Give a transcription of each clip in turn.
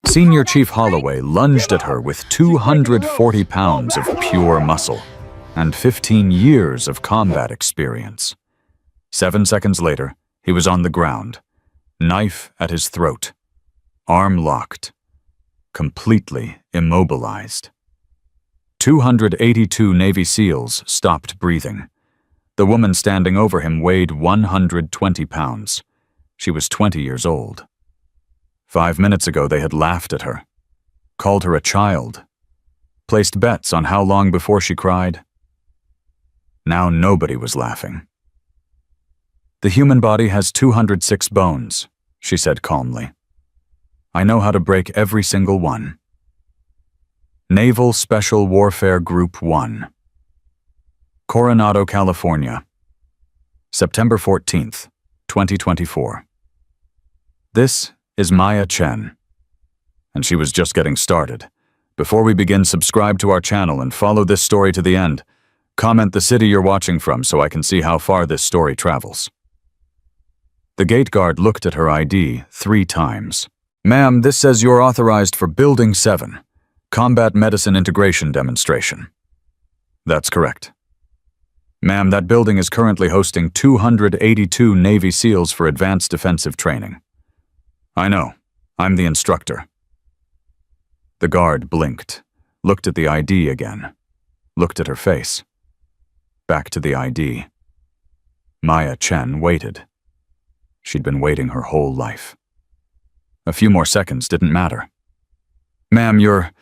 Senior Chief Holloway lunged at her with 240 pounds of pure muscle and 15 years of combat experience. 7 seconds later, he was on the ground, knife at his throat, arm locked, completely immobilized. 282 Navy SEALs stopped breathing. The woman standing over him weighed 120 pounds. She was 20 years old. 5 minutes ago, they had laughed at her, called her a child, placed bets on how long before she cried. Now nobody was laughing. "The human body has 206 bones," she said calmly. "I know how to break every single one." Naval Special Warfare Group 1. Coronado, California. September 14th, 2024. This is Maya Chen. And she was just getting started. Before we begin, subscribe to our channel and follow this story to the end. Comment the city you're watching from so I can see how far this story travels. The gate guard looked at her ID 3 times. "Ma'am, this says you're authorized for Building 7, Combat Medicine Integration Demonstration." "That's correct." "Ma'am, that building is currently hosting 282 Navy SEALs for advanced defensive training." "I know. I'm the instructor." The guard blinked, looked at the ID again, looked at her face. Back to the ID. Maya Chen waited. She'd been waiting her whole life. A few more seconds didn't matter. "Ma'am, you're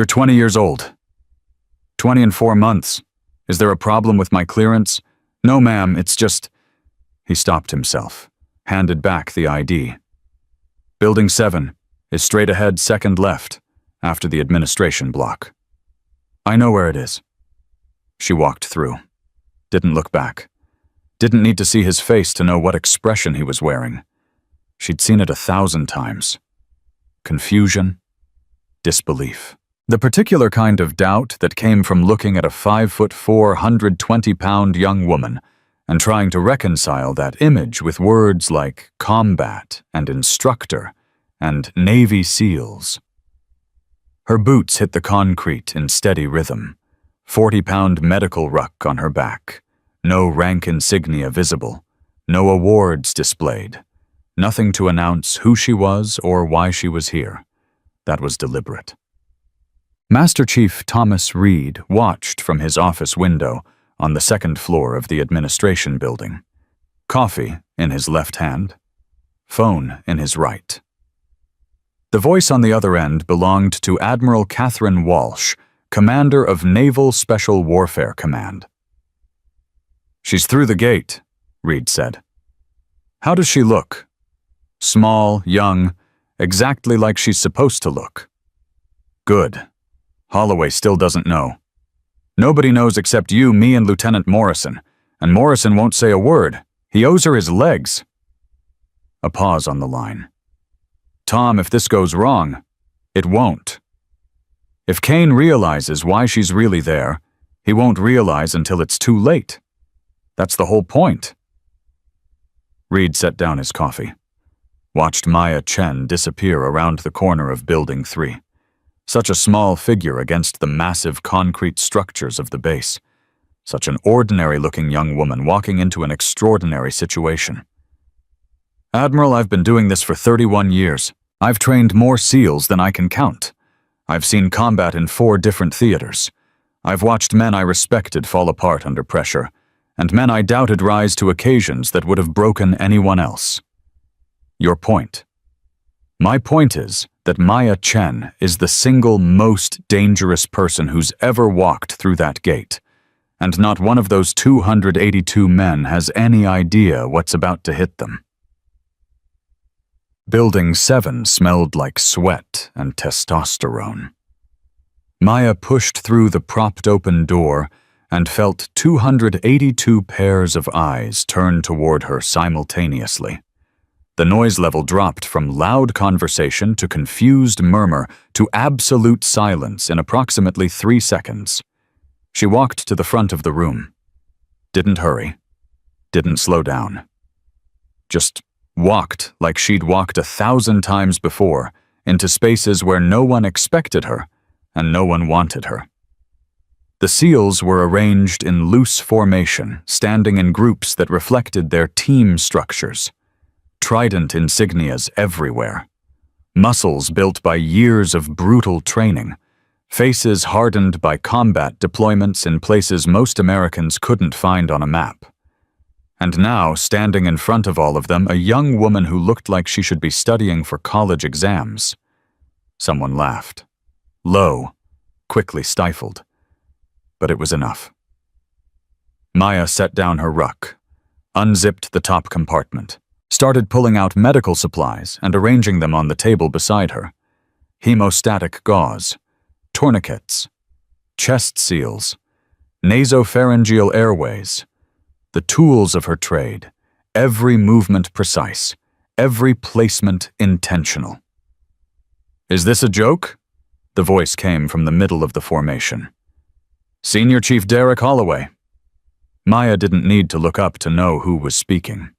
20 years old. 20 and 4 months. Is there a problem with my clearance?" "No, ma'am, it's just—" He stopped himself, handed back the ID. "Building 7 is straight ahead, second left, after the administration block." "I know where it is." She walked through. Didn't look back. Didn't need to see his face to know what expression he was wearing. She'd seen it 1,000 times. Confusion, disbelief. The particular kind of doubt that came from looking at a 5'4", 120-pound young woman and trying to reconcile that image with words like combat and instructor and Navy SEALs. Her boots hit the concrete in steady rhythm. 40-pound medical ruck on her back. No rank insignia visible. No awards displayed. Nothing to announce who she was or why she was here. That was deliberate. Master Chief Thomas Reed watched from his office window on the 2nd floor of the administration building. Coffee in his left hand, phone in his right. The voice on the other end belonged to Admiral Catherine Walsh, Commander of Naval Special Warfare Command. "She's through the gate," Reed said. "How does she look?" "Small, young, exactly like she's supposed to look." "Good. Holloway still doesn't know. Nobody knows except you, me, and Lieutenant Morrison, and Morrison won't say a word. He owes her his legs." A pause on the line. "Tom, if this goes wrong, it won't. If Kane realizes why she's really there, he won't realize until it's too late. That's the whole point." Reed set down his coffee, watched Maya Chen disappear around the corner of Building 3. Such a small figure against the massive concrete structures of the base. Such an ordinary-looking young woman walking into an extraordinary situation. "Admiral, I've been doing this for 31 years. I've trained more SEALs than I can count. I've seen combat in 4 different theaters. I've watched men I respected fall apart under pressure, and men I doubted rise to occasions that would have broken anyone else. Your point. My point is that Maya Chen is the single most dangerous person who's ever walked through that gate, and not one of those 282 men has any idea what's about to hit them." Building 7 smelled like sweat and testosterone. Maya pushed through the propped-open door and felt 282 pairs of eyes turn toward her simultaneously. The noise level dropped from loud conversation to confused murmur to absolute silence in approximately 3 seconds. She walked to the front of the room. Didn't hurry. Didn't slow down. Just walked like she'd walked 1,000 times before, into spaces where no one expected her and no one wanted her. The SEALs were arranged in loose formation, standing in groups that reflected their team structures. Trident insignias everywhere. Muscles built by years of brutal training. Faces hardened by combat deployments in places most Americans couldn't find on a map. And now, standing in front of all of them, a young woman who looked like she should be studying for college exams. Someone laughed. Low, quickly stifled. But it was enough. Maya set down her ruck, unzipped the top compartment, started pulling out medical supplies and arranging them on the table beside her. Hemostatic gauze, tourniquets, chest seals, nasopharyngeal airways, the tools of her trade, every movement precise, every placement intentional. "Is this a joke?" The voice came from the middle of the formation. "Senior Chief Derek Holloway." Maya didn't need to look up to know who was speaking.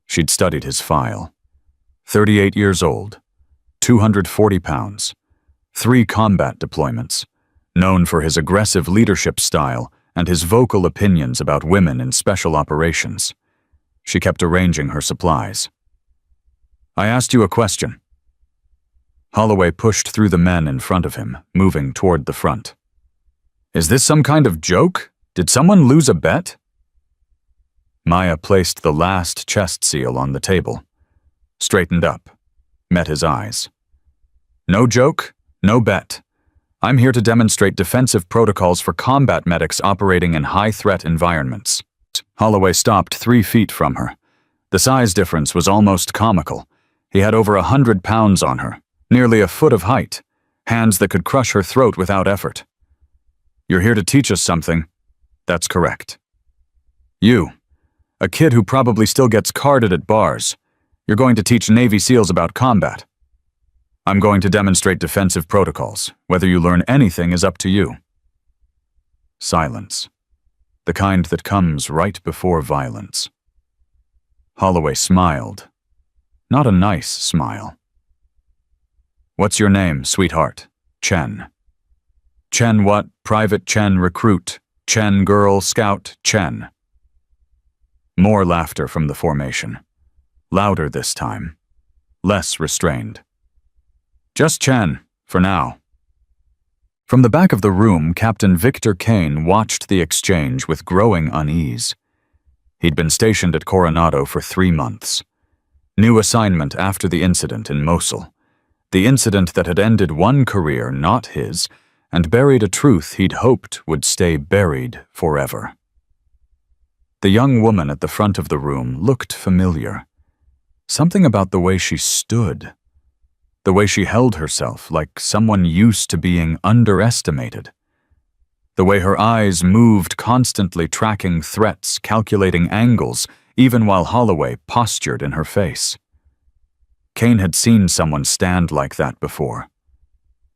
She'd studied his file. 38 years old, 240 pounds, 3 combat deployments, known for his aggressive leadership style and his vocal opinions about women in special operations. She kept arranging her supplies. "I asked you a question." Holloway pushed through the men in front of him, moving toward the front. "Is this some kind of joke? Did someone lose a bet?" Maya placed the last chest seal on the table, straightened up, met his eyes. "No joke, no bet. I'm here to demonstrate defensive protocols for combat medics operating in high-threat environments." Holloway stopped 3 feet from her. The size difference was almost comical. He had over 100 pounds on her, nearly a foot of height, hands that could crush her throat without effort. "You're here to teach us something." "That's correct." "You, a kid who probably still gets carded at bars. You're going to teach Navy SEALs about combat." "I'm going to demonstrate defensive protocols. Whether you learn anything is up to you." Silence. The kind that comes right before violence. Holloway smiled. Not a nice smile. "What's your name, sweetheart?" "Chen." "Chen what? Private Chen recruit. Chen girl scout Chen." More laughter from the formation. Louder this time. Less restrained. "Just Chen, for now." From the back of the room, Captain Victor Kane watched the exchange with growing unease. He'd been stationed at Coronado for 3 months. New assignment after the incident in Mosul. The incident that had ended one career, not his, and buried a truth he'd hoped would stay buried forever. The young woman at the front of the room looked familiar. Something about the way she stood. The way she held herself, like someone used to being underestimated. The way her eyes moved, constantly tracking threats, calculating angles, even while Holloway postured in her face. Kane had seen someone stand like that before.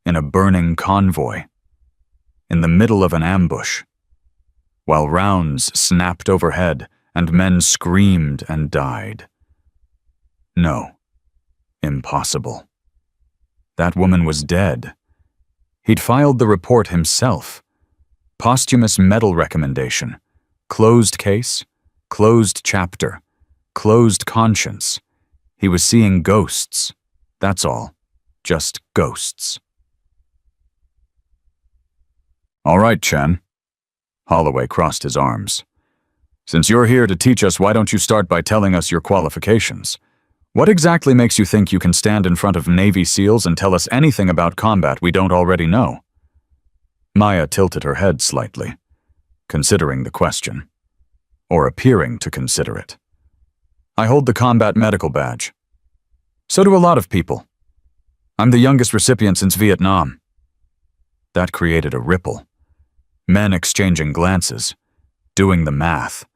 In a burning convoy. In the middle of an ambush. While rounds snapped overhead and men screamed and died. No. Impossible. That woman was dead. He'd filed the report himself. Posthumous medal recommendation. Closed case, closed chapter, closed conscience. He was seeing ghosts. That's all. Just ghosts. "All right, Chen." Holloway crossed his arms. "Since you're here to teach us, why don't you start by telling us your qualifications? What exactly makes you think you can stand in front of Navy SEALs and tell us anything about combat we don't already know?" Maya tilted her head slightly, considering the question. Or appearing to consider it. "I hold the combat medical badge. So do a lot of people. I'm the youngest recipient since Vietnam." That created a ripple. Men exchanging glances, doing the math.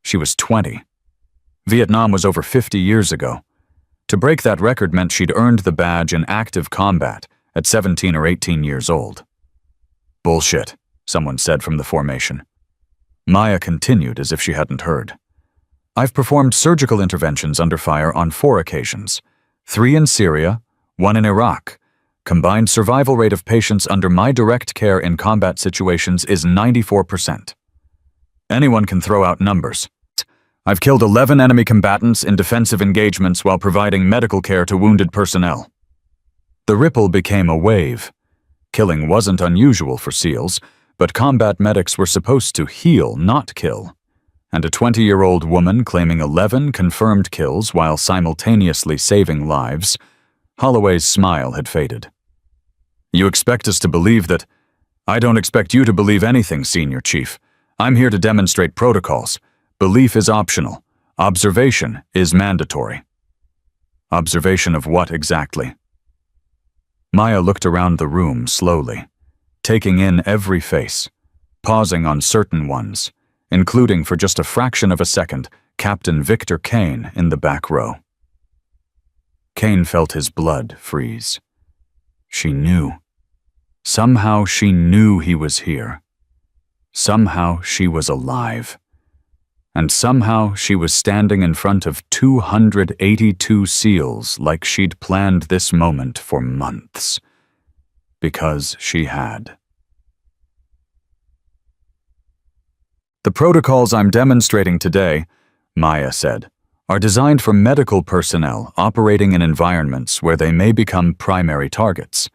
She was 20. Vietnam was over 50 years ago. To break that record meant she'd earned the badge in active combat at 17 or 18 years old. "Bullshit," someone said from the formation. Maya continued as if she hadn't heard. "I've performed surgical interventions under fire on 4 occasions. 3 in Syria, one in Iraq. Combined survival rate of patients under my direct care in combat situations is 94%. Anyone can throw out numbers. I've killed 11 enemy combatants in defensive engagements while providing medical care to wounded personnel. The ripple became a wave. Killing wasn't unusual for SEALs, but combat medics were supposed to heal, not kill. And a 20-year-old woman claiming 11 confirmed kills while simultaneously saving lives, Holloway's smile had faded. You expect us to believe that? I don't expect you to believe anything, Senior Chief. I'm here to demonstrate protocols. Belief is optional. Observation is mandatory. Observation of what exactly? Maya looked around the room slowly, taking in every face, pausing on certain ones, including for just a fraction of a second, Captain Victor Kane in the back row. Kane felt his blood freeze. She knew. Somehow she knew he was here. Somehow she was alive. And somehow she was standing in front of 282 SEALs like she'd planned this moment for months. Because she had. The protocols I'm demonstrating today, Maya said, are designed for medical personnel operating in environments where they may become primary targets.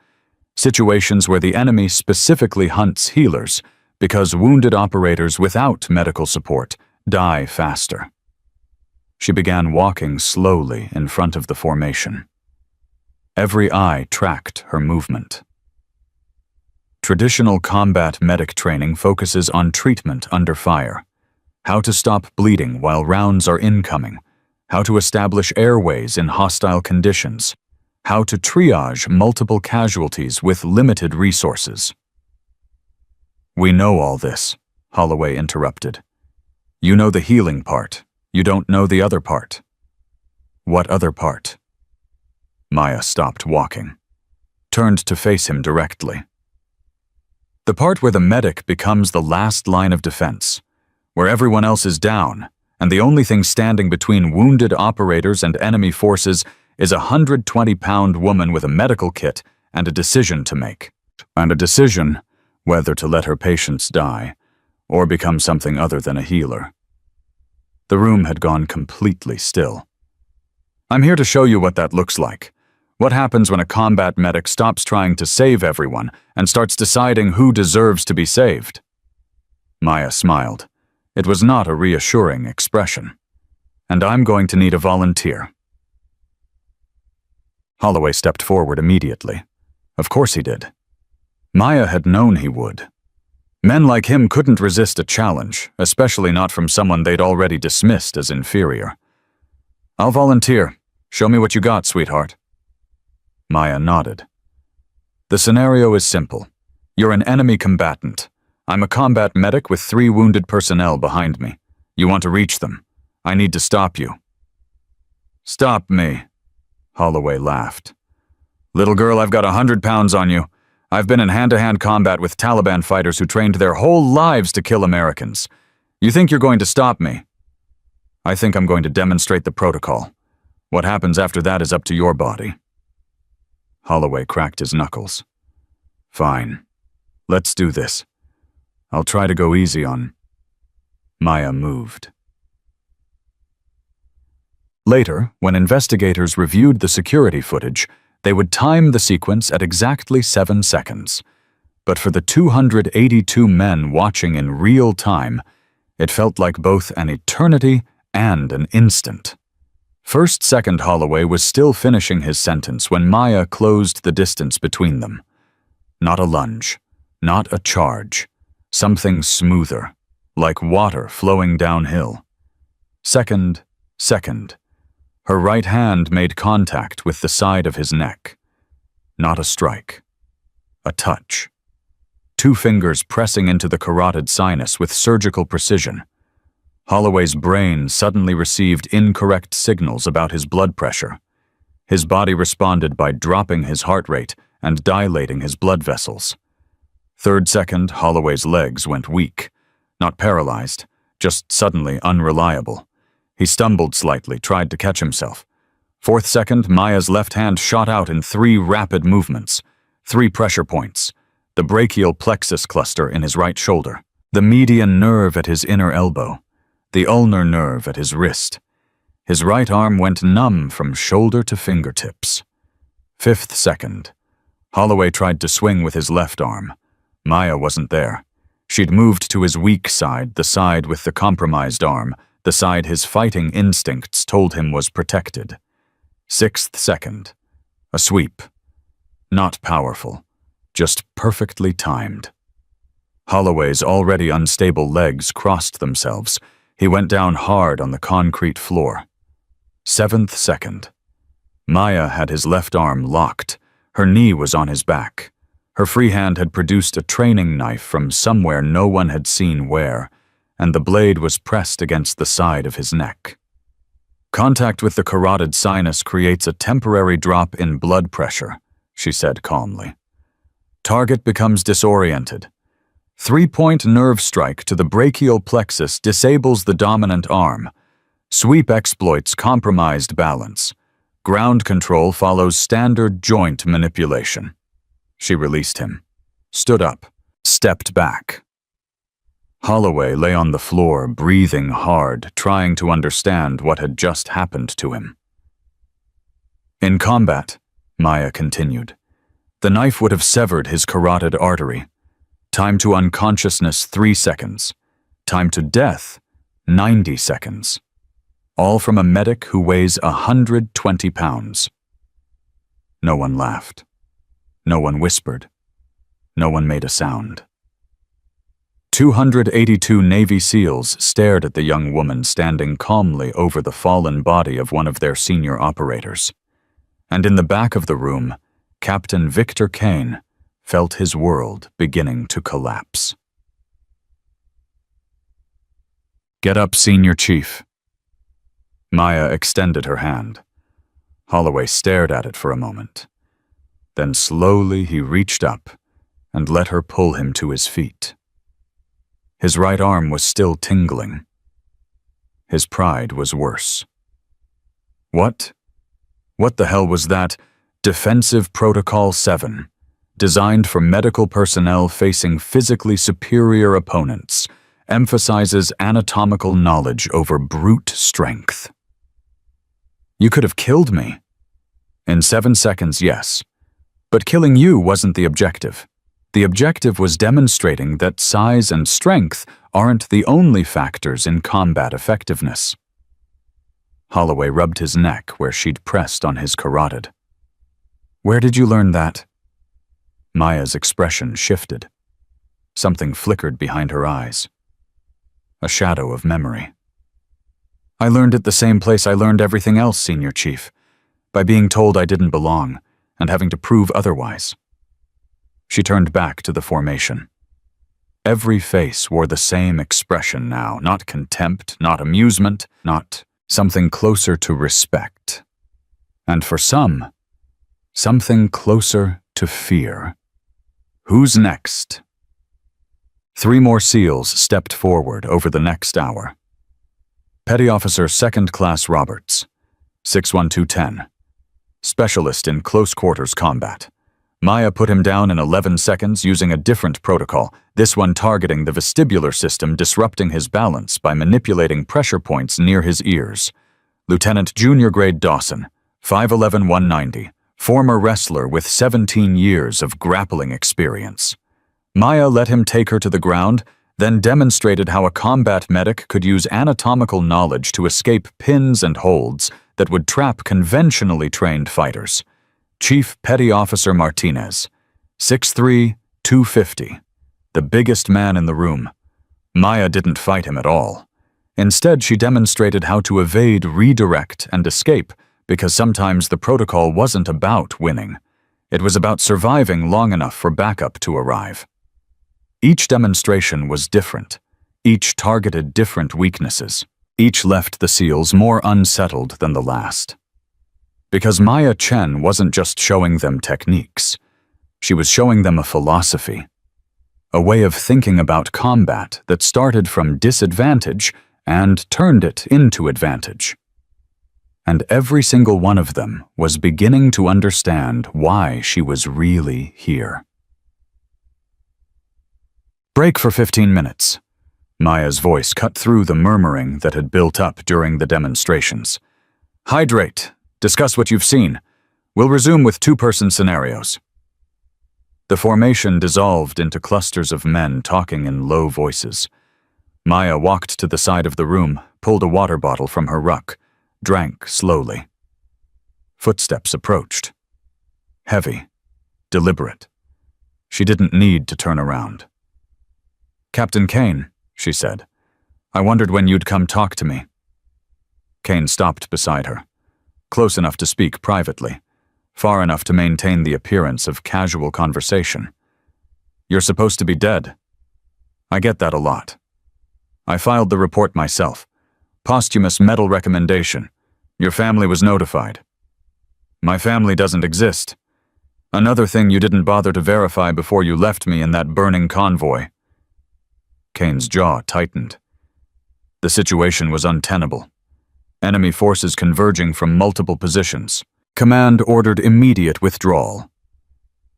Situations where the enemy specifically hunts healers because wounded operators without medical support die faster. She began walking slowly in front of the formation. Every eye tracked her movement. Traditional combat medic training focuses on treatment under fire, how to stop bleeding while rounds are incoming, how to establish airways in hostile conditions, how to triage multiple casualties with limited resources. We know all this, Holloway interrupted. You know the healing part. You don't know the other part. What other part? Maya stopped walking, turned to face him directly. The part where the medic becomes the last line of defense, where everyone else is down, and the only thing standing between wounded operators and enemy forces is a 120-pound woman with a medical kit and a decision to make. And a decision whether to let her patients die or become something other than a healer. The room had gone completely still. I'm here to show you what that looks like. What happens when a combat medic stops trying to save everyone and starts deciding who deserves to be saved? Maya smiled. It was not a reassuring expression. And I'm going to need a volunteer. Holloway stepped forward immediately. Of course he did. Maya had known he would. Men like him couldn't resist a challenge, especially not from someone they'd already dismissed as inferior. I'll volunteer. Show me what you got, sweetheart. Maya nodded. The scenario is simple. You're an enemy combatant. I'm a combat medic with 3 wounded personnel behind me. You want to reach them. I need to stop you. Stop me, Holloway laughed. Little girl, I've got 100 pounds on you. I've been in hand-to-hand combat with Taliban fighters who trained their whole lives to kill Americans. You think you're going to stop me? I think I'm going to demonstrate the protocol. What happens after that is up to your body. Holloway cracked his knuckles. Fine. Let's do this. I'll try to go easy on... Maya moved. Later, when investigators reviewed the security footage, they would time the sequence at exactly 7 seconds. But for the 282 men watching in real time, it felt like both an eternity and an instant. First-second Holloway was still finishing his sentence when Maya closed the distance between them. Not a lunge, not a charge, something smoother, like water flowing downhill. Second. Her right hand made contact with the side of his neck. Not a strike. A touch. 2 fingers pressing into the carotid sinus with surgical precision. Holloway's brain suddenly received incorrect signals about his blood pressure. His body responded by dropping his heart rate and dilating his blood vessels. 3rd second, Holloway's legs went weak. Not paralyzed, just suddenly unreliable. He stumbled slightly, tried to catch himself. Fourth second, Maya's left hand shot out in 3 rapid movements, 3 pressure points, the brachial plexus cluster in his right shoulder, the median nerve at his inner elbow, the ulnar nerve at his wrist. His right arm went numb from shoulder to fingertips. Fifth second, Holloway tried to swing with his left arm. Maya wasn't there. She'd moved to his weak side, the side with the compromised arm, the side his fighting instincts told him was protected. Sixth second, a sweep. Not powerful, just perfectly timed. Holloway's already unstable legs crossed themselves. He went down hard on the concrete floor. Seventh second. Maya had his left arm locked. Her knee was on his back. Her free hand had produced a training knife from somewhere no one had seen where, and the blade was pressed against the side of his neck. Contact with the carotid sinus creates a temporary drop in blood pressure, she said calmly. Target becomes disoriented. 3-point nerve strike to the brachial plexus disables the dominant arm. Sweep exploits compromised balance. Ground control follows standard joint manipulation. She released him, stood up, stepped back. Holloway lay on the floor, breathing hard, trying to understand what had just happened to him. In combat, Maya continued, the knife would have severed his carotid artery. Time to unconsciousness 3 seconds. Time to death 90 seconds. All from a medic who weighs 120 pounds. No one laughed. No one whispered. No one made a sound. 282 Navy SEALs stared at the young woman standing calmly over the fallen body of one of their senior operators. And in the back of the room, Captain Victor Kane felt his world beginning to collapse. Get up, Senior Chief. Maya extended her hand. Holloway stared at it for a moment. Then slowly he reached up and let her pull him to his feet. His right arm was still tingling. His pride was worse. What the hell was that? Defensive Protocol 7, designed for medical personnel facing physically superior opponents, emphasizes anatomical knowledge over brute strength. You could have killed me. In 7 seconds, yes. But killing you wasn't the objective. The objective was demonstrating that size and strength aren't the only factors in combat effectiveness. Holloway rubbed his neck where she'd pressed on his carotid. Where did you learn that? Maya's expression shifted. Something flickered behind her eyes. A shadow of memory. I learned it the same place I learned everything else, Senior Chief, by being told I didn't belong and having to prove otherwise. She turned back to the formation. Every face wore the same expression now, not contempt, not amusement, not something closer to respect. And for some, something closer to fear. Who's next? 3 more SEALs stepped forward over the next hour. Petty Officer 2nd Class Roberts, 61210. Specialist in close quarters combat. Maya put him down in 11 seconds using a different protocol, this one targeting the vestibular system, disrupting his balance by manipulating pressure points near his ears. Lieutenant Junior Grade Dawson, 5'11", 190, former wrestler with 17 years of grappling experience. Maya let him take her to the ground, then demonstrated how a combat medic could use anatomical knowledge to escape pins and holds that would trap conventionally trained fighters. Chief Petty Officer Martinez, 6'3", 250, the biggest man in the room. Maya didn't fight him at all. Instead, she demonstrated how to evade, redirect, and escape, because sometimes the protocol wasn't about winning. It was about surviving long enough for backup to arrive. Each demonstration was different. Each targeted different weaknesses. Each left the SEALs more unsettled than the last. Because Maya Chen wasn't just showing them techniques. She was showing them a philosophy. A way of thinking about combat that started from disadvantage and turned it into advantage. and every single one of them was beginning to understand why she was really here. Break for 15 minutes. Maya's voice cut through the murmuring that had built up during the demonstrations. Hydrate. Discuss what you've seen. We'll resume with two-person scenarios. The formation dissolved into clusters of men talking in low voices. Maya walked to the side of the room, pulled a water bottle from her ruck, drank slowly. Footsteps approached. Heavy, deliberate. She didn't need to turn around. Captain Kane, she said, I wondered when you'd come talk to me. Kane stopped beside her, close enough to speak privately, far enough to maintain the appearance of casual conversation. You're supposed to be dead. I get that a lot. I filed the report myself. Posthumous medal recommendation. Your family was notified. My family doesn't exist. Another thing you didn't bother to verify before you left me in that burning convoy. Kane's jaw tightened. The situation was untenable. Enemy forces converging from multiple positions. Command ordered immediate withdrawal.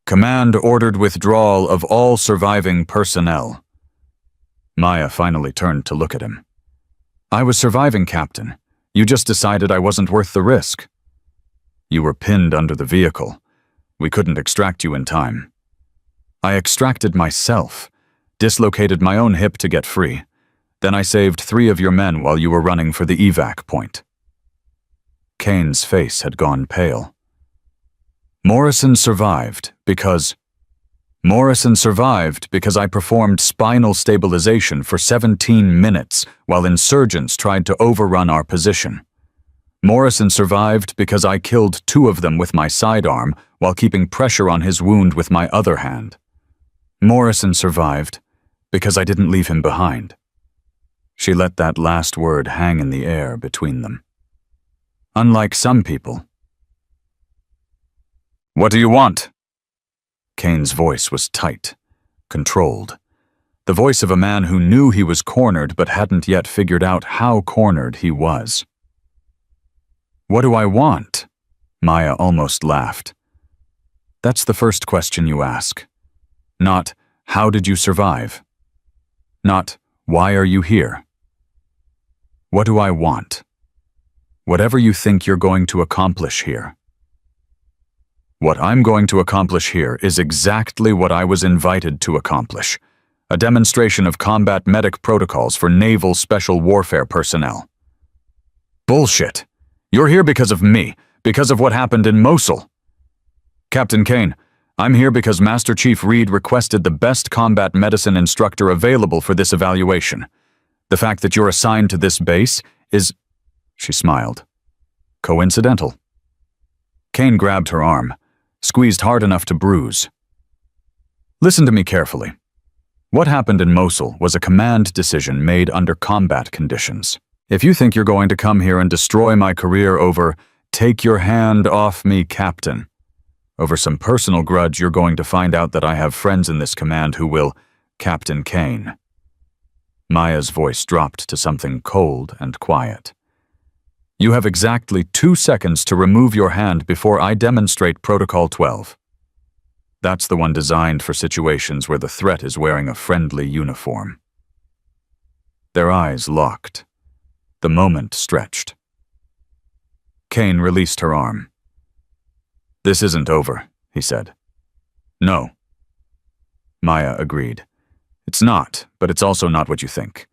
Command ordered withdrawal of all surviving personnel. Maya finally turned to look at him. I was surviving, Captain. You just decided I wasn't worth the risk. You were pinned under the vehicle. We couldn't extract you in time. I extracted myself, dislocated my own hip to get free. Then I saved 3 of your men while you were running for the evac point. Kane's face had gone pale. Morrison survived because I performed spinal stabilization for 17 minutes while insurgents tried to overrun our position. Morrison survived because I killed 2 of them with my sidearm while keeping pressure on his wound with my other hand. Morrison survived because I didn't leave him behind. She let that last word hang in the air between them. Unlike some people. What do you want? Kane's voice was tight, controlled. The voice of a man who knew he was cornered but hadn't yet figured out how cornered he was. What do I want? Maya almost laughed. That's the first question you ask. Not, how did you survive? Not, why are you here? What do I want? Whatever you think you're going to accomplish here. What I'm going to accomplish here is exactly what I was invited to accomplish. A demonstration of combat medic protocols for naval special warfare personnel. Bullshit. You're here because of me, because of what happened in Mosul. Captain Kane, I'm here because Master Chief Reed requested the best combat medicine instructor available for this evaluation. The fact that you're assigned to this base is, she smiled, coincidental. Kane grabbed her arm, squeezed hard enough to bruise. Listen to me carefully. What happened in Mosul was a command decision made under combat conditions. If you think you're going to come here and destroy my career over, take your hand off me, Captain, over some personal grudge, you're going to find out that I have friends in this command who will, Captain Kane. Maya's voice dropped to something cold and quiet. You have exactly 2 seconds to remove your hand before I demonstrate Protocol 12. That's the one designed for situations where the threat is wearing a friendly uniform. Their eyes locked. The moment stretched. Kane released her arm. This isn't over, he said. No. Maya agreed. It's not, but it's also not what you think.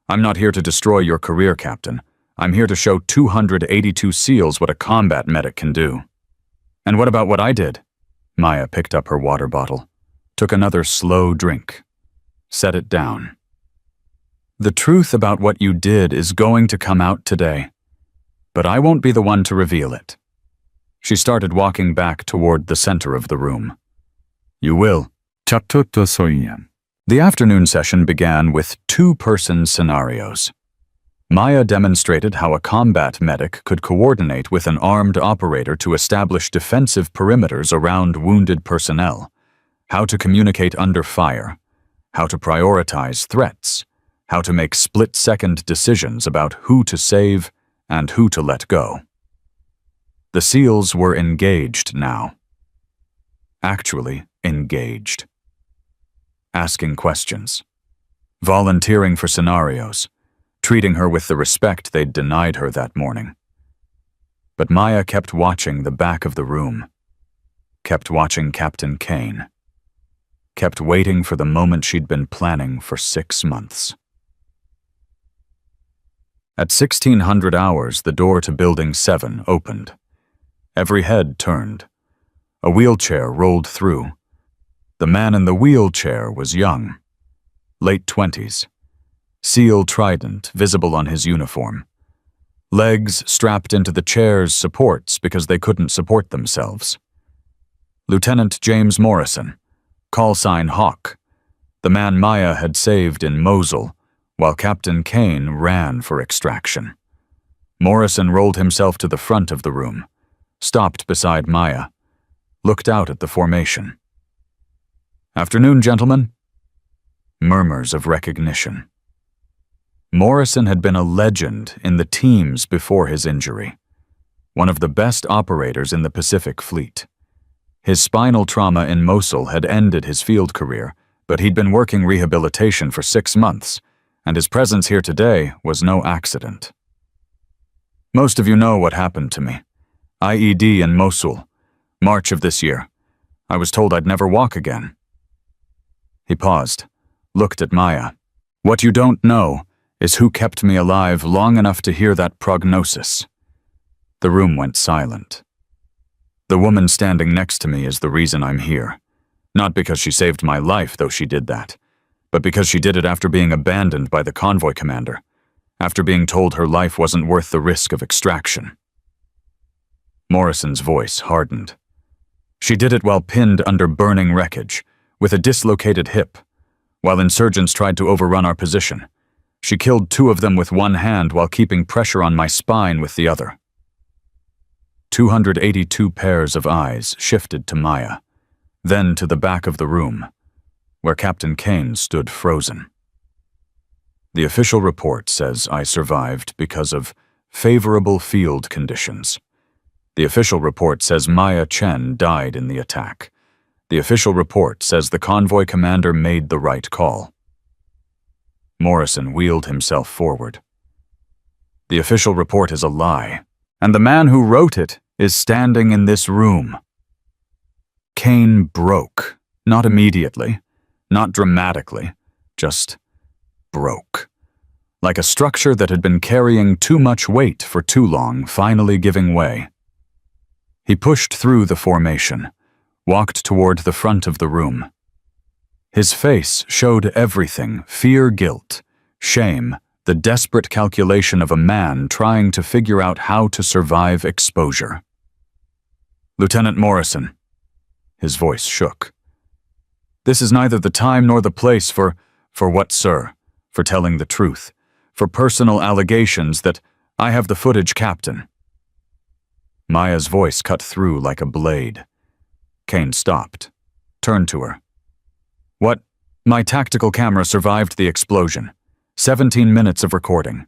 I'm not here to destroy your career, Captain. I'm here to show 282 SEALs what a combat medic can do. And what about what I did? Maya picked up her water bottle, took another slow drink, set it down. The truth about what you did is going to come out today, but I won't be the one to reveal it. She started walking back toward the center of the room. You will. The afternoon session began with two-person scenarios. Maya demonstrated how a combat medic could coordinate with an armed operator to establish defensive perimeters around wounded personnel, how to communicate under fire, how to prioritize threats, how to make split-second decisions about who to save and who to let go. The SEALs were engaged now. Actually engaged. Asking questions. Volunteering for scenarios. Treating her with the respect they'd denied her that morning. But Maya kept watching the back of the room. Kept watching Captain Kane. Kept waiting for the moment she'd been planning for 6 months. At 1600 hours, the door to Building 7 opened. Every head turned. A wheelchair rolled through. The man in the wheelchair was young. Late 20s. SEAL trident visible on his uniform. Legs strapped into the chair's supports because they couldn't support themselves. Lieutenant James Morrison, call sign Hawk, the man Maya had saved in Mosul, while Captain Kane ran for extraction. Morrison rolled himself to the front of the room, stopped beside Maya, looked out at the formation. "Afternoon, gentlemen." Murmurs of recognition. Morrison had been a legend in the teams before his injury, one of the best operators in the Pacific Fleet. His spinal trauma in Mosul had ended his field career, but he'd been working rehabilitation for 6 months, and his presence here today was no accident. "Most of you know what happened to me. IED in Mosul, March of this year. I was told I'd never walk again." He paused, looked at Maya. "What you don't know is who kept me alive long enough to hear that prognosis." The room went silent. "The woman standing next to me is the reason I'm here. Not because she saved my life, though she did that, but because she did it after being abandoned by the convoy commander, after being told her life wasn't worth the risk of extraction." Morrison's voice hardened. "She did it while pinned under burning wreckage, with a dislocated hip, while insurgents tried to overrun our position. She killed 2 of them with one hand while keeping pressure on my spine with the other." 282 pairs of eyes shifted to Maya, then to the back of the room, where Captain Kane stood frozen. "The official report says I survived because of favorable field conditions. The official report says Maya Chen died in the attack. The official report says the convoy commander made the right call." Morrison wheeled himself forward. "The official report is a lie, and the man who wrote it is standing in this room." Kane broke, not immediately, not dramatically, just broke. Like a structure that had been carrying too much weight for too long, finally giving way. He pushed through the formation, walked toward the front of the room. His face showed everything: fear, guilt, shame, the desperate calculation of a man trying to figure out how to survive exposure. "Lieutenant Morrison." His voice shook. "This is neither the time nor the place for what, sir? For telling the truth. For personal allegations that I have the footage, Captain." Maya's voice cut through like a blade. Kane stopped, turned to her. "What? My tactical camera survived the explosion. 17 minutes of recording.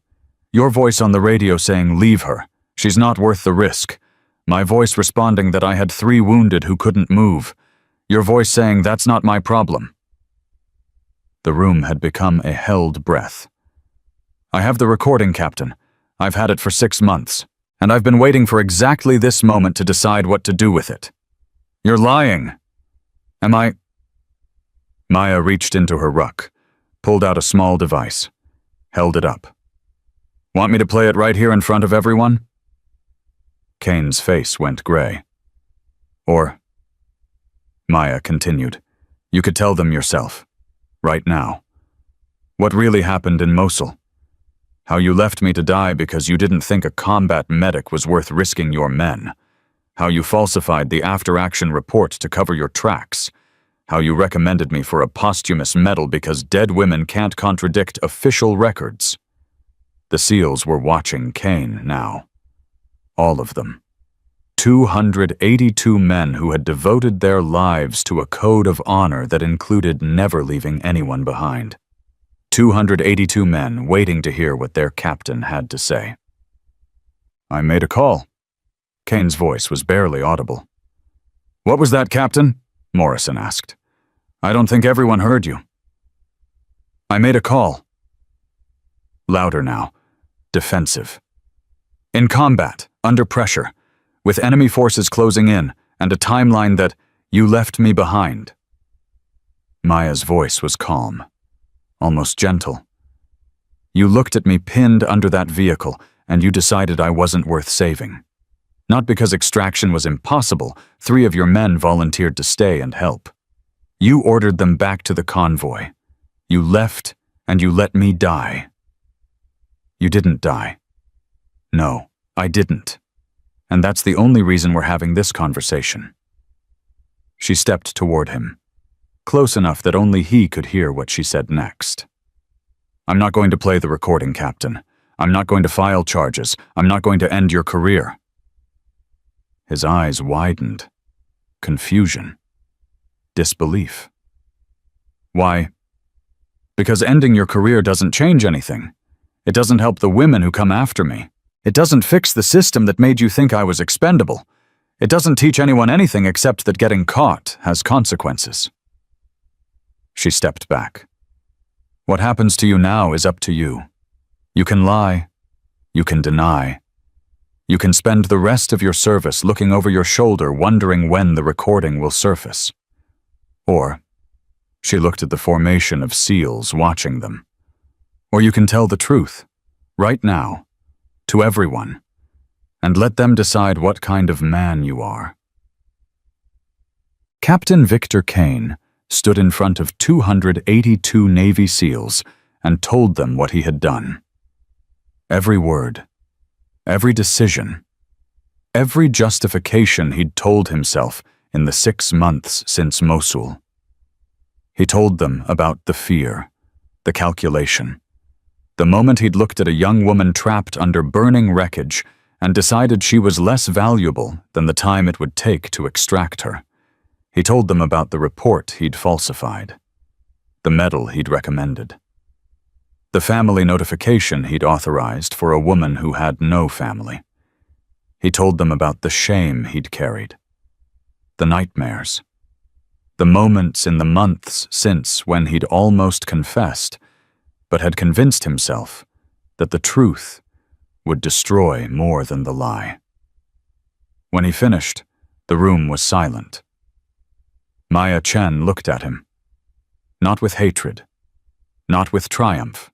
Your voice on the radio saying, 'Leave her. She's not worth the risk.' My voice responding that I had 3 wounded who couldn't move. Your voice saying, 'That's not my problem.'" The room had become a held breath. "I have the recording, Captain. I've had it for 6 months, and I've been waiting for exactly this moment to decide what to do with it." "You're lying." "Am I?" Maya reached into her ruck, pulled out a small device, held it up. "Want me to play it right here in front of everyone?" Kane's face went gray. "Or," Maya continued, "you could tell them yourself, right now. What really happened in Mosul. How you left me to die because you didn't think a combat medic was worth risking your men. How you falsified the after-action report to cover your tracks. How you recommended me for a posthumous medal because dead women can't contradict official records." The SEALs were watching Kane now. All of them. 282 men who had devoted their lives to a code of honor that included never leaving anyone behind. 282 men waiting to hear what their captain had to say. "I made a call." Kane's voice was barely audible. "What was that, Captain?" Morrison asked. "I don't think everyone heard you." "I made a call." Louder now, defensive. "In combat, under pressure, with enemy forces closing in, and a timeline that you left me behind." Maya's voice was calm, almost gentle. "You looked at me pinned under that vehicle, and you decided I wasn't worth saving. Not because extraction was impossible, 3 of your men volunteered to stay and help. You ordered them back to the convoy. You left, and you let me die." "You didn't die." "No, I didn't. And that's the only reason we're having this conversation." She stepped toward him, close enough that only he could hear what she said next. "I'm not going to play the recording, Captain. I'm not going to file charges. I'm not going to end your career." His eyes widened. Confusion. Disbelief. "Why?" "Because ending your career doesn't change anything. It doesn't help the women who come after me. It doesn't fix the system that made you think I was expendable. It doesn't teach anyone anything except that getting caught has consequences." She stepped back. "What happens to you now is up to you. You can lie. You can deny. You can spend the rest of your service looking over your shoulder wondering when the recording will surface. Or," she looked at the formation of SEALs watching them, "or you can tell the truth, right now, to everyone, and let them decide what kind of man you are." Captain Victor Kane stood in front of 282 Navy SEALs and told them what he had done. Every word, every decision, every justification he'd told himself in the 6 months since Mosul. He told them about the fear, the calculation, the moment he'd looked at a young woman trapped under burning wreckage and decided she was less valuable than the time it would take to extract her. He told them about the report he'd falsified, the medal he'd recommended, the family notification he'd authorized for a woman who had no family. He told them about the shame he'd carried, the nightmares, the moments in the months since when he'd almost confessed, but had convinced himself that the truth would destroy more than the lie. When he finished, the room was silent. Maya Chen looked at him, not with hatred, not with triumph,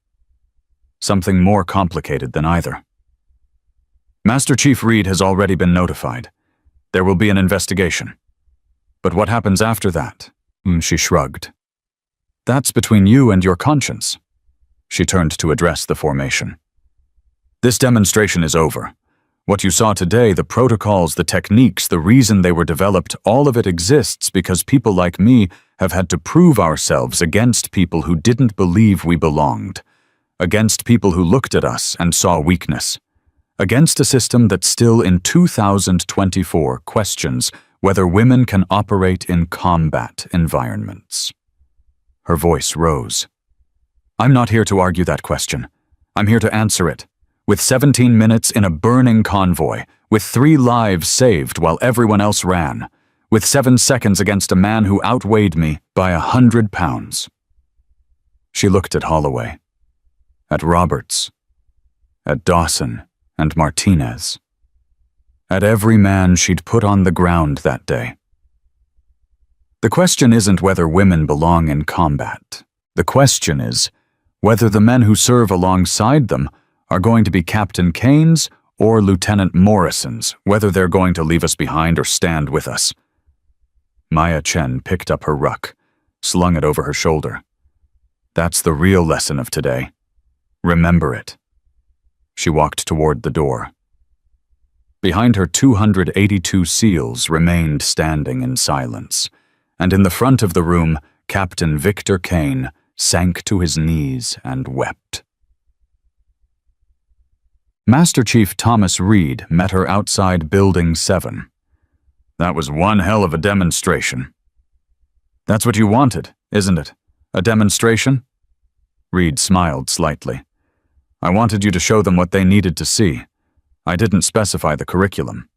something more complicated than either. "Master Chief Reed has already been notified. There will be an investigation. But what happens after that?" She shrugged. "That's between you and your conscience." She turned to address the formation. "This demonstration is over. What you saw today, the protocols, the techniques, the reason they were developed, all of it exists because people like me have had to prove ourselves against people who didn't believe we belonged, against people who looked at us and saw weakness, against a system that still in 2024 questions whether women can operate in combat environments." Her voice rose. "I'm not here to argue that question. I'm here to answer it. With 17 minutes in a burning convoy, with 3 lives saved while everyone else ran, with 7 seconds against a man who outweighed me by 100 pounds. She looked at Holloway, at Roberts, at Dawson and Martinez, at every man she'd put on the ground that day. The question isn't whether women belong in combat. The question is whether the men who serve alongside them are going to be Captain Kane's or Lieutenant Morrison's, whether they're going to leave us behind or stand with us." Maya Chen picked up her ruck, slung it over her shoulder. "That's the real lesson of today. Remember it." She walked toward the door. Behind her, 282 SEALs remained standing in silence, and in the front of the room, Captain Victor Kane sank to his knees and wept. Master Chief Thomas Reed met her outside Building 7. "That was one hell of a demonstration." "That's what you wanted, isn't it? A demonstration?" Reed smiled slightly. "I wanted you to show them what they needed to see. I didn't specify the curriculum."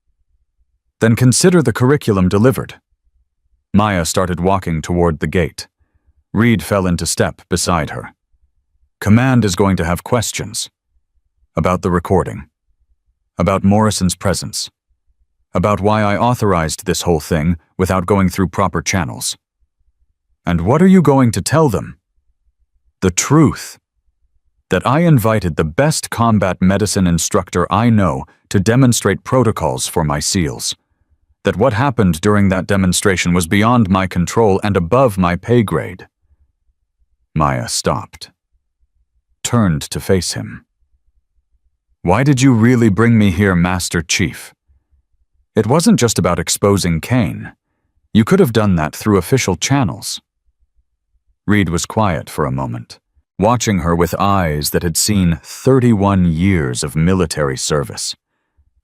Then consider the curriculum delivered. Maya started walking toward the gate. Reed fell into step beside her. Command is going to have questions. About the recording. About Morrison's presence. About why I authorized this whole thing without going through proper channels. And what are you going to tell them? The truth. That I invited the best combat medicine instructor I know to demonstrate protocols for my SEALs. That what happened during that demonstration was beyond my control and above my pay grade. Maya stopped. Turned to face him. Why did you really bring me here, Master Chief? It wasn't just about exposing Kane. You could have done that through official channels. Reed was quiet for a moment, watching her with eyes that had seen 31 years of military service.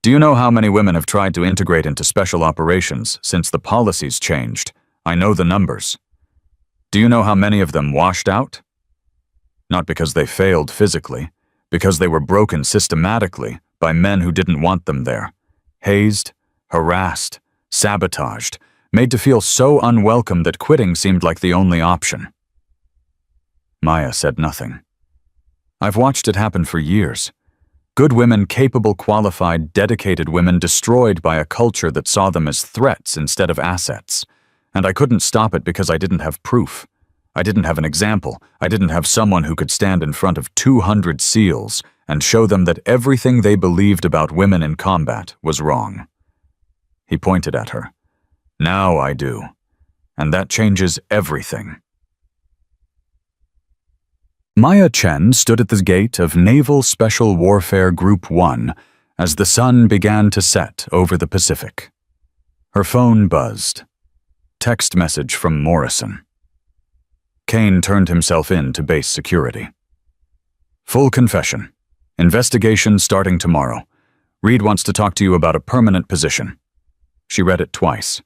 Do you know how many women have tried to integrate into special operations since the policies changed? I know the numbers. Do you know how many of them washed out? Not because they failed physically, because they were broken systematically by men who didn't want them there, hazed, harassed, sabotaged, made to feel so unwelcome that quitting seemed like the only option. Maya said nothing. I've watched it happen for years. Good women, capable, qualified, dedicated women destroyed by a culture that saw them as threats instead of assets. And I couldn't stop it because I didn't have proof. I didn't have an example. I didn't have someone who could stand in front of 200 SEALs and show them that everything they believed about women in combat was wrong. He pointed at her. Now I do. And that changes everything. Maya Chen stood at the gate of Naval Special Warfare Group 1 as the sun began to set over the Pacific. Her phone buzzed. Text message from Morrison. Kane turned himself in to base security. Full confession. Investigation starting tomorrow. Reed wants to talk to you about a permanent position. She read it twice.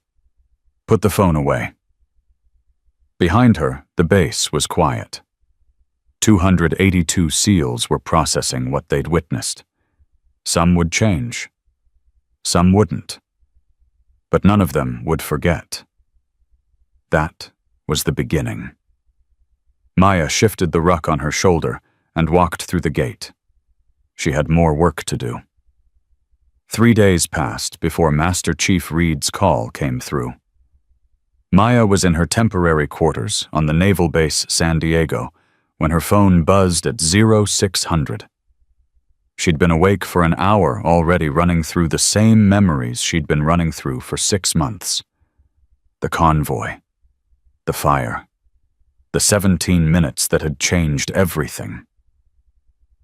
Put the phone away. Behind her, the base was quiet. 282 SEALs were processing what they'd witnessed. Some would change. Some wouldn't. But none of them would forget. That was the beginning. Maya shifted the ruck on her shoulder and walked through the gate. She had more work to do. 3 days passed before Master Chief Reed's call came through. Maya was in her temporary quarters on the naval base San Diego when her phone buzzed at 0600. She'd been awake for an hour already, running through the same memories she'd been running through for 6 months. The convoy. The fire. The 17 minutes that had changed everything.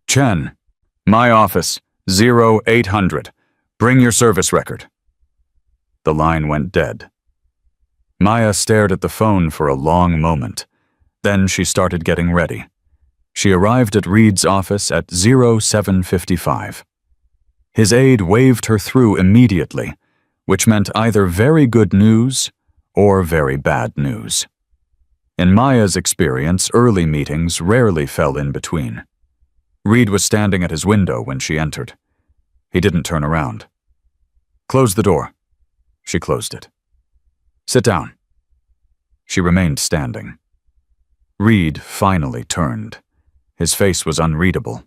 Chen, my office, 0800. Bring your service record. The line went dead. Maya stared at the phone for a long moment. Then she started getting ready. She arrived at Reed's office at 0755. His aide waved her through immediately, which meant either very good news or very bad news. In Maya's experience, early meetings rarely fell in between. Reed was standing at his window when she entered. He didn't turn around. Close the door. She closed it. Sit down. She remained standing. Reed finally turned. His face was unreadable.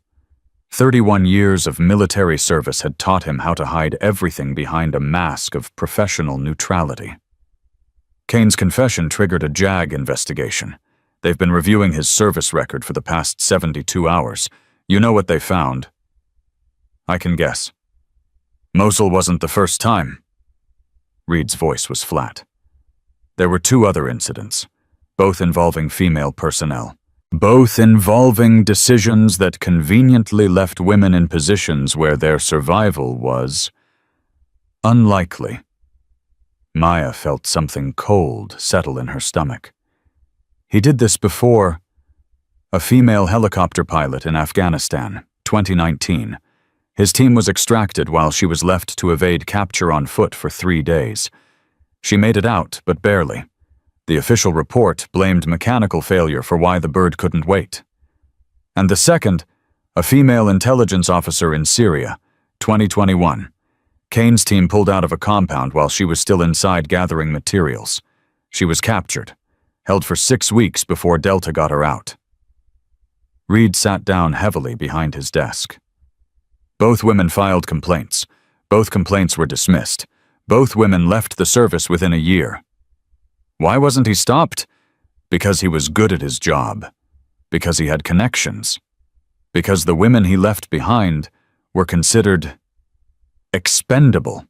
31 years of military service had taught him how to hide everything behind a mask of professional neutrality. Kane's confession triggered a JAG investigation. They've been reviewing his service record for the past 72 hours. You know what they found? I can guess. Mosul wasn't the first time. Reed's voice was flat. There were 2 other incidents, both involving female personnel. Both involving decisions that conveniently left women in positions where their survival was unlikely. Maya felt something cold settle in her stomach. He did this before. A female helicopter pilot in Afghanistan, 2019. His team was extracted while she was left to evade capture on foot for 3 days. She made it out, but barely. The official report blamed mechanical failure for why the bird couldn't wait. And the second, a female intelligence officer in Syria, 2021. Kane's team pulled out of a compound while she was still inside gathering materials. She was captured, held for 6 weeks before Delta got her out. Reed sat down heavily behind his desk. Both women filed complaints. Both complaints were dismissed. Both women left the service within a year. Why wasn't he stopped? Because he was good at his job. Because he had connections. Because the women he left behind were considered expendable.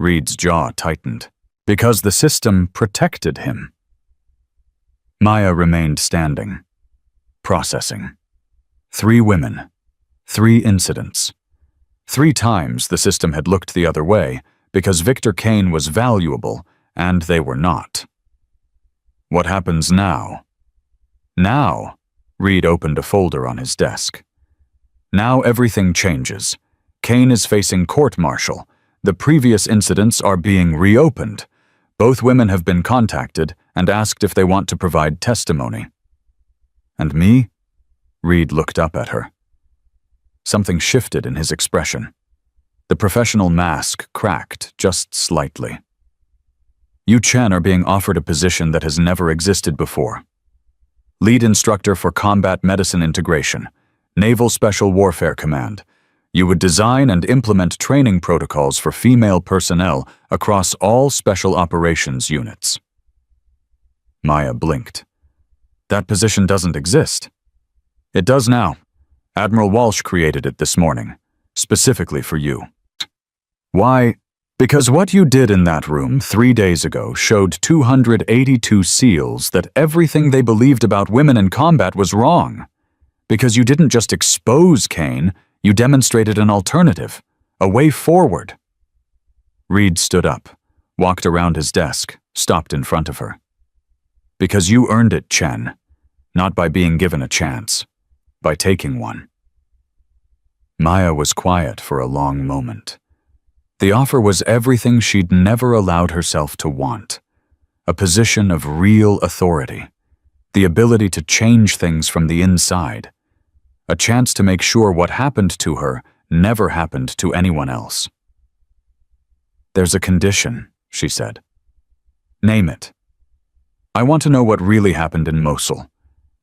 Reed's jaw tightened. Because the system protected him. Maya remained standing, processing. 3 women, 3 incidents. 3 times the system had looked the other way because Victor Kane was valuable and they were not. What happens now? Now, Reed opened a folder on his desk. Now everything changes. Kane is facing court-martial. The previous incidents are being reopened. Both women have been contacted and asked if they want to provide testimony. And me? Reed looked up at her. Something shifted in his expression. The professional mask cracked just slightly. You Chen are being offered a position that has never existed before. Lead Instructor for Combat Medicine Integration, Naval Special Warfare Command. You would design and implement training protocols for female personnel across all Special Operations units. Maya blinked. That position doesn't exist. It does now. Admiral Walsh created it this morning, specifically for you. Why? Because what you did in that room 3 days ago showed 282 SEALs that everything they believed about women in combat was wrong. Because you didn't just expose Kane, you demonstrated an alternative, a way forward. Reed stood up, walked around his desk, stopped in front of her. Because you earned it, Chen, not by being given a chance, by taking one. Maya was quiet for a long moment. The offer was everything she'd never allowed herself to want. A position of real authority, the ability to change things from the inside, a chance to make sure what happened to her never happened to anyone else. There's a condition, she said. Name it. I want to know what really happened in Mosul.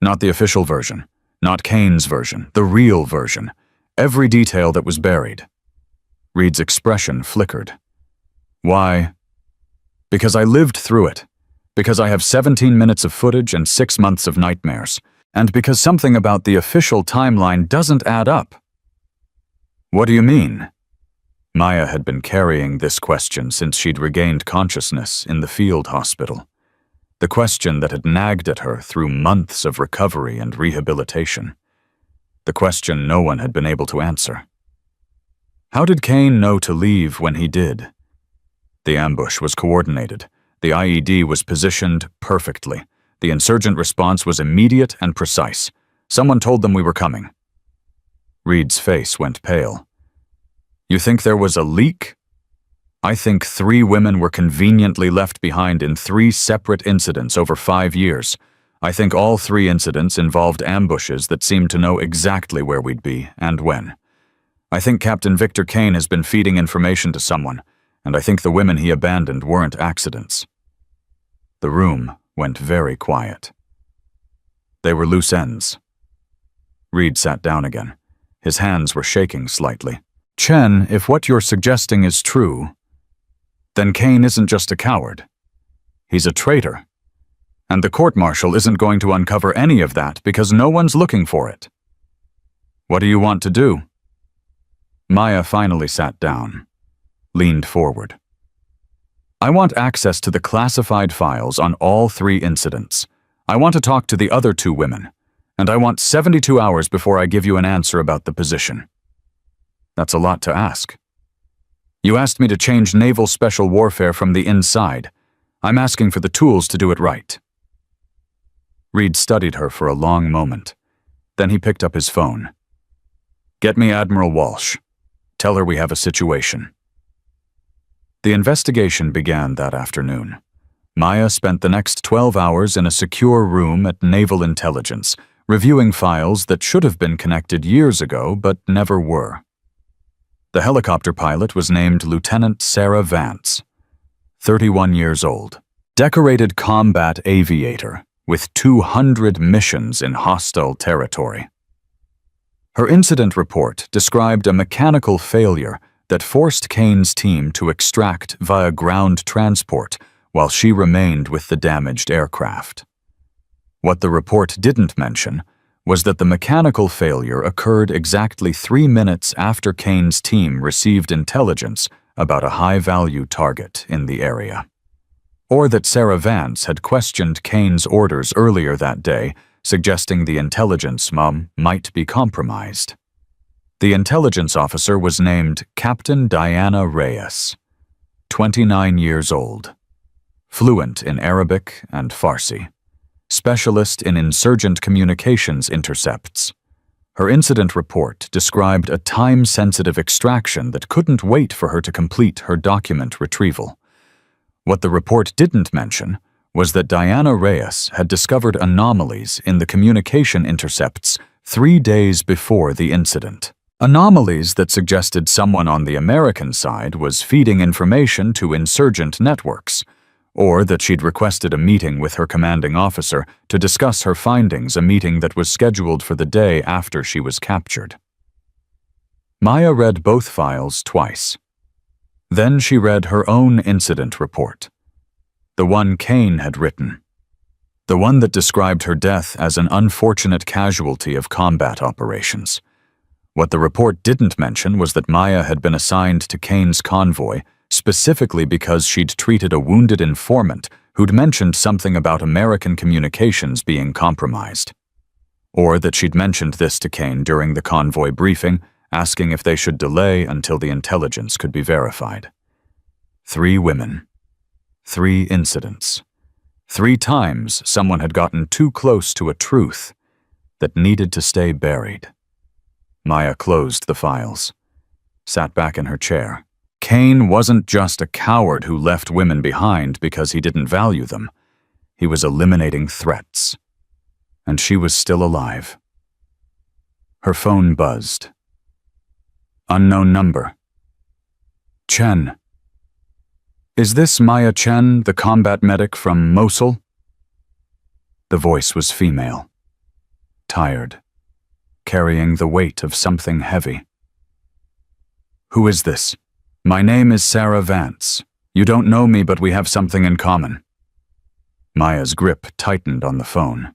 Not the official version, not Kane's version, the real version. Every detail that was buried. Reed's expression flickered. Why? Because I lived through it. Because I have 17 minutes of footage and 6 months of nightmares. And because something about the official timeline doesn't add up. What do you mean? Maya had been carrying this question since she'd regained consciousness in the field hospital. The question that had nagged at her through months of recovery and rehabilitation. The question no one had been able to answer. How did Kane know to leave when he did? The ambush was coordinated. The IED was positioned perfectly. The insurgent response was immediate and precise. Someone told them we were coming. Reed's face went pale. You think there was a leak? I think 3 women were conveniently left behind in 3 separate incidents over 5 years. I think all 3 incidents involved ambushes that seemed to know exactly where we'd be and when. I think Captain Victor Kane has been feeding information to someone, and I think the women he abandoned weren't accidents. The room went very quiet. They were loose ends. Reed sat down again. His hands were shaking slightly. Chen, if what you're suggesting is true, then Kane isn't just a coward. He's a traitor. And the court-martial isn't going to uncover any of that because no one's looking for it. What do you want to do? Maya finally sat down, leaned forward. I want access to the classified files on all 3 incidents. I want to talk to the other 2 women, and I want 72 hours before I give you an answer about the position. That's a lot to ask. You asked me to change naval special warfare from the inside. I'm asking for the tools to do it right. Reed studied her for a long moment. Then he picked up his phone. Get me Admiral Walsh. Tell her we have a situation. The investigation began that afternoon. Maya spent the next 12 hours in a secure room at Naval Intelligence, reviewing files that should have been connected years ago but never were. The helicopter pilot was named Lieutenant Sarah Vance, 31 years old, decorated combat aviator with 200 missions in hostile territory. Her incident report described a mechanical failure that forced Kane's team to extract via ground transport while she remained with the damaged aircraft. What the report didn't mention was that the mechanical failure occurred exactly 3 minutes after Kane's team received intelligence about a high-value target in the area, or that Sarah Vance had questioned Kane's orders earlier that day, suggesting the intelligence might be compromised. The intelligence officer was named Captain Diana Reyes, 29 years old, fluent in Arabic and Farsi, specialist in insurgent communications intercepts. Her incident report described a time-sensitive extraction that couldn't wait for her to complete her document retrieval. What the report didn't mention was that Diana Reyes had discovered anomalies in the communication intercepts 3 days before the incident. Anomalies that suggested someone on the American side was feeding information to insurgent networks, or that she'd requested a meeting with her commanding officer to discuss her findings, a meeting that was scheduled for the day after she was captured. Maya read both files twice. Then she read her own incident report, the one Kane had written, the one that described her death as an unfortunate casualty of combat operations. What the report didn't mention was that Maya had been assigned to Kane's convoy specifically because she'd treated a wounded informant who'd mentioned something about American communications being compromised, or that she'd mentioned this to Kane during the convoy briefing, asking if they should delay until the intelligence could be verified. 3 women, 3 incidents, 3 times someone had gotten too close to a truth that needed to stay buried. Maya closed the files, sat back in her chair. Kane wasn't just a coward who left women behind because he didn't value them. He was eliminating threats. And she was still alive. Her phone buzzed. Unknown number. Chen. Is this Maya Chen, the combat medic from Mosul? The voice was female. Tired. Carrying the weight of something heavy. Who is this? My name is Sarah Vance. You don't know me, but we have something in common. Maya's grip tightened on the phone.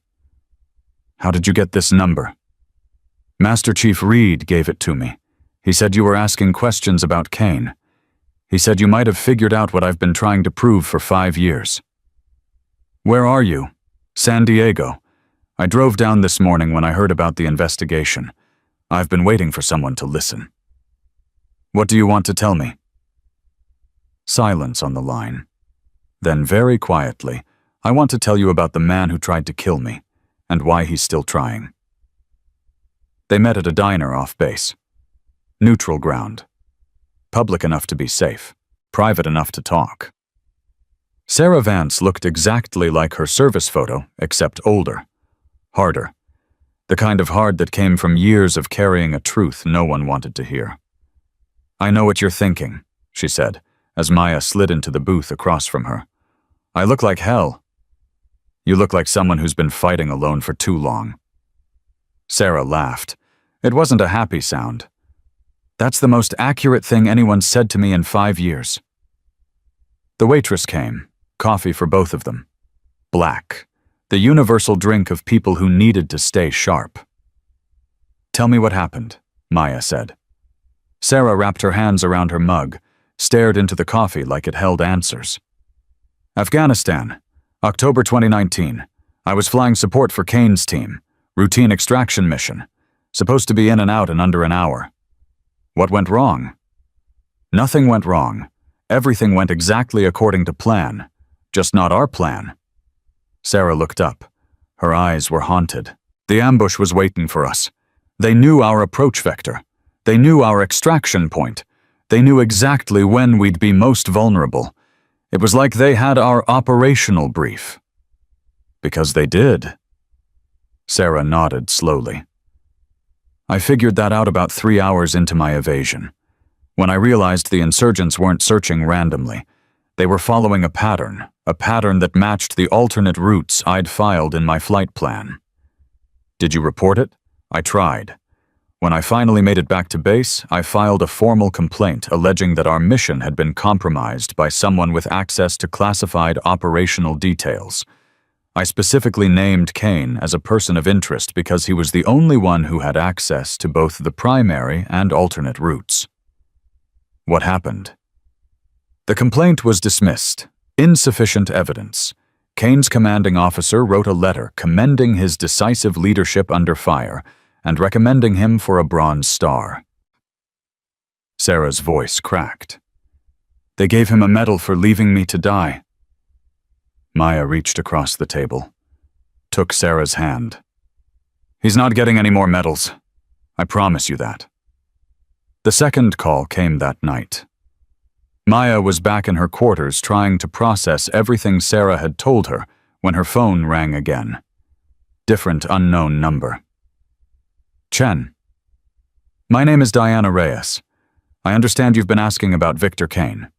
How did you get this number? Master Chief Reed gave it to me. He said you were asking questions about Kane. He said you might have figured out what I've been trying to prove for 5 years. Where are you? San Diego. I drove down this morning when I heard about the investigation. I've been waiting for someone to listen. What do you want to tell me? Silence on the line. Then very quietly, I want to tell you about the man who tried to kill me, and why he's still trying. They met at a diner off base. Neutral ground. Public enough to be safe, private enough to talk. Sarah Vance looked exactly like her service photo, except older, harder. The kind of hard that came from years of carrying a truth no one wanted to hear. I know what you're thinking, she said, as Maya slid into the booth across from her. I look like hell. You look like someone who's been fighting alone for too long. Sarah laughed. It wasn't a happy sound. That's the most accurate thing anyone said to me in 5 years. The waitress came, coffee for both of them. Black, the universal drink of people who needed to stay sharp. Tell me what happened, Maya said. Sarah wrapped her hands around her mug, stared into the coffee like it held answers. Afghanistan, October 2019. I was flying support for Kane's team. Routine extraction mission. Supposed to be in and out in under an hour. What went wrong? Nothing went wrong. Everything went exactly according to plan. Just not our plan. Sarah looked up. Her eyes were haunted. The ambush was waiting for us. They knew our approach vector. They knew our extraction point. They knew exactly when we'd be most vulnerable. It was like they had our operational brief. Because they did. Sarah nodded slowly. I figured that out about 3 hours into my evasion. When I realized the insurgents weren't searching randomly, they were following a pattern that matched the alternate routes I'd filed in my flight plan. Did you report it? I tried. When I finally made it back to base, I filed a formal complaint alleging that our mission had been compromised by someone with access to classified operational details. I specifically named Kane as a person of interest because he was the only one who had access to both the primary and alternate routes. What happened? The complaint was dismissed. Insufficient evidence. Kane's commanding officer wrote a letter commending his decisive leadership under fire and recommending him for a Bronze Star. Sarah's voice cracked. They gave him a medal for leaving me to die. Maya reached across the table, took Sarah's hand. He's not getting any more medals. I promise you that. The second call came that night. Maya was back in her quarters trying to process everything Sarah had told her when her phone rang again. Different unknown number. Chen. My name is Diana Reyes. I understand you've been asking about Victor Kane.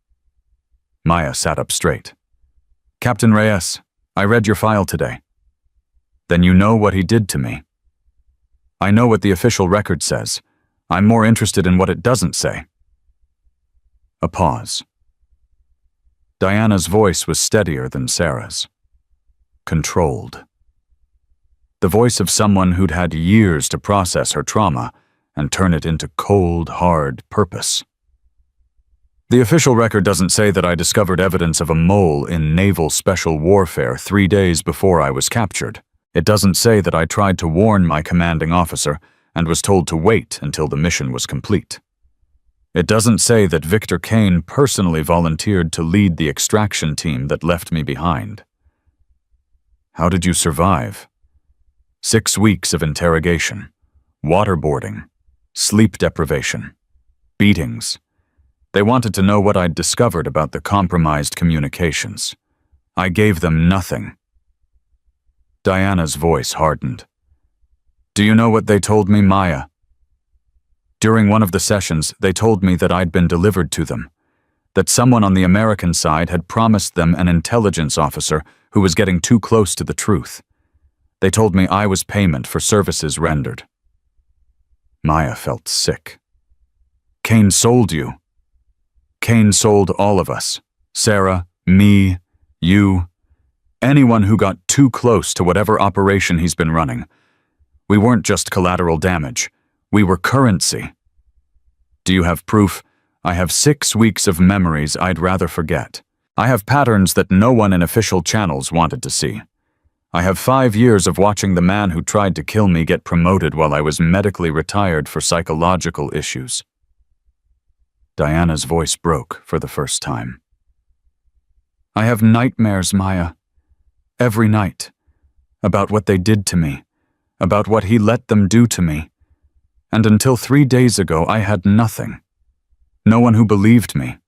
Maya sat up straight. Captain Reyes, I read your file today. Then you know what he did to me. I know what the official record says. I'm more interested in what it doesn't say. A pause. Diana's voice was steadier than Sarah's. Controlled. The voice of someone who'd had years to process her trauma and turn it into cold, hard purpose. The official record doesn't say that I discovered evidence of a mole in naval special warfare 3 days before I was captured. It doesn't say that I tried to warn my commanding officer and was told to wait until the mission was complete. It doesn't say that Victor Kane personally volunteered to lead the extraction team that left me behind. How did you survive? 6 weeks of interrogation, waterboarding, sleep deprivation, beatings. They wanted to know what I'd discovered about the compromised communications. I gave them nothing. Diana's voice hardened. Do you know what they told me, Maya? During one of the sessions, they told me that I'd been delivered to them, that someone on the American side had promised them an intelligence officer who was getting too close to the truth. They told me I was payment for services rendered. Maya felt sick. Kane sold you. Kane sold all of us. Sarah, me, you, anyone who got too close to whatever operation he's been running. We weren't just collateral damage. We were currency. Do you have proof? I have 6 weeks of memories I'd rather forget. I have patterns that no one in official channels wanted to see. I have 5 years of watching the man who tried to kill me get promoted while I was medically retired for psychological issues. Diana's voice broke for the first time. I have nightmares, Maya. Every night. About what they did to me. About what he let them do to me. And until 3 days ago, I had nothing. No one who believed me.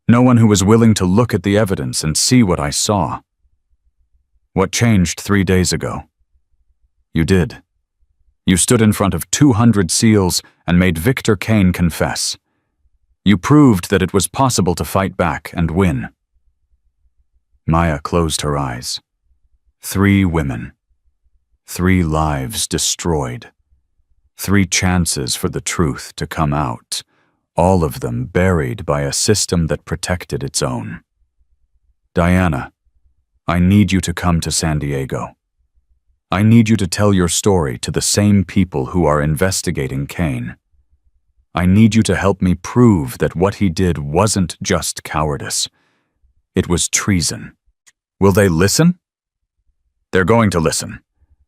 No one who was willing to look at the evidence and see what I saw. What changed 3 days ago? You did. You stood in front of 200 SEALs and made Victor Kane confess. You proved that it was possible to fight back and win. Maya closed her eyes. 3 women. 3 lives destroyed. 3 chances for the truth to come out, all of them buried by a system that protected its own. Diana, I need you to come to San Diego. I need you to tell your story to the same people who are investigating Kane. I need you to help me prove that what he did wasn't just cowardice. It was treason. Will they listen? They're going to listen,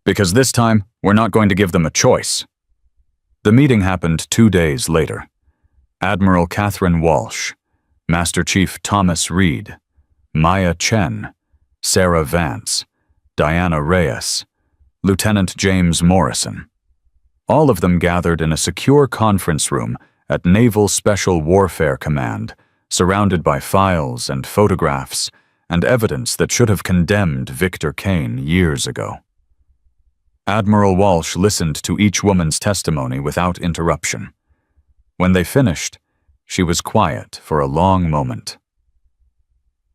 because this time we're not going to give them a choice. The meeting happened 2 days later. Admiral Catherine Walsh, Master Chief Thomas Reed, Maya Chen, Sarah Vance, Diana Reyes, Lieutenant James Morrison. All of them gathered in a secure conference room at Naval Special Warfare Command, surrounded by files and photographs and evidence that should have condemned Victor Kane years ago. Admiral Walsh listened to each woman's testimony without interruption. When they finished, She was quiet for a long moment.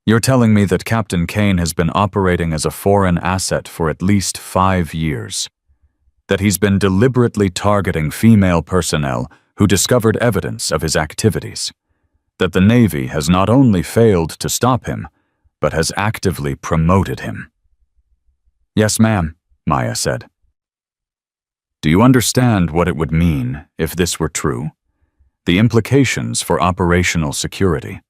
"You're telling me that Captain Kane has been operating as a foreign asset for at least 5 years. That he's been deliberately targeting female personnel who discovered evidence of his activities. That the Navy has not only failed to stop him, but has actively promoted him." "Yes, ma'am," Maya said. "Do you understand what it would mean if this were true? The implications for operational security.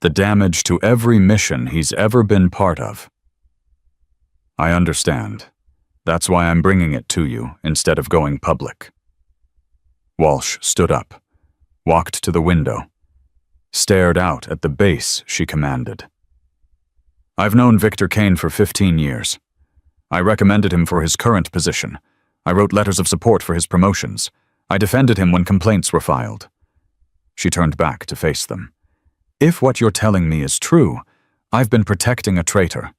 The damage to every mission he's ever been part of." "I understand. That's why I'm bringing it to you instead of going public." Walsh stood up, walked to the window, stared out at the base she commanded. "I've known Victor Kane for 15 years. I recommended him for his current position. I wrote letters of support for his promotions. I defended him when complaints were filed." She turned back to face them. "If what you're telling me is true, I've been protecting a traitor.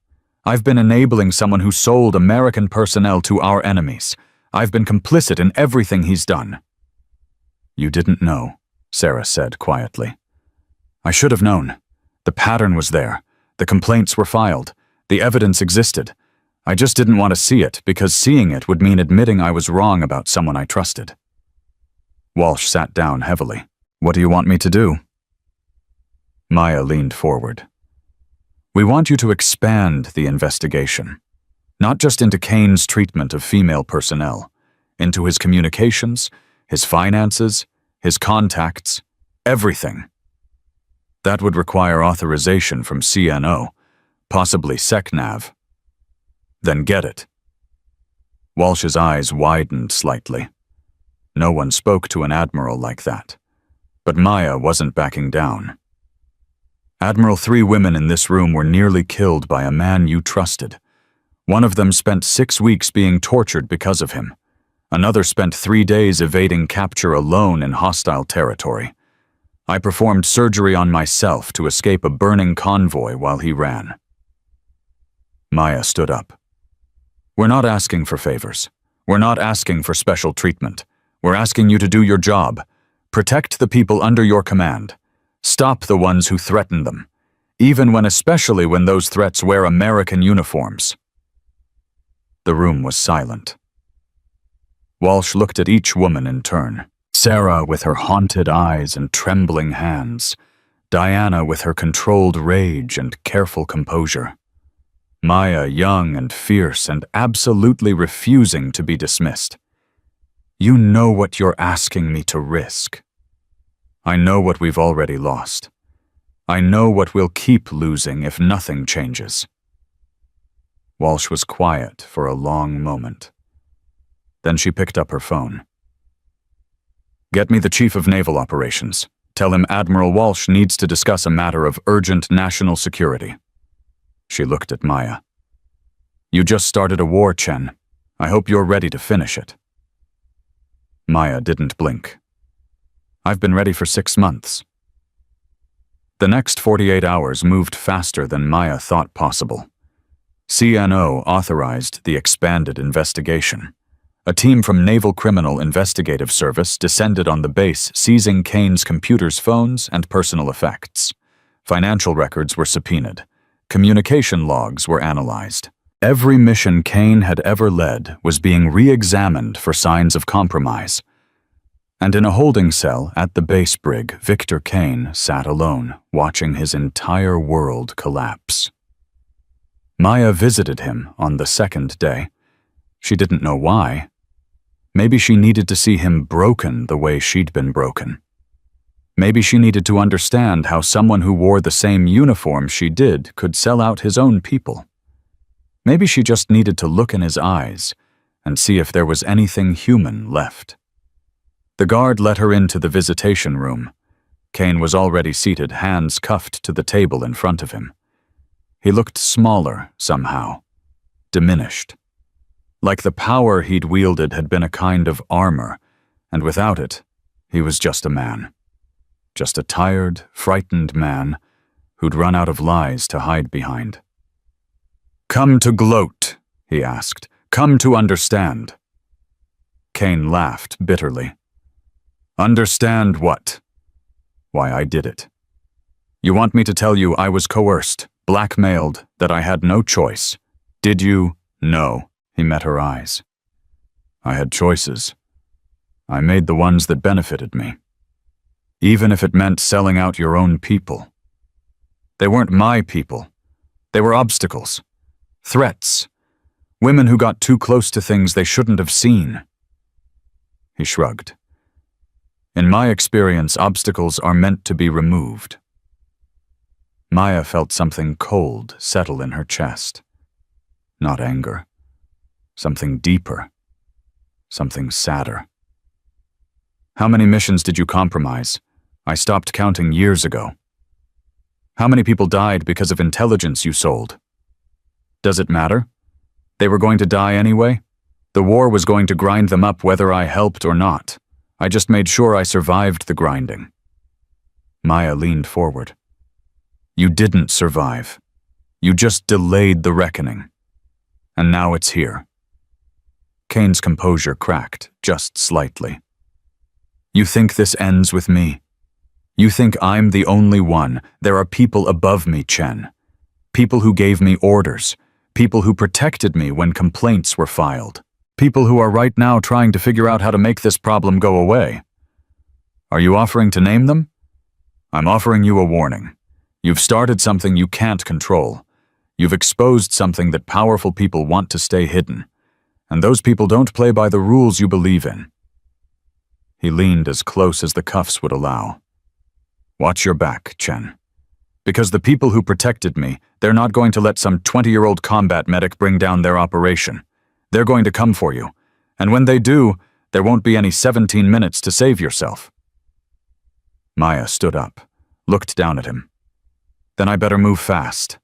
I've been enabling someone who sold American personnel to our enemies. I've been complicit in everything he's done." "You didn't know," Sarah said quietly. "I should have known. The pattern was there. The complaints were filed. The evidence existed. I just didn't want to see it because seeing it would mean admitting I was wrong about someone I trusted." Walsh sat down heavily. "What do you want me to do?" Maya leaned forward. "We want you to expand the investigation, not just into Kane's treatment of female personnel, into his communications, his finances, his contacts, everything. That would require authorization from CNO, possibly SecNav. Then get it." Walsh's eyes widened slightly. No one spoke to an admiral like that, but Maya wasn't backing down. "Admiral, 3 women in this room were nearly killed by a man you trusted. One of them spent 6 weeks being tortured because of him. Another spent 3 days evading capture alone in hostile territory. I performed surgery on myself to escape a burning convoy while he ran." Maya stood up. "We're not asking for favors. We're not asking for special treatment. We're asking you to do your job. Protect the people under your command. Stop the ones who threaten them, especially when those threats wear American uniforms." The room was silent. Walsh looked at each woman in turn. Sarah with her haunted eyes and trembling hands. Diana with her controlled rage and careful composure. Maya young and fierce and absolutely refusing to be dismissed. "You know what you're asking me to risk. I know what we've already lost. I know what we'll keep losing if nothing changes." Walsh was quiet for a long moment. Then she picked up her phone. "Get me the Chief of Naval Operations. Tell him Admiral Walsh needs to discuss a matter of urgent national security." She looked at Maya. "You just started a war, Chen. I hope you're ready to finish it." Maya didn't blink. "I've been ready for 6 months." The next 48 hours moved faster than Maya thought possible. CNO authorized the expanded investigation. A team from Naval Criminal Investigative Service descended on the base, seizing Kane's computers, phones, and personal effects. Financial records were subpoenaed. Communication logs were analyzed. Every mission Kane had ever led was being re-examined for signs of compromise. And in a holding cell at the base brig, Victor Kane sat alone, watching his entire world collapse. Maya visited him on the 2nd day. She didn't know why. Maybe she needed to see him broken the way she'd been broken. Maybe she needed to understand how someone who wore the same uniform she did could sell out his own people. Maybe she just needed to look in his eyes and see if there was anything human left. The guard let her into the visitation room. Kane was already seated, hands cuffed to the table in front of him. He looked smaller somehow, diminished. Like the power he'd wielded had been a kind of armor, and without it, he was just a man. Just a tired, frightened man who'd run out of lies to hide behind. "Come to gloat," he asked. "Come to understand." Kane laughed bitterly. "Understand what?" why I did it. You want me to tell you I was coerced, blackmailed, that I had no choice? Did you? No. He met her eyes. I had choices. I made the ones that benefited me. Even if it meant selling out your own people. They weren't my people. They were obstacles. Threats. Women who got too close to things they shouldn't have seen. He shrugged. In my experience, obstacles are meant to be removed. Maya felt something cold settle in her chest. Not anger. Something deeper. Something sadder. How many missions did you compromise? I stopped counting years ago. How many people died because of intelligence you sold? Does it matter? They were going to die anyway? The war was going to grind them up whether I helped or not. I just made sure I survived the grinding. Maya leaned forward. You didn't survive. You just delayed the reckoning. And now it's here. Kane's composure cracked, just slightly. You think this ends with me? You think I'm the only one? There are people above me, Chen. People who gave me orders. People who protected me when complaints were filed. People who are right now trying to figure out how to make this problem go away. Are you offering to name them? I'm offering you a warning. You've started something you can't control. You've exposed something that powerful people want to stay hidden. And those people don't play by the rules you believe in. He leaned as close as the cuffs would allow. Watch your back, Chen. Because the people who protected me, they're not going to let some 20-year-old combat medic bring down their operation. They're going to come for you. And when they do, there won't be any 17 minutes to save yourself. Maya stood up, looked down at him. Then I better move fast.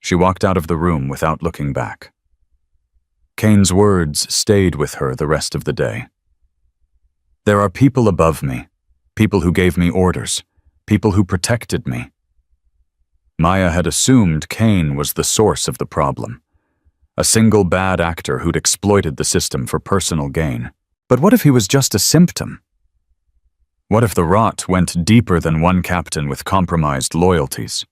She walked out of the room without looking back. Kane's words stayed with her the rest of the day. There are people above me, people who gave me orders, people who protected me. Maya had assumed Kane was the source of the problem, a single bad actor who'd exploited the system for personal gain. But what if he was just a symptom? What if the rot went deeper than one captain with compromised loyalties?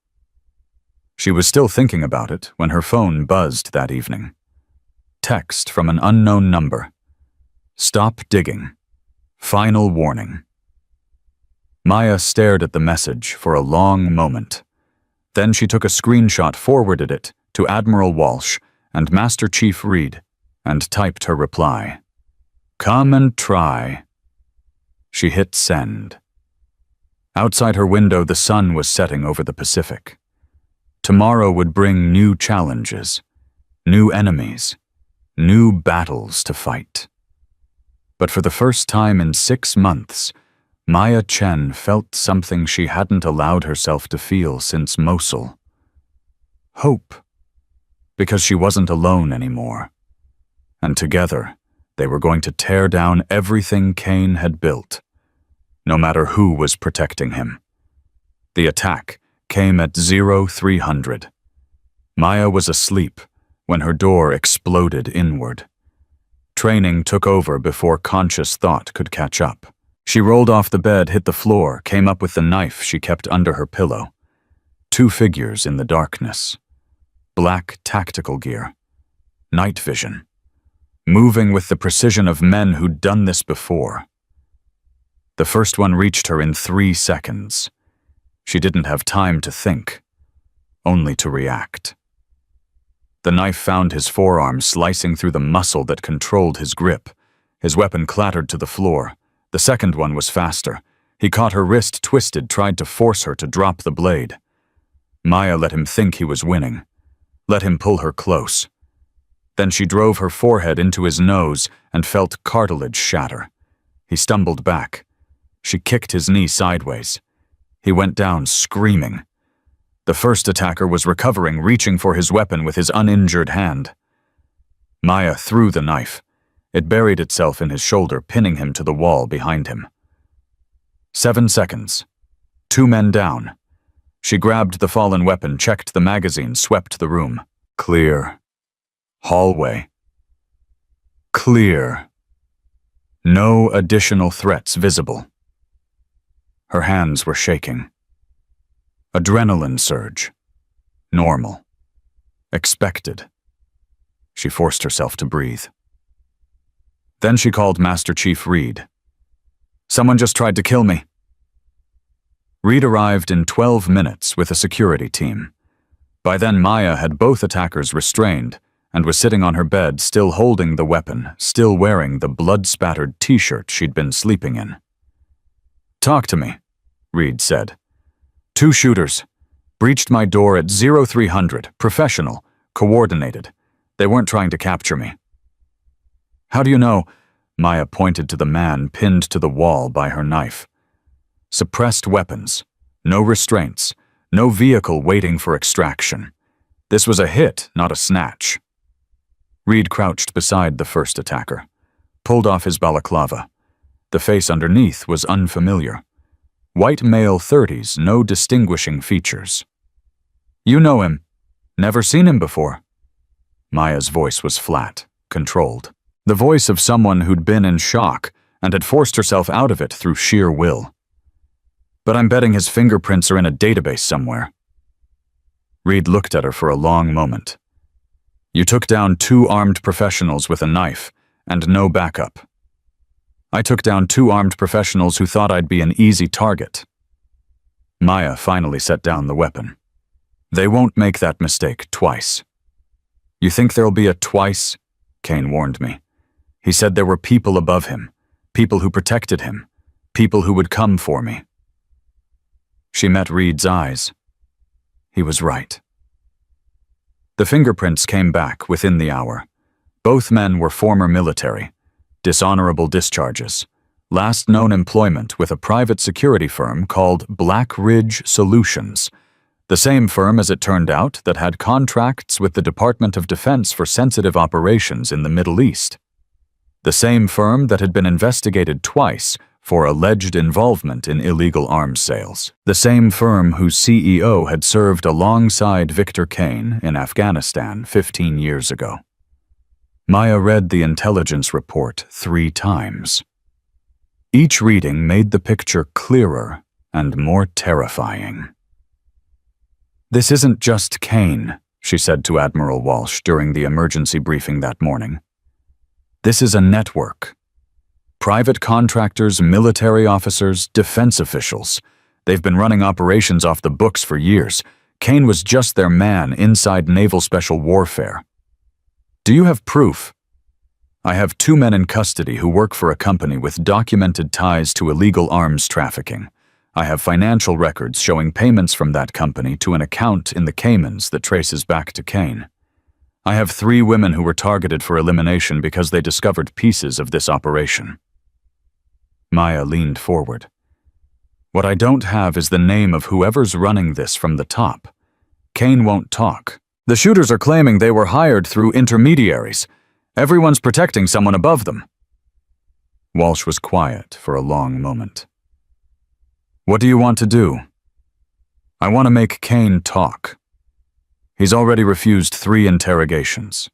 She was still thinking about it when her phone buzzed that evening. Text from an unknown number. Stop digging. Final warning. Maya stared at the message for a long moment. Then she took a screenshot, forwarded it to Admiral Walsh and Master Chief Reed, and typed her reply. Come and try. She hit send. Outside her window, the sun was setting over the Pacific. Tomorrow would bring new challenges, new enemies, new battles to fight. But for the first time in 6 months, Maya Chen felt something she hadn't allowed herself to feel since Mosul. Hope. Because she wasn't alone anymore. And together, they were going to tear down everything Kane had built, no matter who was protecting him. The attack came at 0300. Maya was asleep when her door exploded inward. Training took over before conscious thought could catch up. She rolled off the bed, hit the floor, came up with the knife she kept under her pillow. 2 figures in the darkness. Black tactical gear. Night vision. Moving with the precision of men who'd done this before. The first one reached her in 3 seconds. She didn't have time to think, only to react. The knife found his forearm, slicing through the muscle that controlled his grip. His weapon clattered to the floor. The second one was faster. He caught her wrist twisted, tried to force her to drop the blade. Maya let him think he was winning. Let him pull her close. Then she drove her forehead into his nose and felt cartilage shatter. He stumbled back. She kicked his knee sideways. He went down, screaming. The first attacker was recovering, reaching for his weapon with his uninjured hand. Maya threw the knife. It buried itself in his shoulder, pinning him to the wall behind him. 7 seconds. 2 men down. She grabbed the fallen weapon, checked the magazine, swept the room. Clear. Hallway. Clear. No additional threats visible. Her hands were shaking. Adrenaline surge. Normal. Expected. She forced herself to breathe. Then she called Master Chief Reed. "Someone just tried to kill me." Reed arrived in 12 minutes with a security team. By then, Maya had both attackers restrained and was sitting on her bed, still holding the weapon, still wearing the blood-spattered t-shirt she'd been sleeping in. "Talk to me," Reed said. "2 shooters. Breached my door at 0300, professional, coordinated. They weren't trying to capture me." "How do you know?" Maya pointed to the man pinned to the wall by her knife. Suppressed weapons. No restraints. No vehicle waiting for extraction. This was a hit, not a snatch. Reed crouched beside the first attacker, pulled off his balaclava. The face underneath was unfamiliar. White male 30s, no distinguishing features. "You know him. Never seen him before." Maya's voice was flat, controlled. The voice of someone who'd been in shock and had forced herself out of it through sheer will. "But I'm betting his fingerprints are in a database somewhere." Reed looked at her for a long moment. "You took down 2 armed professionals with a knife, and no backup. I took down 2 armed professionals who thought I'd be an easy target." Maya finally set down the weapon. "They won't make that mistake twice." "You think there'll be a twice?" Kane warned me. "He said there were people above him, people who protected him, people who would come for me." She met Reed's eyes. He was right. The fingerprints came back within the hour. Both men were former military, dishonorable discharges, last known employment with a private security firm called Black Ridge Solutions, the same firm, as it turned out, that had contracts with the Department of Defense for sensitive operations in the Middle East. The same firm that had been investigated twice for alleged involvement in illegal arms sales. The same firm whose CEO had served alongside Victor Kane in Afghanistan 15 years ago. Maya read the intelligence report 3 times. Each reading made the picture clearer and more terrifying. "This isn't just Kane," she said to Admiral Walsh during the emergency briefing that morning. "This is a network. Private contractors, military officers, defense officials. They've been running operations off the books for years. Kane was just their man inside Naval Special Warfare. Do you have proof?" "I have 2 men in custody who work for a company with documented ties to illegal arms trafficking. I have financial records showing payments from that company to an account in the Caymans that traces back to Kane. I have 3 women who were targeted for elimination because they discovered pieces of this operation." Maya leaned forward. "What I don't have is the name of whoever's running this from the top. Kane won't talk. The shooters are claiming they were hired through intermediaries. Everyone's protecting someone above them." Walsh was quiet for a long moment. "What do you want to do?" "I want to make Kane talk. He's already refused 3 interrogations.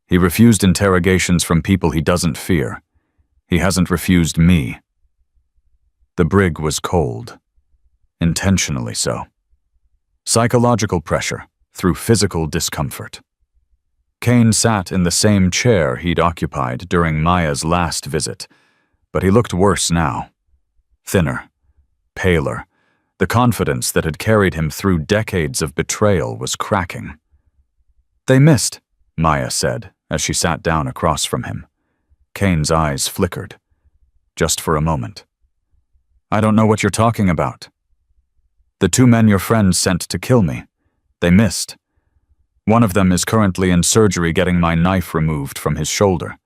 He refused interrogations from people he doesn't fear. He hasn't refused me." The brig was cold. Intentionally so. Psychological pressure through physical discomfort. Kane sat in the same chair he'd occupied during Maya's last visit, but he looked worse now. Thinner, paler. The confidence that had carried him through decades of betrayal was cracking. "They missed," Maya said as she sat down across from him. Kane's eyes flickered. Just for a moment. "I don't know what you're talking about." "The 2 men your friends sent to kill me. They missed. One of them is currently in surgery getting my knife removed from his shoulder.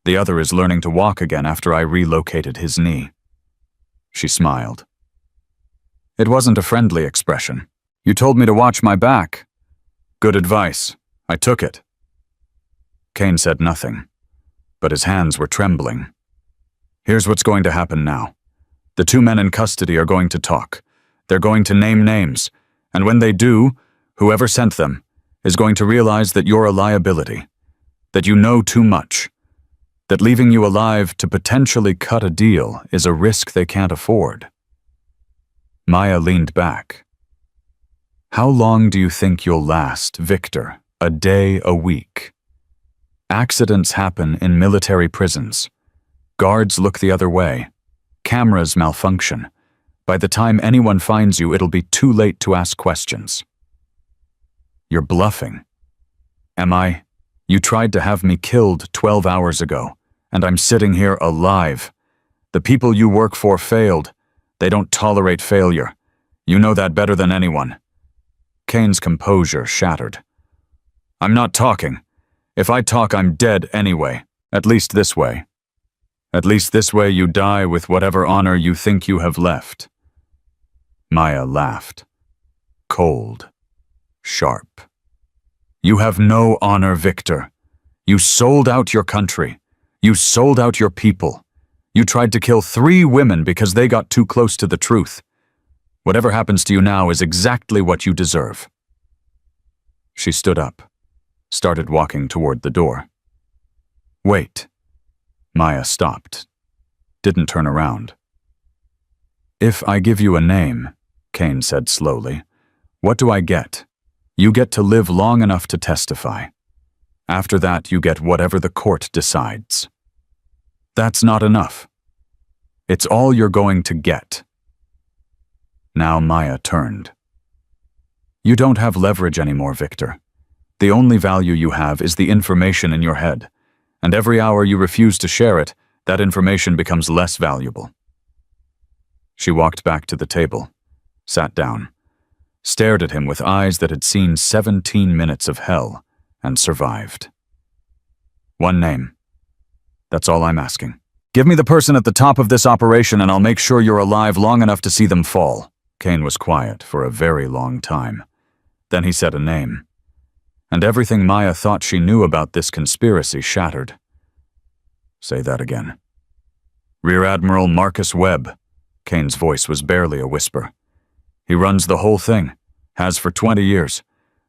The other is learning to walk again after I relocated his knee." She smiled. "It wasn't a friendly expression. You told me to watch my back." "Good advice. I took it." Kane said nothing, but his hands were trembling. "Here's what's going to happen now. The 2 men in custody are going to talk. They're going to name names, and when they do, whoever sent them is going to realize that you're a liability, that you know too much, that leaving you alive to potentially cut a deal is a risk they can't afford. Maya leaned back. How long do you think you'll last, Victor? A day, a week? Accidents happen in military prisons. Guards look the other way. Cameras malfunction. By the time anyone finds you, it'll be too late to ask questions. You're bluffing. Am I? You tried to have me killed 12 hours ago, and I'm sitting here alive. The people you work for failed. They don't tolerate failure. You know that better than anyone. Kane's composure shattered. I'm not talking. If I talk, I'm dead anyway. At least this way. At least this way you die with whatever honor you think you have left. Maya laughed. Cold. Sharp. You have no honor, Victor. You sold out your country. You sold out your people. You tried to kill 3 women because they got too close to the truth. Whatever happens to you now is exactly what you deserve. She stood up, started walking toward the door. Wait. Maya stopped, didn't turn around. If I give you a name, Kane said slowly, what do I get? You get to live long enough to testify. After that, you get whatever the court decides. That's not enough. It's all you're going to get. Now Maya turned. You don't have leverage anymore, Victor. The only value you have is the information in your head, and every hour you refuse to share it, that information becomes less valuable. She walked back to the table, sat down, stared at him with eyes that had seen 17 minutes of hell and survived. One name. That's all I'm asking. Give me the person at the top of this operation and I'll make sure you're alive long enough to see them fall. Kane was quiet for a very long time. Then he said a name. And everything Maya thought she knew about this conspiracy shattered. Say that again. Rear Admiral Marcus Webb. Kane's voice was barely a whisper. He runs the whole thing. Has for 20 years.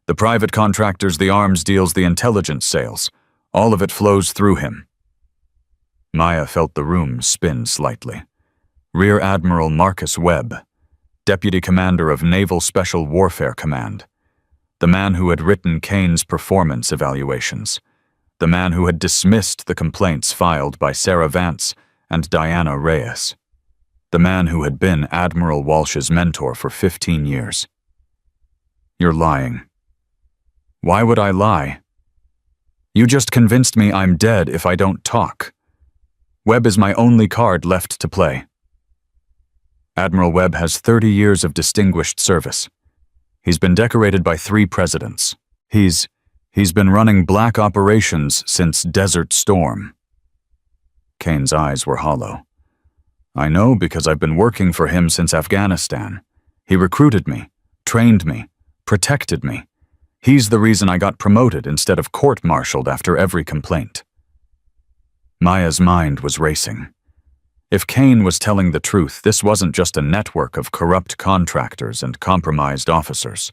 The private contractors, the arms deals, the intelligence sales. All of it flows through him. Maya felt the room spin slightly. Rear Admiral Marcus Webb, Deputy Commander of Naval Special Warfare Command. The man who had written Kane's performance evaluations. The man who had dismissed the complaints filed by Sarah Vance and Diana Reyes. The man who had been Admiral Walsh's mentor for 15 years. You're lying. Why would I lie? You just convinced me I'm dead if I don't talk. Webb is my only card left to play. Admiral Webb has 30 years of distinguished service. He's been decorated by 3 presidents. He's been running black operations since Desert Storm. Kane's eyes were hollow. I know because I've been working for him since Afghanistan. He recruited me, trained me, protected me. He's the reason I got promoted instead of court-martialed after every complaint. Maya's mind was racing. If Kane was telling the truth, this wasn't just a network of corrupt contractors and compromised officers.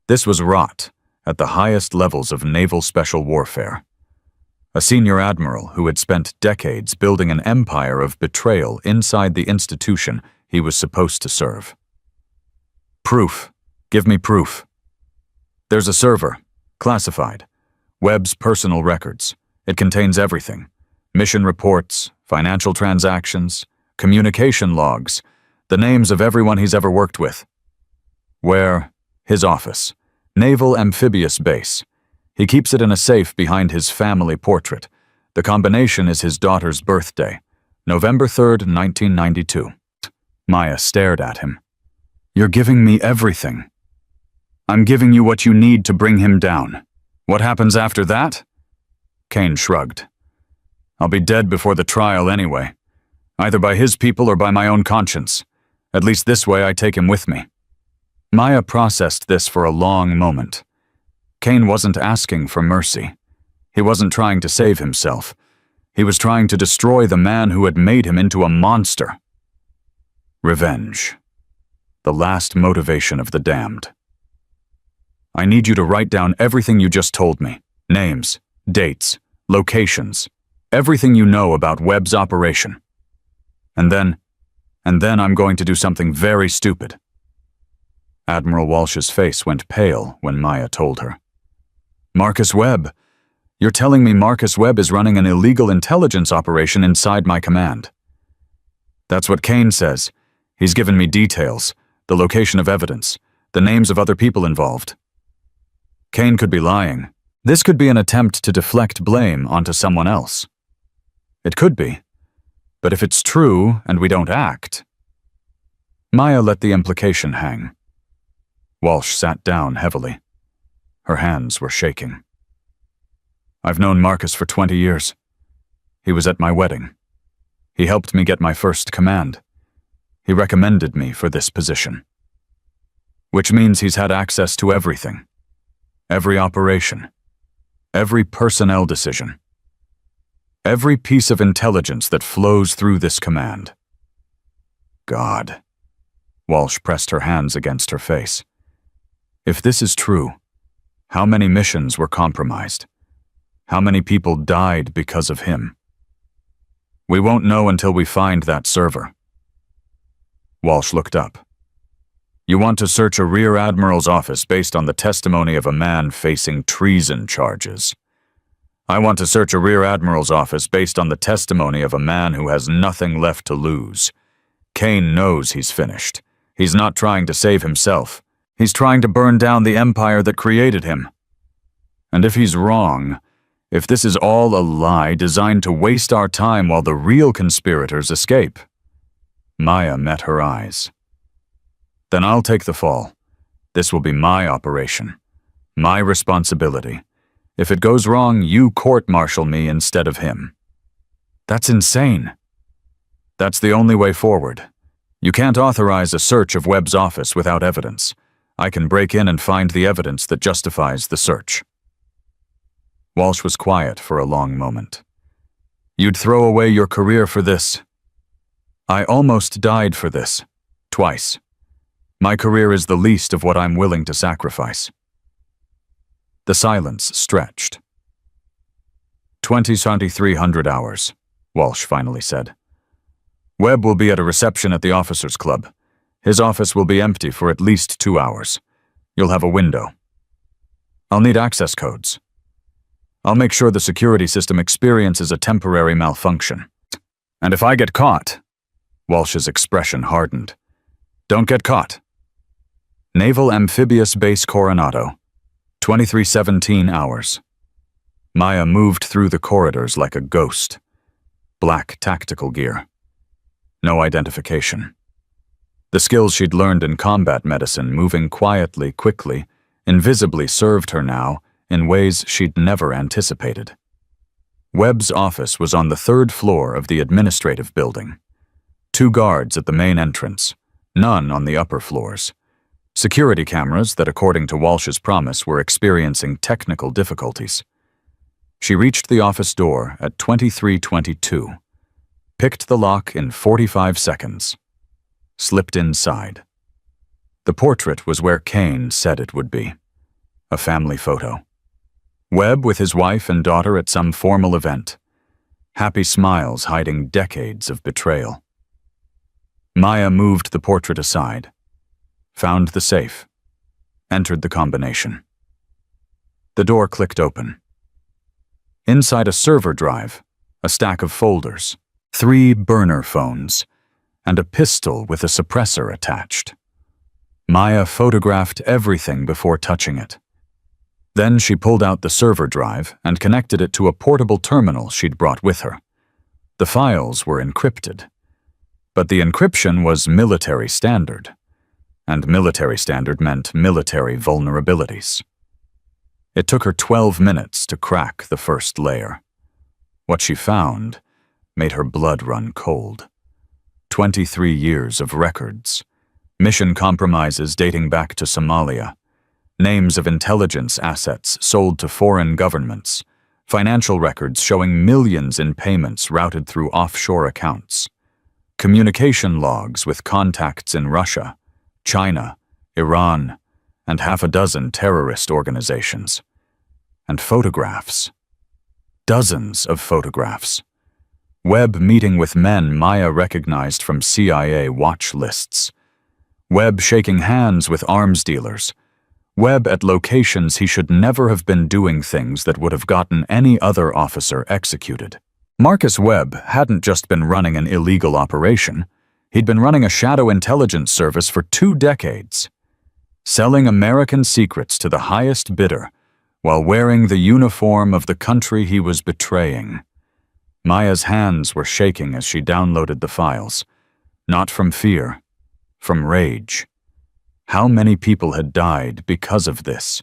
This was rot at the highest levels of naval special warfare. A senior admiral who had spent decades building an empire of betrayal inside the institution he was supposed to serve. Proof. Give me proof. There's a server, classified. Webb's personal records. It contains everything. Mission reports, financial transactions, communication logs, the names of everyone he's ever worked with. Where? His office. Naval Amphibious Base. He keeps it in a safe behind his family portrait. The combination is his daughter's birthday, November 3rd, 1992. Maya stared at him. You're giving me everything. I'm giving you what you need to bring him down. What happens after that? Kane shrugged. I'll be dead before the trial anyway, either by his people or by my own conscience. At least this way I take him with me. Maya processed this for a long moment. Kane wasn't asking for mercy. He wasn't trying to save himself. He was trying to destroy the man who had made him into a monster. Revenge. The last motivation of the damned. I need you to write down everything you just told me. Names, dates, locations, everything you know about Webb's operation. And then, And then I'm going to do something very stupid. Admiral Walsh's face went pale when Maya told her. Marcus Webb. You're telling me Marcus Webb is running an illegal intelligence operation inside my command. That's what Kane says. He's given me details, the location of evidence, the names of other people involved. Kane could be lying. This could be an attempt to deflect blame onto someone else. It could be. But if it's true and we don't act... Maya let the implication hang. Walsh sat down heavily. Her hands were shaking. I've known Marcus for 20 years. He was at my wedding. He helped me get my first command. He recommended me for this position. Which means he's had access to everything. Every operation. Every personnel decision. Every piece of intelligence that flows through this command. God. Walsh pressed her hands against her face. If this is true, how many missions were compromised? How many people died because of him? We won't know until we find that server. Walsh looked up. You want to search a rear admiral's office based on the testimony of a man facing treason charges. I want to search a rear admiral's office based on the testimony of a man who has nothing left to lose. Kane knows he's finished. He's not trying to save himself. He's trying to burn down the empire that created him. And if he's wrong, if this is all a lie designed to waste our time while the real conspirators escape... Maya met her eyes. Then I'll take the fall. This will be my operation. My responsibility. If it goes wrong, you court-martial me instead of him. That's insane. That's the only way forward. You can't authorize a search of Webb's office without evidence. I can break in and find the evidence that justifies the search. Walsh was quiet for a long moment. You'd throw away your career for this. I almost died for this. Twice. My career is the least of what I'm willing to sacrifice. The silence stretched. 2,300 hours, Walsh finally said. Webb will be at a reception at the officers' club. His office will be empty for at least 2 hours. You'll have a window. I'll need access codes. I'll make sure the security system experiences a temporary malfunction. And if I get caught... Walsh's expression hardened. Don't get caught. Naval Amphibious Base Coronado. 2317 hours. Maya moved through the corridors like a ghost. Black tactical gear. No identification. The skills she'd learned in combat medicine, moving quietly, quickly, invisibly served her now in ways she'd never anticipated. Webb's office was on the 3rd floor of the administrative building. 2 guards at the main entrance, none on the upper floors. Security cameras that, according to Walsh's promise, were experiencing technical difficulties. She reached the office door at 2322, picked the lock in 45 seconds, slipped inside. The portrait was where Kane said it would be. A family photo. Webb with his wife and daughter at some formal event. Happy smiles hiding decades of betrayal. Maya moved the portrait aside, found the safe, entered the combination. The door clicked open. Inside a server drive, a stack of folders, 3 burner phones, and a pistol with a suppressor attached. Maya photographed everything before touching it. Then she pulled out the server drive and connected it to a portable terminal she'd brought with her. The files were encrypted. But the encryption was military standard, and military standard meant military vulnerabilities. It took her 12 minutes to crack the first layer. What she found made her blood run cold. 23 years of records, mission compromises dating back to Somalia, names of intelligence assets sold to foreign governments, financial records showing millions in payments routed through offshore accounts, communication logs with contacts in Russia, China, Iran, and half a dozen terrorist organizations. And photographs. Dozens of photographs. Webb meeting with men Maya recognized from CIA watch lists. Webb shaking hands with arms dealers. Webb at locations he should never have been doing things that would have gotten any other officer executed. Marcus Webb hadn't just been running an illegal operation. He'd been running a shadow intelligence service for 2 decades, selling American secrets to the highest bidder while wearing the uniform of the country he was betraying. Maya's hands were shaking as she downloaded the files, not from fear, from rage. How many people had died because of this?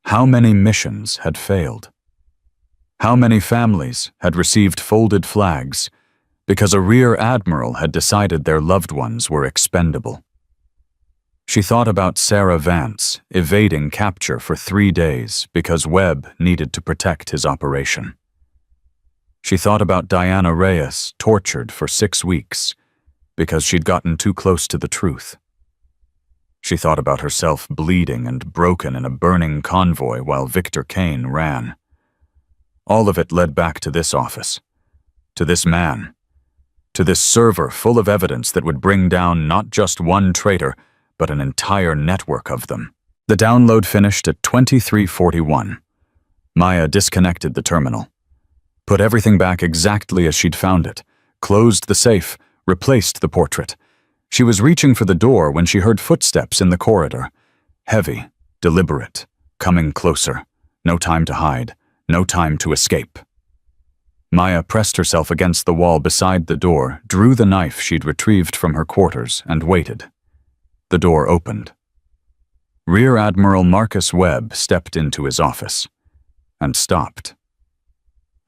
How many missions had failed? How many families had received folded flags because a rear admiral had decided their loved ones were expendable? She thought about Sarah Vance evading capture for 3 days because Webb needed to protect his operation. She thought about Diana Reyes tortured for 6 weeks because she'd gotten too close to the truth. She thought about herself bleeding and broken in a burning convoy while Victor Kane ran. All of it led back to this office, to this man, to this server full of evidence that would bring down not just one traitor, but an entire network of them. The download finished at 23:41. Maya disconnected the terminal, put everything back exactly as she'd found it, closed the safe, replaced the portrait. She was reaching for the door when she heard footsteps in the corridor. Heavy, deliberate, coming closer. No time to hide, no time to escape. Maya pressed herself against the wall beside the door, drew the knife she'd retrieved from her quarters, and waited. The door opened. Rear Admiral Marcus Webb stepped into his office and stopped.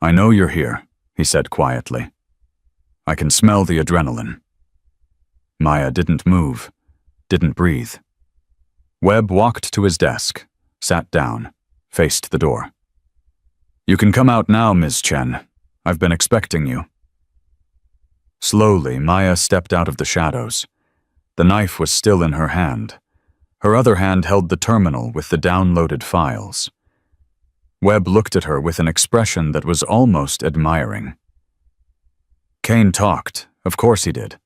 "I know you're here," he said quietly. "I can smell the adrenaline." Maya didn't move, didn't breathe. Webb walked to his desk, sat down, faced the door. "You can come out now, Ms. Chen. I've been expecting you." Slowly, Maya stepped out of the shadows. The knife was still in her hand. Her other hand held the terminal with the downloaded files. Webb looked at her with an expression that was almost admiring. "Kane talked. Of course he did.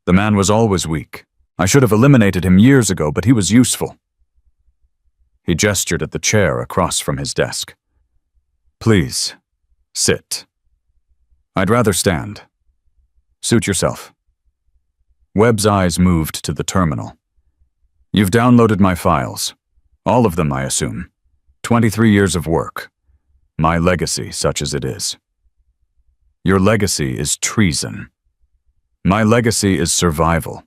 The man was always weak. I should have eliminated him years ago, but he was useful." He gestured at the chair across from his desk. "Please, sit." "I'd rather stand." "Suit yourself." Webb's eyes moved to the terminal. "You've downloaded my files. All of them, I assume. 23 years of work. My legacy, such as it is." "Your legacy is treason. My legacy is survival.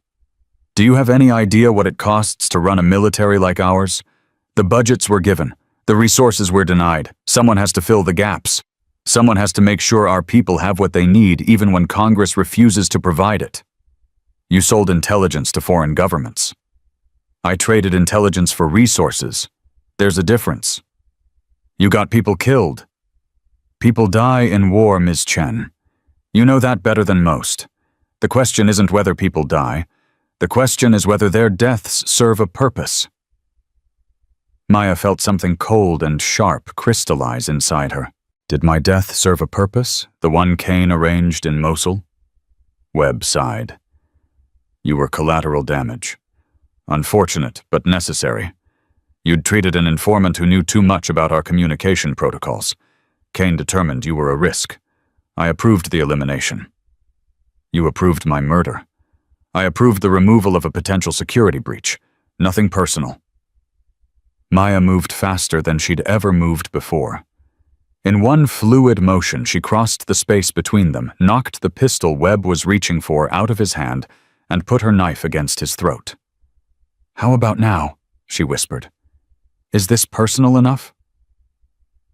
Do you have any idea what it costs to run a military like ours? The budgets we're given, the resources we're denied. Someone has to fill the gaps. Someone has to make sure our people have what they need even when Congress refuses to provide it. You sold intelligence to foreign governments. I traded intelligence for resources. There's a difference. You got people killed. People die in war, Ms. Chen. You know that better than most. The question isn't whether people die. The question is whether their deaths serve a purpose." Maya felt something cold and sharp crystallize inside her. Did my death serve a purpose, the one Kane arranged in Mosul? Webb sighed. "You were collateral damage. Unfortunate, but necessary. You'd treated an informant who knew too much about our communication protocols. Kane determined you were a risk. I approved the elimination. You approved my murder. I approved the removal of a potential security breach. Nothing personal." Maya moved faster than she'd ever moved before. In one fluid motion, she crossed the space between them, knocked the pistol Webb was reaching for out of his hand, and put her knife against his throat. "How about now?" she whispered. "Is this personal enough?"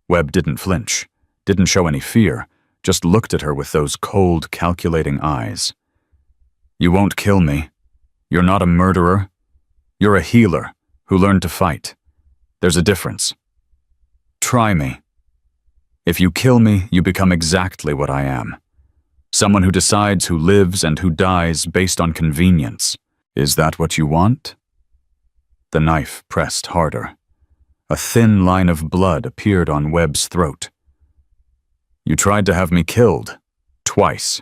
Webb didn't flinch, didn't show any fear, just looked at her with those cold, calculating eyes. "You won't kill me. You're not a murderer. You're a healer who learned to fight. There's a difference. Try me. If you kill me, you become exactly what I am. Someone who decides who lives and who dies based on convenience. Is that what you want?" The knife pressed harder. A thin line of blood appeared on Webb's throat. "You tried to have me killed. twice.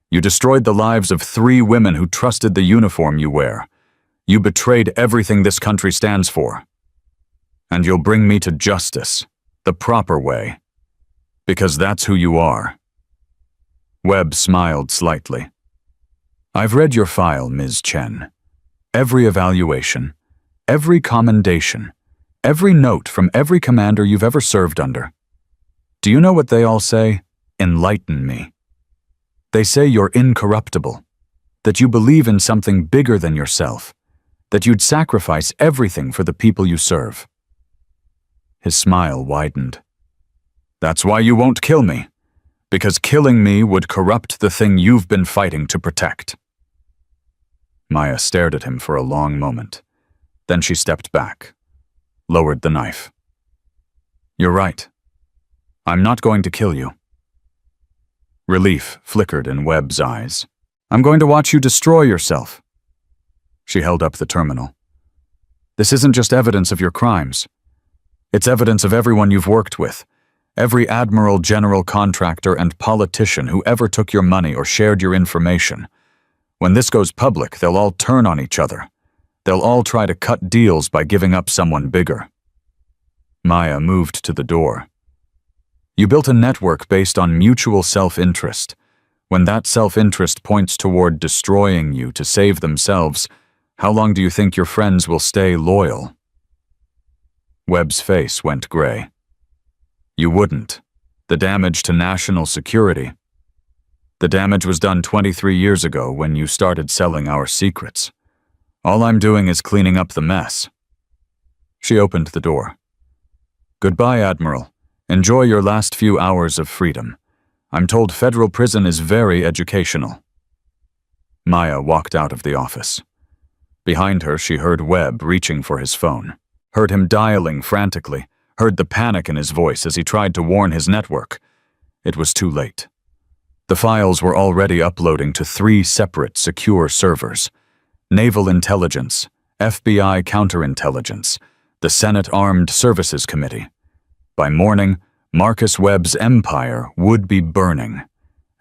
You destroyed the lives of 3 women who trusted the uniform you wear. You betrayed everything this country stands for. And you'll bring me to justice, the proper way. Because that's who you are." Webb smiled slightly. "I've read your file, Ms. Chen. Every evaluation, every commendation, every note from every commander you've ever served under. Do you know what they all say? Enlighten me. They say you're incorruptible, that you believe in something bigger than yourself, that you'd sacrifice everything for the people you serve." His smile widened. "That's why you won't kill me, because killing me would corrupt the thing you've been fighting to protect." Maya stared at him for a long moment. Then she stepped back, lowered the knife. "You're right. I'm not going to kill you." Relief flickered in Webb's eyes. "I'm going to watch you destroy yourself." She held up the terminal. "This isn't just evidence of your crimes. It's evidence of everyone you've worked with, every admiral, general, contractor, and politician who ever took your money or shared your information. When this goes public, they'll all turn on each other. They'll all try to cut deals by giving up someone bigger." Maya moved to the door. "You built a network based on mutual self-interest. When that self-interest points toward destroying you to save themselves, how long do you think your friends will stay loyal?" Webb's face went gray. "You wouldn't. The damage to national security. The damage was done 23 years ago when you started selling our secrets. All I'm doing is cleaning up the mess." She opened the door. "Goodbye, Admiral. Enjoy your last few hours of freedom. I'm told federal prison is very educational." Maya walked out of the office. Behind her, she heard Webb reaching for his phone, heard him dialing frantically, heard the panic in his voice as he tried to warn his network. It was too late. The files were already uploading to 3 separate secure servers: Naval Intelligence, FBI Counterintelligence, the Senate Armed Services Committee. By morning, Marcus Webb's empire would be burning,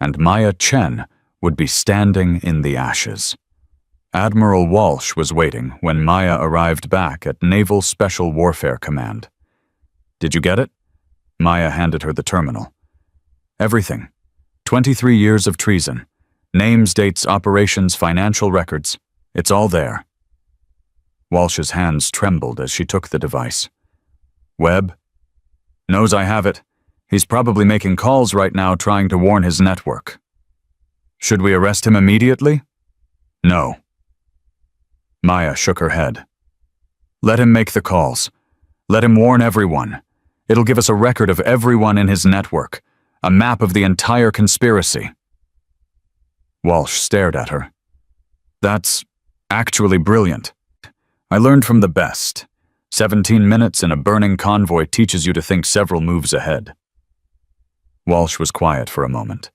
and Maya Chen would be standing in the ashes. Admiral Walsh was waiting when Maya arrived back at Naval Special Warfare Command. "Did you get it?" Maya handed her the terminal. "Everything. 23 years of treason. Names, dates, operations, financial records. It's all there." Walsh's hands trembled as she took the device. "Webb? Knows I have it. He's probably making calls right now trying to warn his network. Should we arrest him immediately?" "No." Maya shook her head. "Let him make the calls. Let him warn everyone. It'll give us a record of everyone in his network, a map of the entire conspiracy." Walsh stared at her. "That's actually brilliant. I learned from the best. 17 minutes in a burning convoy teaches you to think several moves ahead." Walsh was quiet for a moment.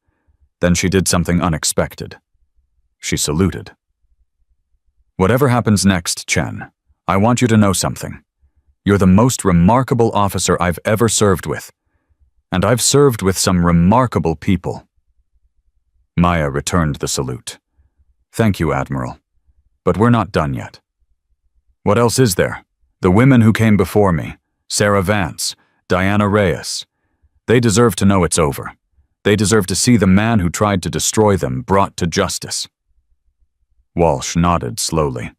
Then she did something unexpected. She saluted. "Whatever happens next, Chen, I want you to know something. You're the most remarkable officer I've ever served with. And I've served with some remarkable people." Maya returned the salute. "Thank you, Admiral. But we're not done yet. What else is there? The women who came before me, Sarah Vance, Diana Reyes. They deserve to know it's over. They deserve to see the man who tried to destroy them brought to justice." Walsh nodded slowly.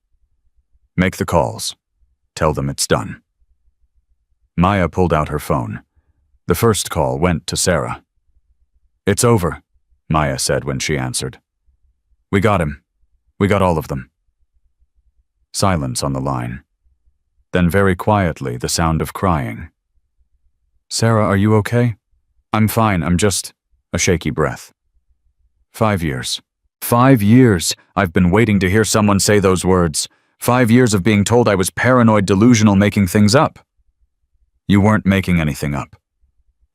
"Make the calls. Tell them it's done." Maya pulled out her phone. The first call went to Sarah. "It's over," Maya said when she answered. "We got him. We got all of them." Silence on the line. Then very quietly, the sound of crying. "Sarah, are you okay?" "I'm fine, I'm just..." A shaky breath. 5 years. 5 years I've been waiting to hear someone say those words. 5 years of being told I was paranoid, delusional, making things up. You weren't making anything up.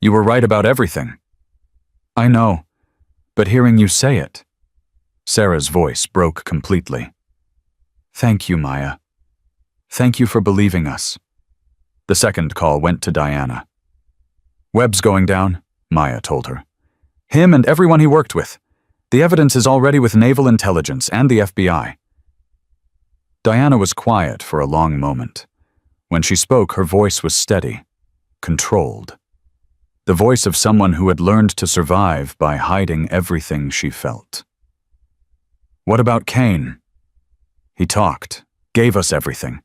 You were right about everything. I know, but hearing you say it..." Sarah's voice broke completely. "Thank you, Maya. Thank you for believing us." The second call went to Diana. "Webb's going down," Maya told her. Him and everyone he worked with. The evidence is already with Naval Intelligence and the FBI. Diana was quiet for a long moment. When she spoke, her voice was steady, controlled. The voice of someone who had learned to survive by hiding everything she felt. What about Kane? He talked, gave us everything.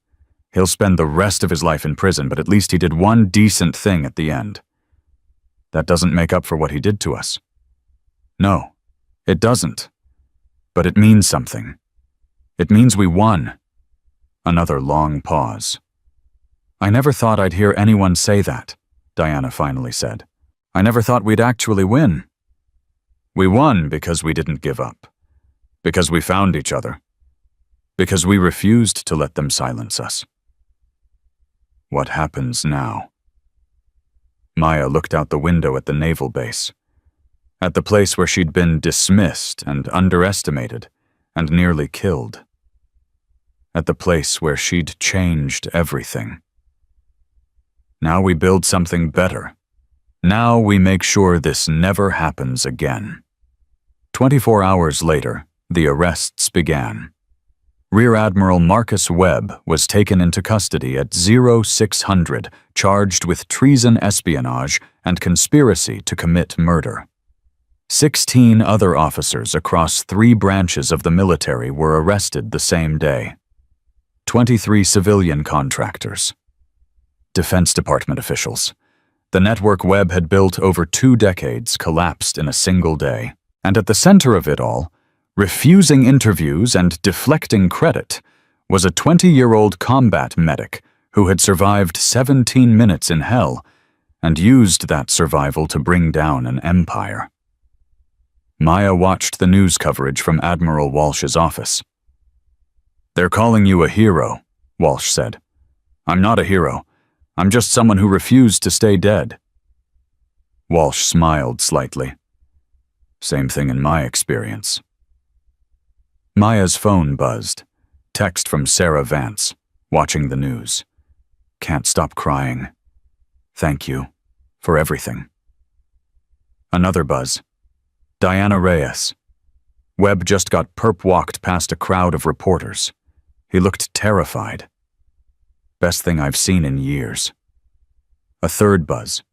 He'll spend the rest of his life in prison, but at least he did one decent thing at the end. That doesn't make up for what he did to us. No, it doesn't. But it means something. It means we won. Another long pause. I never thought I'd hear anyone say that, Diana finally said. I never thought we'd actually win. We won because we didn't give up. Because we found each other. Because we refused to let them silence us. What happens now? Maya looked out the window at the naval base. At the place where she'd been dismissed and underestimated and nearly killed. At the place where she'd changed everything. Now we build something better. Now we make sure this never happens again. 24 hours later, the arrests began. Rear Admiral Marcus Webb was taken into custody at 0600, charged with treason, espionage, and conspiracy to commit murder. 16 other officers across 3 branches of the military were arrested the same day. 23 civilian contractors. Defense Department officials. The network Webb had built over 2 decades collapsed in a single day. And at the center of it all, refusing interviews and deflecting credit, was a 20-year-old combat medic who had survived 17 minutes in hell and used that survival to bring down an empire. Maya watched the news coverage from Admiral Walsh's office. "They're calling you a hero," Walsh said. "I'm not a hero. I'm just someone who refused to stay dead." Walsh smiled slightly. "Same thing in my experience." Maya's phone buzzed. Text from Sarah Vance, watching the news. "Can't stop crying. Thank you for everything." Another buzz. Diana Reyes. Webb just got perp-walked past a crowd of reporters. He looked terrified. "Best thing I've seen in years." A third buzz.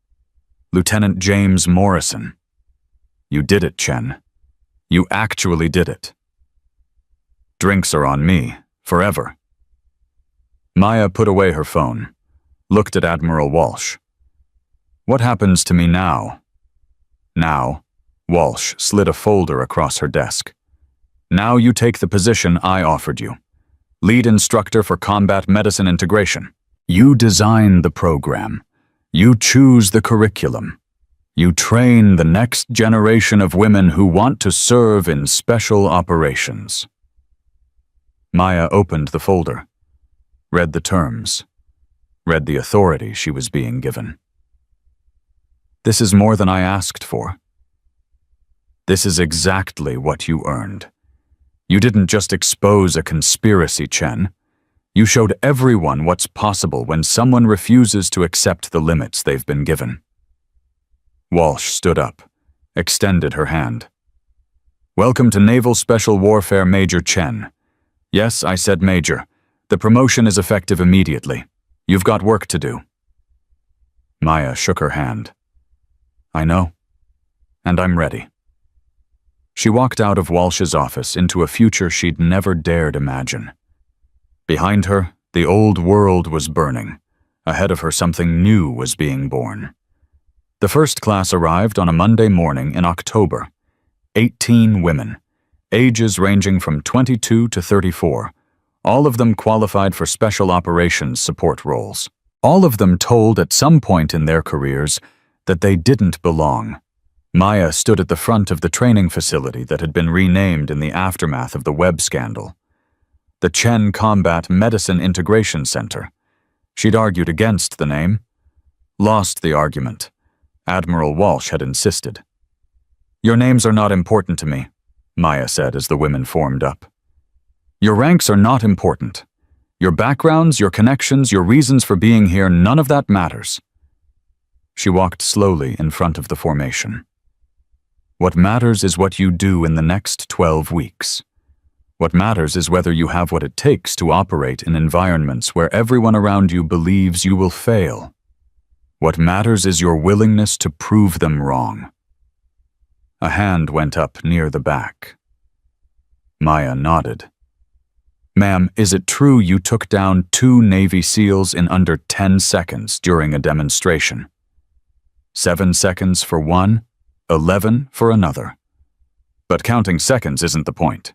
Lieutenant James Morrison. "You did it, Chen. You actually did it." "Drinks are on me, forever." Maya put away her phone, looked at Admiral Walsh. "What happens to me now?" "Now," Walsh slid a folder across her desk. "Now you take the position I offered you. Lead instructor for combat medicine integration. You design the program. You choose the curriculum. You train the next generation of women who want to serve in special operations." Maya opened the folder, read the terms, read the authority she was being given. "This is more than I asked for. This is exactly what you earned. You didn't just expose a conspiracy, Chen. You showed everyone what's possible when someone refuses to accept the limits they've been given." Walsh stood up, extended her hand. "Welcome to Naval Special Warfare Major Chen. Yes, I said Major. The promotion is effective immediately. You've got work to do." Maya shook her hand. "I know. And I'm ready." She walked out of Walsh's office into a future she'd never dared imagine. Behind her, the old world was burning. Ahead of her, something new was being born. The first class arrived on a Monday morning in October. 18 women, ages ranging from 22 to 34, all of them qualified for special operations support roles. All of them told at some point in their careers that they didn't belong. Maya stood at the front of the training facility that had been renamed in the aftermath of the Webb scandal. The Chen Combat Medicine Integration Center. She'd argued against the name. Lost the argument. Admiral Walsh had insisted. "Your names are not important to me," Maya said as the women formed up. "Your ranks are not important. Your backgrounds, your connections, your reasons for being here, none of that matters." She walked slowly in front of the formation. What matters is what you do in the next 12 weeks. What matters is whether you have what it takes to operate in environments where everyone around you believes you will fail. What matters is your willingness to prove them wrong. A hand went up near the back. Maya nodded. Ma'am, is it true you took down 2 Navy SEALs in under 10 seconds during a demonstration? 7 seconds for one, 11 for another. But counting seconds isn't the point.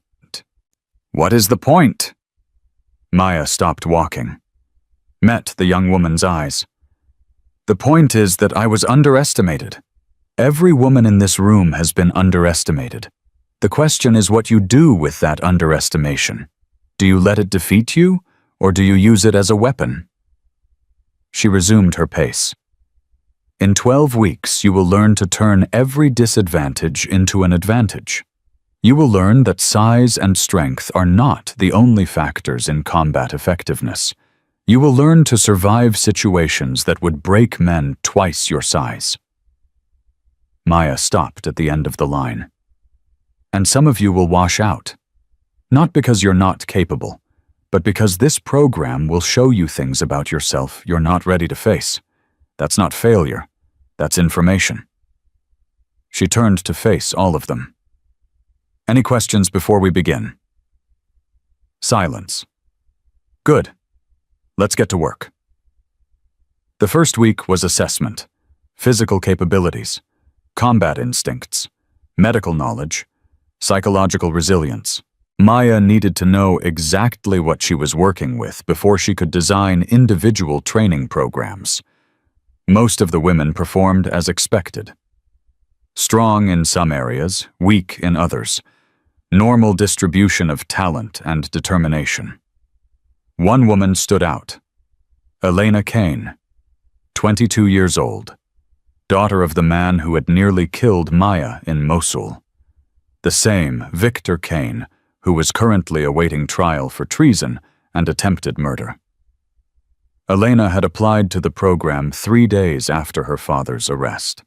What is the point? Maya stopped walking, met the young woman's eyes. The point is that I was underestimated. Every woman in this room has been underestimated. The question is what you do with that underestimation. Do you let it defeat you, or do you use it as a weapon? She resumed her pace. In 12 weeks, you will learn to turn every disadvantage into an advantage. You will learn that size and strength are not the only factors in combat effectiveness. You will learn to survive situations that would break men twice your size. Maya stopped at the end of the line. And some of you will wash out. Not because you're not capable, but because this program will show you things about yourself you're not ready to face. That's not failure. That's information. She turned to face all of them. Any questions before we begin? Silence. Good. Let's get to work. The first week was assessment, physical capabilities, combat instincts, medical knowledge, psychological resilience. Maya needed to know exactly what she was working with before she could design individual training programs. Most of the women performed as expected. Strong in some areas, weak in others. Normal distribution of talent and determination. One woman stood out. Elena Kane, 22 years old, daughter of the man who had nearly killed Maya in Mosul. The same Victor Kane, who was currently awaiting trial for treason and attempted murder. Elena had applied to the program 3 days after her father's arrest.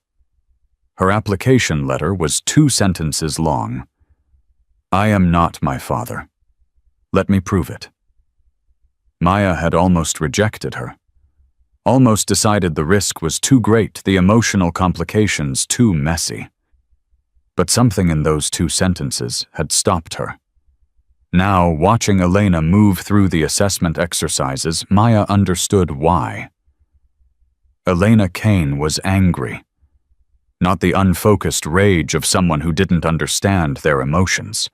Her application letter was 2 sentences long. I am not my father. Let me prove it. Maya had almost rejected her. Almost decided the risk was too great, the emotional complications too messy. But something in those 2 sentences had stopped her. Now, watching Elena move through the assessment exercises, Maya understood why. Elena Kane was angry. Not the unfocused rage of someone who didn't understand their emotions.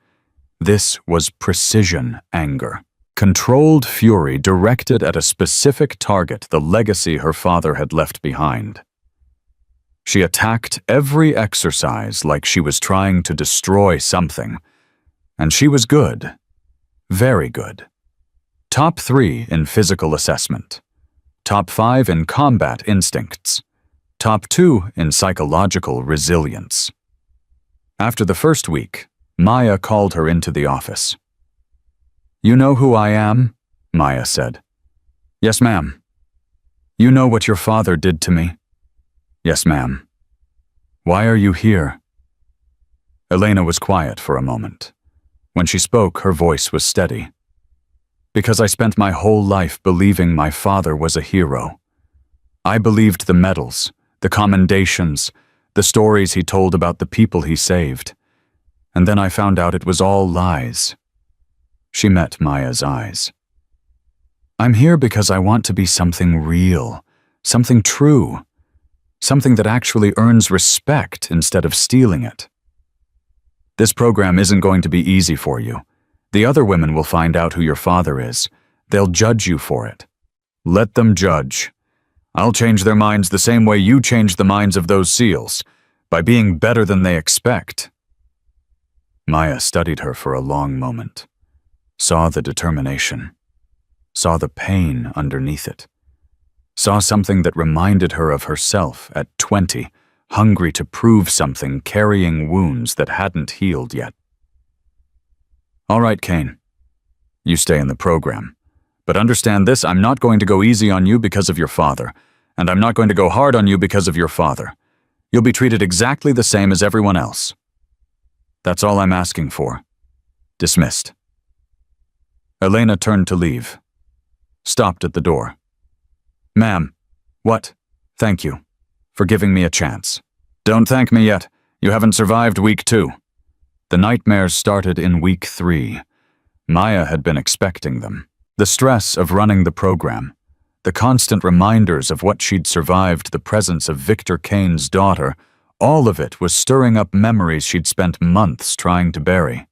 This was precision anger. Controlled fury directed at a specific target, the legacy her father had left behind. She attacked every exercise like she was trying to destroy something. And she was good. Very good. Top 3 in physical assessment. Top 5 in combat instincts. Top 2 in psychological resilience. After the first week, Maya called her into the office. You know who I am? Maya said. Yes, ma'am. You know what your father did to me? Yes, ma'am. Why are you here? Elena was quiet for a moment. When she spoke, her voice was steady. Because I spent my whole life believing my father was a hero. I believed the medals, the commendations, the stories he told about the people he saved. And then I found out it was all lies. She met Maya's eyes. I'm here because I want to be something real, something true, something that actually earns respect instead of stealing it. This program isn't going to be easy for you. The other women will find out who your father is. They'll judge you for it. Let them judge. I'll change their minds the same way you changed the minds of those SEALs, by being better than they expect. Maya studied her for a long moment, saw the determination, saw the pain underneath it, saw something that reminded her of herself at 20, hungry to prove something, carrying wounds that hadn't healed yet. All right, Kane. You stay in the program. But understand this, I'm not going to go easy on you because of your father, and I'm not going to go hard on you because of your father. You'll be treated exactly the same as everyone else. That's all I'm asking for. Dismissed. Elena turned to leave. Stopped at the door. Ma'am. What? Thank you. For giving me a chance. Don't thank me yet. You haven't survived week 2. The nightmares started in week 3. Maya had been expecting them. The stress of running the program, the constant reminders of what she'd survived, the presence of Victor Kane's daughter, all of it was stirring up memories she'd spent months trying to bury.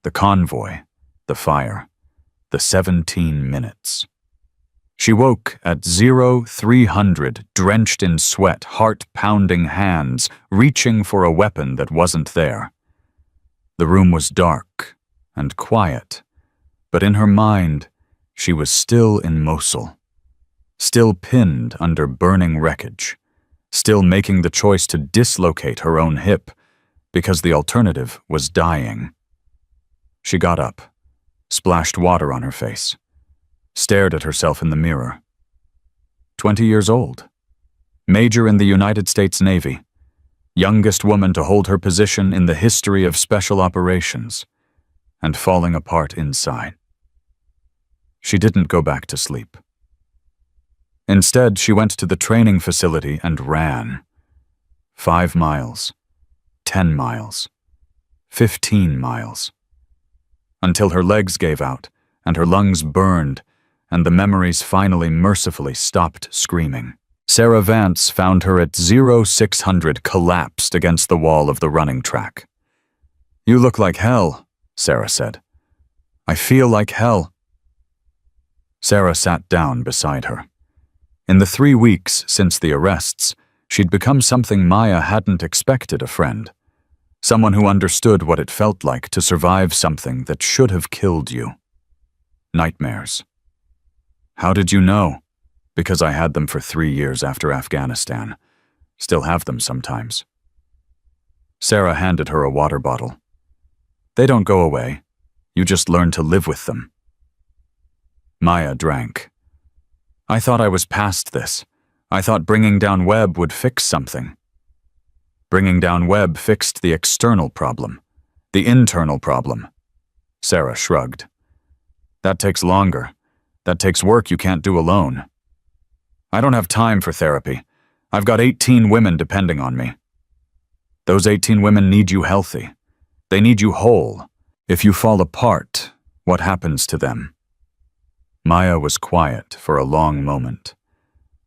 The convoy, the fire, the 17 minutes. She woke at 0300, drenched in sweat, heart-pounding hands, reaching for a weapon that wasn't there. The room was dark and quiet, but in her mind, she was still in Mosul, still pinned under burning wreckage, still making the choice to dislocate her own hip, because the alternative was dying. She got up, splashed water on her face, stared at herself in the mirror. 20 years old, major in the United States Navy, youngest woman to hold her position in the history of special operations, and falling apart inside. She didn't go back to sleep. Instead, she went to the training facility and ran. 5 miles, 10 miles, 15 miles, until her legs gave out and her lungs burned and the memories finally mercifully stopped screaming. Sarah Vance found her at 0600 collapsed against the wall of the running track. "You look like hell," Sarah said. "I feel like hell." Sarah sat down beside her. In the 3 weeks since the arrests, she'd become something Maya hadn't expected a friend. Someone who understood what it felt like to survive something that should have killed you. Nightmares. "How did you know?" "Because I had them for 3 years after Afghanistan. Still have them sometimes." Sarah handed her a water bottle. "They don't go away. You just learn to live with them." Maya drank. "I thought I was past this. I thought bringing down Webb would fix something." Bringing down Webb fixed the external problem, the internal problem. Sarah shrugged. "That takes longer. That takes work you can't do alone." "I don't have time for therapy. I've got 18 women depending on me." "Those 18 women need you healthy. They need you whole. If you fall apart, what happens to them?" Maya was quiet for a long moment.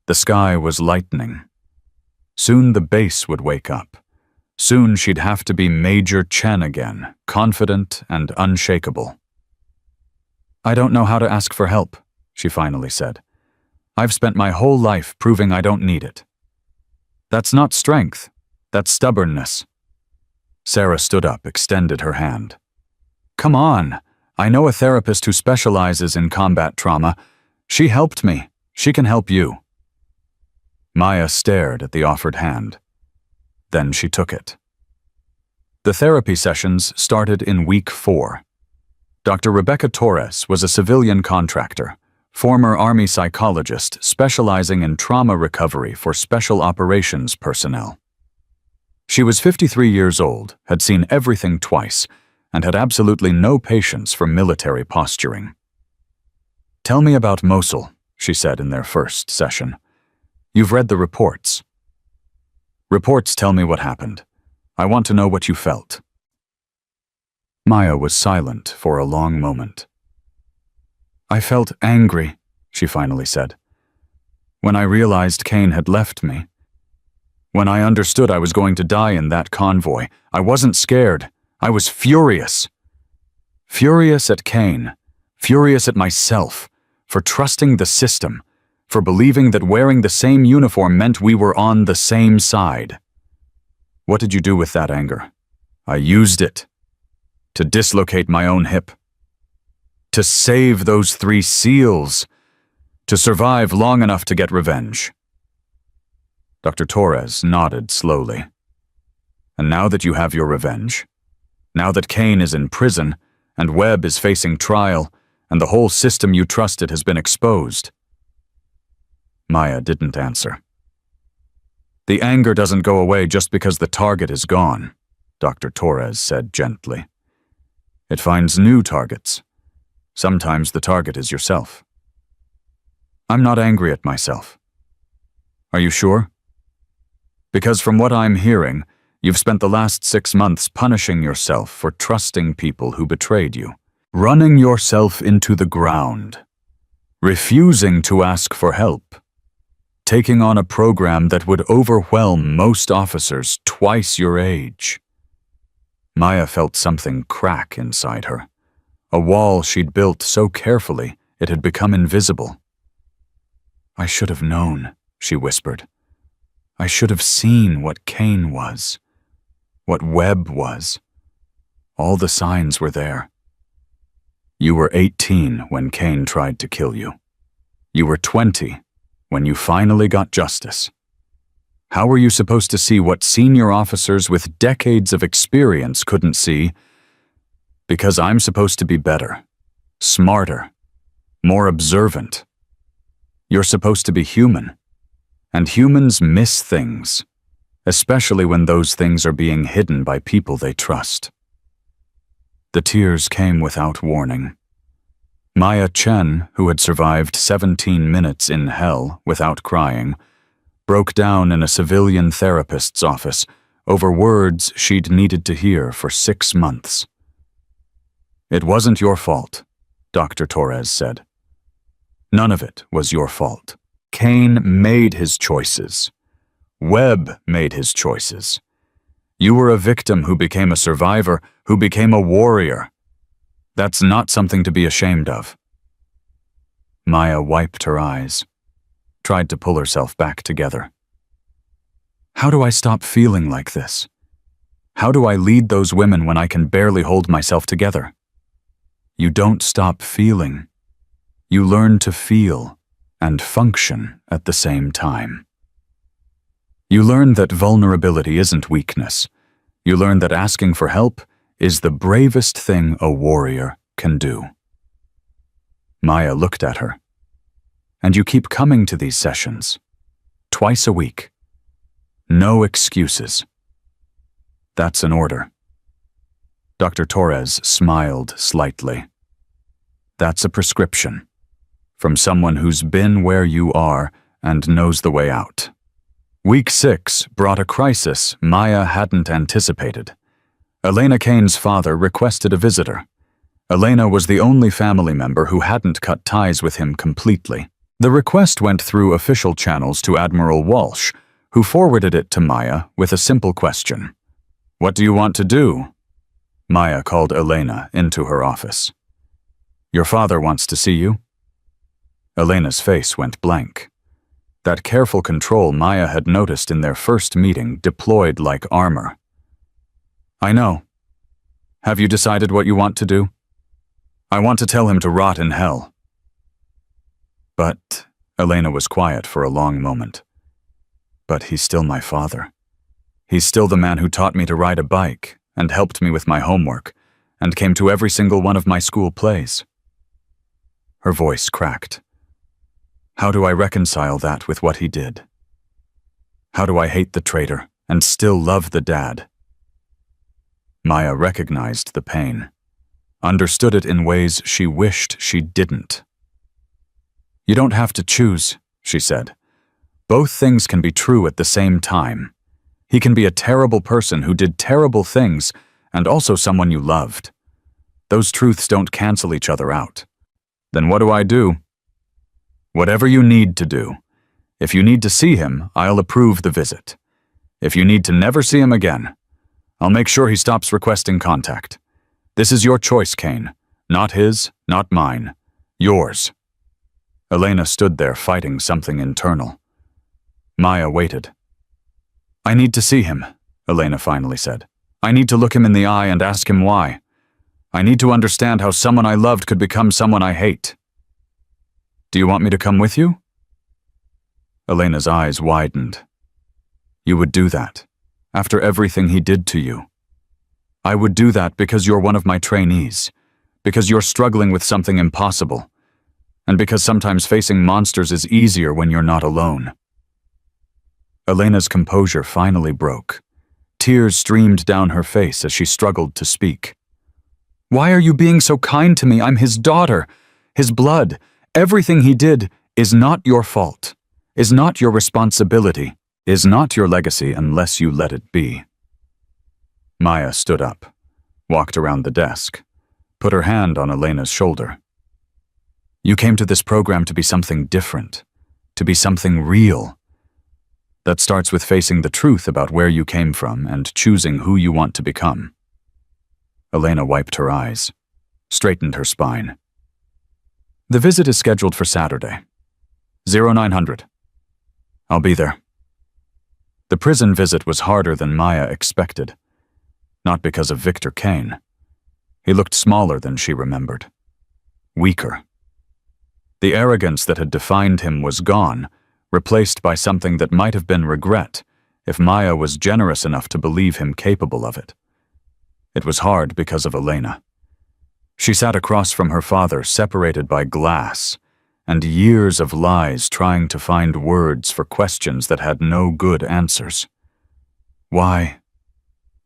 The sky was lightening. Soon the base would wake up. Soon she'd have to be Major Chen again, confident and unshakable. "I don't know how to ask for help," she finally said. "I've spent my whole life proving I don't need it." "That's not strength. That's stubbornness." Sarah stood up, extended her hand. "Come on. I know a therapist who specializes in combat trauma. She helped me. She can help you." Maya stared at the offered hand. Then she took it. The therapy sessions started in week 4. Dr. Rebecca Torres was a civilian contractor, former Army psychologist specializing in trauma recovery for special operations personnel. She was 53 years old, had seen everything twice, and had absolutely no patience for military posturing. "Tell me about Mosul," she said in their first session. "You've read the reports." "Reports tell me what happened. I want to know what you felt." Maya was silent for a long moment. "I felt angry," she finally said. "When I realized Kane had left me. When I understood I was going to die in that convoy, I wasn't scared. I was furious. Furious at Kane. Furious at myself. For trusting the system. For believing that wearing the same uniform meant we were on the same side. What did you do with that anger?" "I used it. To dislocate my own hip. To save those 3 SEALs. To survive long enough to get revenge." Dr. Torres nodded slowly. "And now that you have your revenge, now that Kane is in prison, and Webb is facing trial, and the whole system you trusted has been exposed." Maya didn't answer. "The anger doesn't go away just because the target is gone," Dr. Torres said gently. It finds new targets. Sometimes the target is yourself. I'm not angry at myself. Are you sure? Because from what I'm hearing, you've spent the last 6 months punishing yourself for trusting people who betrayed you, running yourself into the ground, refusing to ask for help, taking on a program that would overwhelm most officers twice your age. Maya felt something crack inside her, a wall she'd built so carefully it had become invisible. I should have known, she whispered. I should have seen what Cain was, what Webb was. All the signs were there. You were 18 when Cain tried to kill you. You were 20 when you finally got justice. How were you supposed to see what senior officers with decades of experience couldn't see? Because I'm supposed to be better, smarter, more observant. You're supposed to be human, and humans miss things, especially when those things are being hidden by people they trust. The tears came without warning. Maya Chen, who had survived 17 minutes in hell without crying, broke down in a civilian therapist's office over words she'd needed to hear for 6 months. It wasn't your fault, Dr. Torres said. None of it was your fault. Cain made his choices. Webb made his choices. You were a victim who became a survivor, who became a warrior. That's not something to be ashamed of. Maya wiped her eyes, tried to pull herself back together. How do I stop feeling like this? How do I lead those women when I can barely hold myself together? You don't stop feeling. You learn to feel and function at the same time. You learn that vulnerability isn't weakness. You learn that asking for help is the bravest thing a warrior can do. Maya looked at her. And you keep coming to these sessions, twice a week. No excuses. That's an order. Dr. Torres smiled slightly. That's a prescription, from someone who's been where you are and knows the way out. Week 6 brought a crisis Maya hadn't anticipated. Elena Kane's father requested a visitor. Elena was the only family member who hadn't cut ties with him completely. The request went through official channels to Admiral Walsh, who forwarded it to Maya with a simple question. What do you want to do? Maya called Elena into her office. Your father wants to see you. Elena's face went blank. That careful control Maya had noticed in their first meeting deployed like armor. I know. Have you decided what you want to do? I want to tell him to rot in hell. But, Elena was quiet for a long moment. But he's still my father. He's still the man who taught me to ride a bike and helped me with my homework and came to every single one of my school plays. Her voice cracked. How do I reconcile that with what he did? How do I hate the traitor and still love the dad? Maya recognized the pain, understood it in ways she wished she didn't. You don't have to choose, she said. Both things can be true at the same time. He can be a terrible person who did terrible things and also someone you loved. Those truths don't cancel each other out. Then what do I do? Whatever you need to do. If you need to see him, I'll approve the visit. If you need to never see him again, I'll make sure he stops requesting contact. This is your choice, Cain. Not his, not mine. Yours. Elena stood there fighting something internal. Maya waited. I need to see him, Elena finally said. I need to look him in the eye and ask him why. I need to understand how someone I loved could become someone I hate. Do you want me to come with you? Elena's eyes widened. You would do that, after everything he did to you. I would do that because you're one of my trainees, because you're struggling with something impossible, and because sometimes facing monsters is easier when you're not alone. Elena's composure finally broke. Tears streamed down her face as she struggled to speak. "Why are you being so kind to me? I'm his daughter. His blood. Everything he did is not your fault, is not your responsibility, is not your legacy unless you let it be." Maya stood up, walked around the desk, put her hand on Elena's shoulder. "You came to this program to be something different, to be something real. That starts with facing the truth about where you came from and choosing who you want to become." Elena wiped her eyes, straightened her spine. "The visit is scheduled for Saturday. 0900. I'll be there." The prison visit was harder than Maya expected, not because of Victor Kane. He looked smaller than she remembered, weaker. The arrogance that had defined him was gone, replaced by something that might have been regret if Maya was generous enough to believe him capable of it. It was hard because of Elena. She sat across from her father, separated by glass, and years of lies trying to find words for questions that had no good answers. "Why?"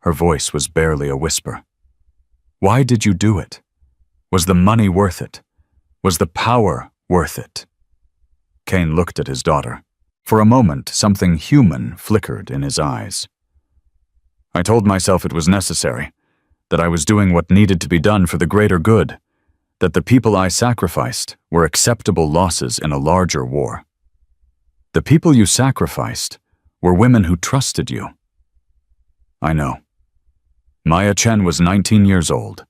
Her voice was barely a whisper. "Why did you do it? Was the money worth it? Was the power worth it?" Kane looked at his daughter. For a moment, something human flickered in his eyes. "I told myself it was necessary, that I was doing what needed to be done for the greater good, that the people I sacrificed were acceptable losses in a larger war. The people you sacrificed were women who trusted you." "I know. Maya Chen was 19 years old.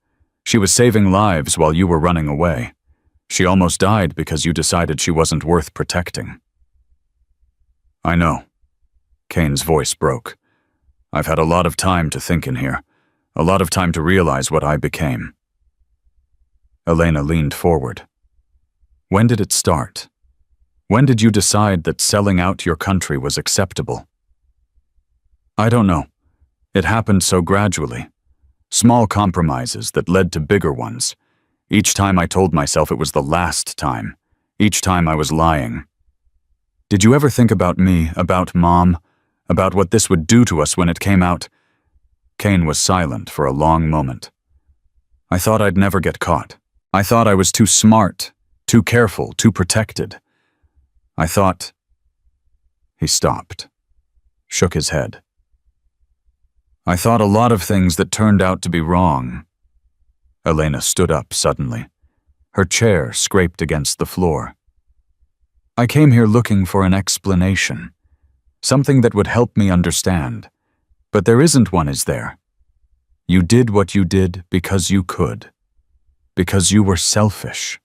She was saving lives while you were running away. She almost died because you decided she wasn't worth protecting." "I know." Kane's voice broke. "I've had a lot of time to think in here, a lot of time to realize what I became." Elena leaned forward. "When did it start? When did you decide that selling out your country was acceptable?" "I don't know. It happened so gradually. Small compromises that led to bigger ones. Each time I told myself it was the last time. Each time I was lying. Did you ever think about me, about Mom, about what this would do to us when it came out?" Kane was silent for a long moment. "I thought I'd never get caught. I thought I was too smart, too careful, too protected. I thought—" He stopped, shook his head. "I thought a lot of things that turned out to be wrong." Elena stood up suddenly. Her chair scraped against the floor. "I came here looking for an explanation, something that would help me understand. But there isn't one, is there? You did what you did because you could, because you were selfish,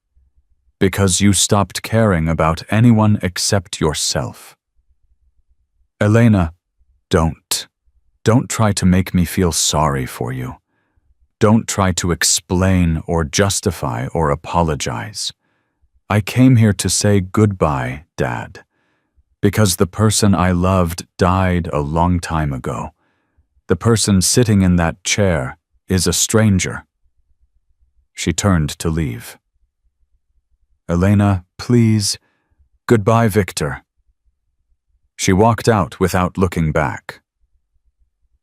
because you stopped caring about anyone except yourself." "Elena, don't. Don't try to make me feel sorry for you. Don't try to explain or justify or apologize. I came here to say goodbye, Dad, because the person I loved died a long time ago. The person sitting in that chair is a stranger." She turned to leave. "Elena, please. Goodbye, Victor." She walked out without looking back.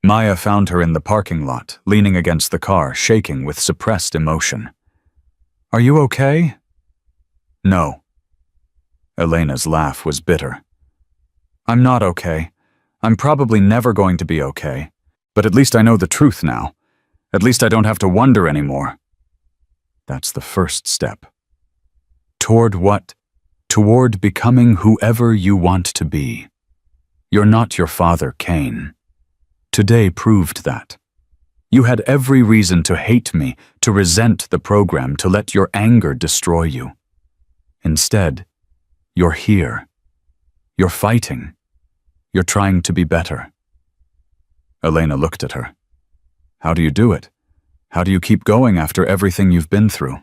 Maya found her in the parking lot, leaning against the car, shaking with suppressed emotion. "Are you okay?" "No." Elena's laugh was bitter. "I'm not okay. I'm probably never going to be okay. But at least I know the truth now. At least I don't have to wonder anymore." That's the first step. Toward what? Toward becoming whoever you want to be. You're not your father, Kane. Today proved that. You had every reason to hate me, to resent the program, to let your anger destroy you. Instead, you're here. You're fighting. You're trying to be better. Elena looked at her. How do you do it? How do you keep going after everything you've been through?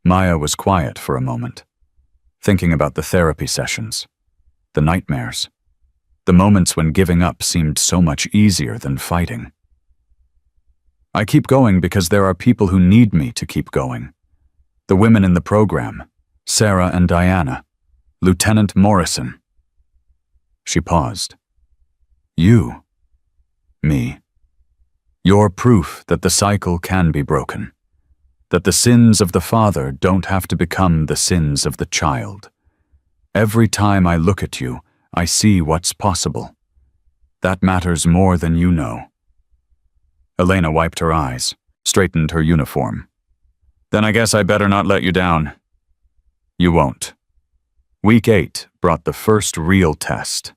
Maya was quiet for a moment, thinking about the therapy sessions, the nightmares, the moments when giving up seemed so much easier than fighting. I keep going because there are people who need me to keep going. The women in the program, Sarah and Diana, Lieutenant Morrison. She paused. You. Me. You're proof that the cycle can be broken, that the sins of the father don't have to become the sins of the child. Every time I look at you, I see what's possible. That matters more than you know. Elena wiped her eyes, straightened her uniform. Then I guess I better not let you down. You won't. Week 8 brought the first real test.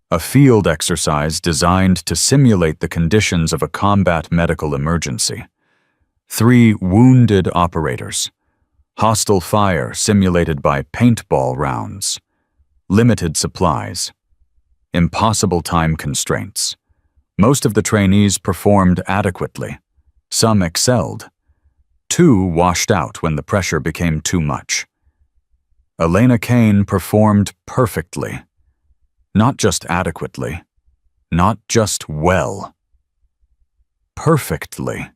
A field exercise designed to simulate the conditions of a combat medical emergency. 3 wounded operators. Hostile fire simulated by paintball rounds. Limited supplies. Impossible time constraints. Most of the trainees performed adequately. Some excelled. 2 washed out when the pressure became too much. Elena Kane performed perfectly. Not just adequately. Not just well. Perfectly.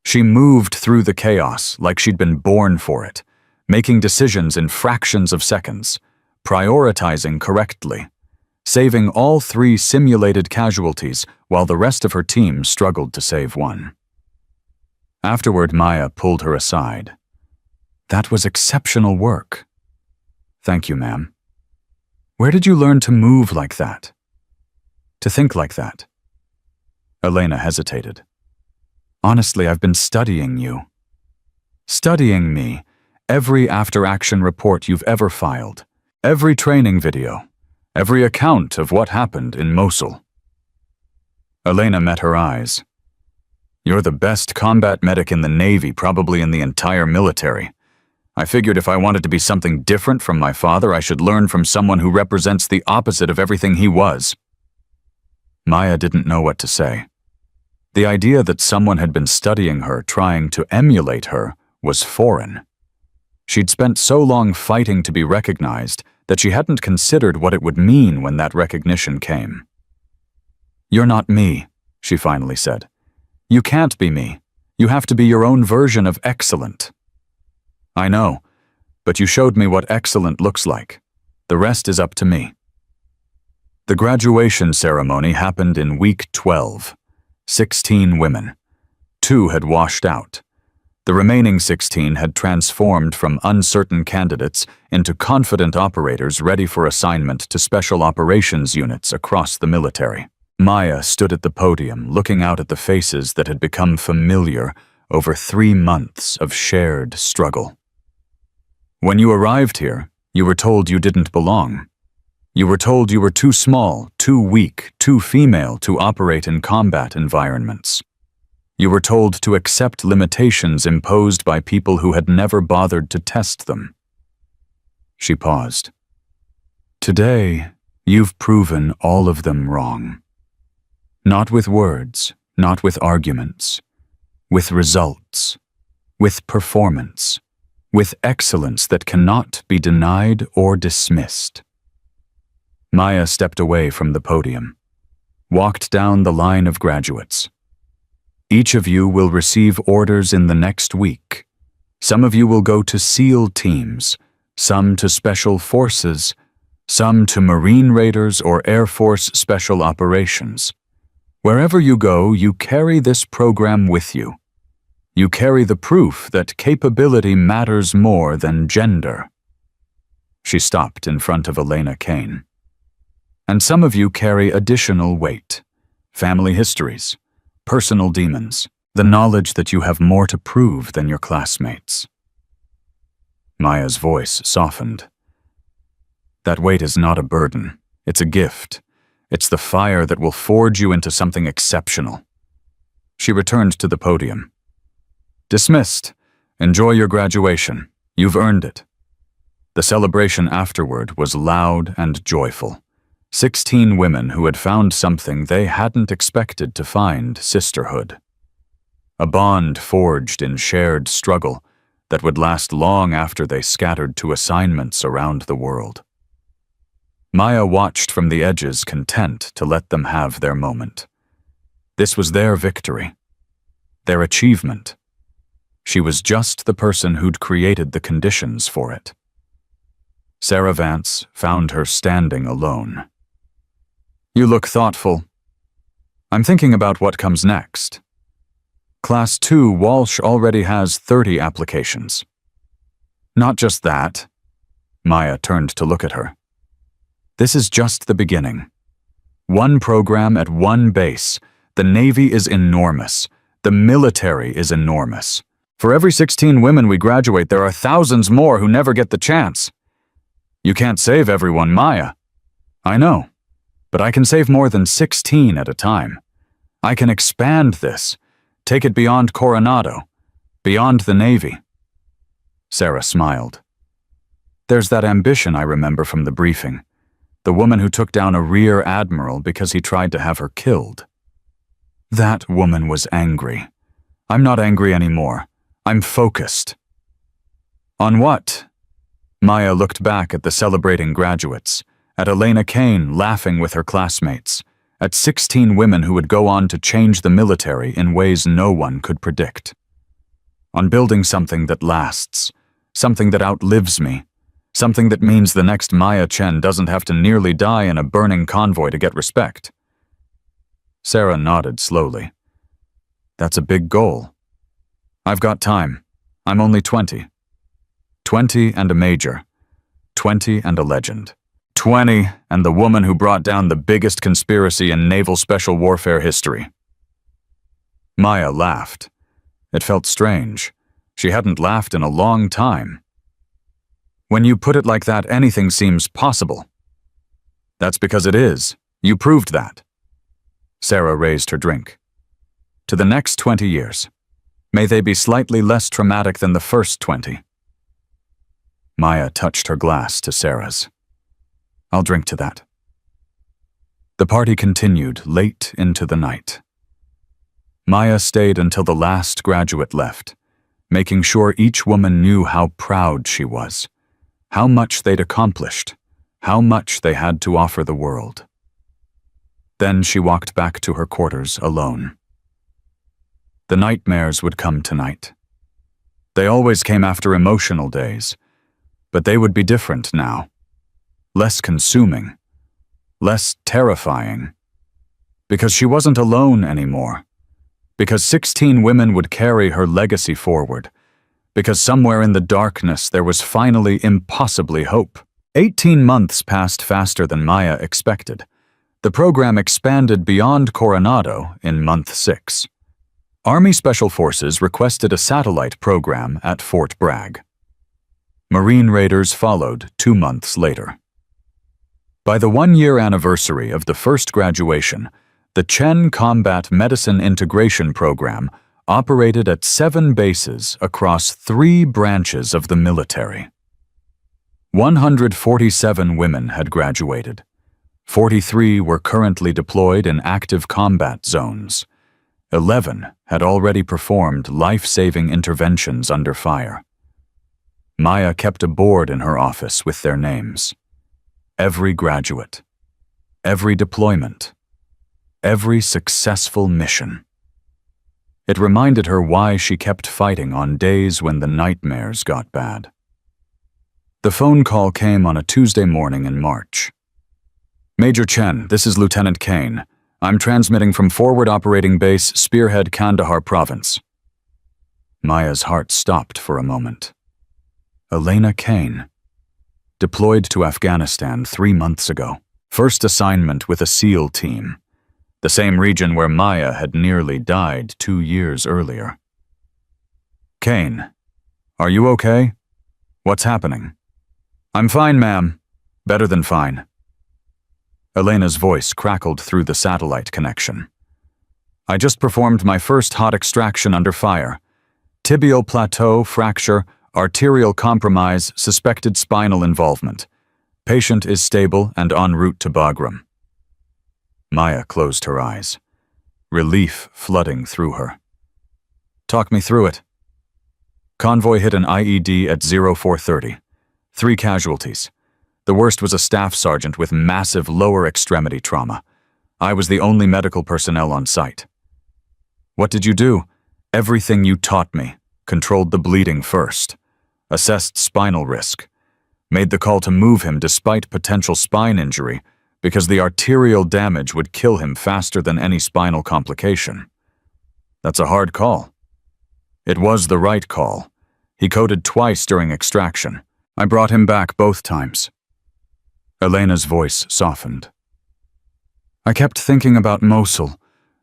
She moved through the chaos like she'd been born for it, making decisions in fractions of seconds, prioritizing correctly, saving all 3 simulated casualties while the rest of her team struggled to save 1. Afterward, Maya pulled her aside. That was exceptional work. Thank you, ma'am. Where did you learn to move like that? To think like that? Elena hesitated. Honestly, I've been studying you. Studying me, every after-action report you've ever filed, every training video, every account of what happened in Mosul. Elena met her eyes. You're the best combat medic in the Navy, probably in the entire military. I figured if I wanted to be something different from my father, I should learn from someone who represents the opposite of everything he was. Maya didn't know what to say. The idea that someone had been studying her, trying to emulate her, was foreign. She'd spent so long fighting to be recognized that she hadn't considered what it would mean when that recognition came. You're not me, she finally said. You can't be me. You have to be your own version of excellent. I know, but you showed me what excellent looks like. The rest is up to me. The graduation ceremony happened in week 12. 16 women. 2 had washed out. The remaining 16 had transformed from uncertain candidates into confident operators ready for assignment to special operations units across the military. Maya stood at the podium, looking out at the faces that had become familiar over 3 months of shared struggle. When you arrived here, you were told you didn't belong. You were told you were too small, too weak, too female to operate in combat environments. You were told to accept limitations imposed by people who had never bothered to test them. She paused. Today, you've proven all of them wrong. Not with words, not with arguments, with results, with performance, with excellence that cannot be denied or dismissed. Maya stepped away from the podium, walked down the line of graduates. Each of you will receive orders in the next week. Some of you will go to SEAL teams, some to Special Forces, some to Marine Raiders or Air Force Special Operations. Wherever you go, you carry this program with you. You carry the proof that capability matters more than gender. She stopped in front of Elena Kane. And some of you carry additional weight, family histories, personal demons, the knowledge that you have more to prove than your classmates. Maya's voice softened. That weight is not a burden. It's a gift. It's the fire that will forge you into something exceptional. She returned to the podium. Dismissed. Enjoy your graduation. You've earned it. The celebration afterward was loud and joyful. 16 women who had found something they hadn't expected to find: sisterhood. A bond forged in shared struggle that would last long after they scattered to assignments around the world. Maya watched from the edges, content to let them have their moment. This was their victory, their achievement. She was just the person who'd created the conditions for it. Sarah Vance found her standing alone. You look thoughtful. I'm thinking about what comes next. Class 2 Walsh already has 30 applications. Not just that. Maya turned to look at her. This is just the beginning. One program at one base. The Navy is enormous. The military is enormous. For every 16 women we graduate, there are thousands more who never get the chance. You can't save everyone, Maya. I know, but I can save more than 16 at a time. I can expand this, take it beyond Coronado, beyond the Navy. Sarah smiled. There's that ambition I remember from the briefing. The woman who took down a rear admiral because he tried to have her killed. That woman was angry. I'm not angry anymore. I'm focused. On what? Maya looked back at the celebrating graduates, at Elena Kane laughing with her classmates, at 16 women who would go on to change the military in ways no one could predict. On building something that lasts, something that outlives me, something that means the next Maya Chen doesn't have to nearly die in a burning convoy to get respect. Sarah nodded slowly. That's a big goal. I've got time. I'm only 20. 20 and a major. 20 and a legend. 20 and the woman who brought down the biggest conspiracy in naval special warfare history. Maya laughed. It felt strange. She hadn't laughed in a long time. When you put it like that, anything seems possible. That's because it is. You proved that. Sarah raised her drink. To the next 20 years. May they be slightly less traumatic than the first 20. Maya touched her glass to Sarah's. I'll drink to that. The party continued late into the night. Maya stayed until the last graduate left, making sure each woman knew how proud she was, how much they'd accomplished, how much they had to offer the world. Then she walked back to her quarters alone. The nightmares would come tonight. They always came after emotional days, but they would be different now. Less consuming, less terrifying. Because she wasn't alone anymore. Because 16 women would carry her legacy forward. Because somewhere in the darkness there was finally impossibly hope. 18 months passed faster than Maya expected. The program expanded beyond Coronado in month 6. Army Special Forces requested a satellite program at Fort Bragg. Marine raiders followed 2 months later. By the 1-year anniversary of the first graduation, the Chen Combat Medicine Integration Program operated at 7 bases across 3 branches of the military. 147 women had graduated. 43 were currently deployed in active combat zones. 11 had already performed life-saving interventions under fire. Maya kept a board in her office with their names. Every graduate, every deployment, every successful mission. It reminded her why she kept fighting on days when the nightmares got bad. The phone call came on a Tuesday morning in March. Major Chen, this is Lieutenant Kane. I'm transmitting from Forward Operating Base, Spearhead, Kandahar Province. Maya's heart stopped for a moment. Elena Kane. Deployed to Afghanistan 3 months ago. First assignment with a SEAL team. The same region where Maya had nearly died 2 years earlier. Kane, are you okay? What's happening? I'm fine, ma'am. Better than fine. Elena's voice crackled through the satellite connection. I just performed my first hot extraction under fire. Tibial plateau fracture, arterial compromise, suspected spinal involvement. Patient is stable and en route to Boardroom. Maya closed her eyes, relief flooding through her. Talk me through it. Convoy hit an IED at 0430. 3 casualties. The worst was a staff sergeant with massive lower extremity trauma. I was the only medical personnel on site. What did you do? Everything you taught me. Controlled the bleeding first. Assessed spinal risk. Made the call to move him despite potential spine injury, because the arterial damage would kill him faster than any spinal complication. That's a hard call. It was the right call. He coded twice during extraction. I brought him back both times. Elena's voice softened. I kept thinking about Mosul,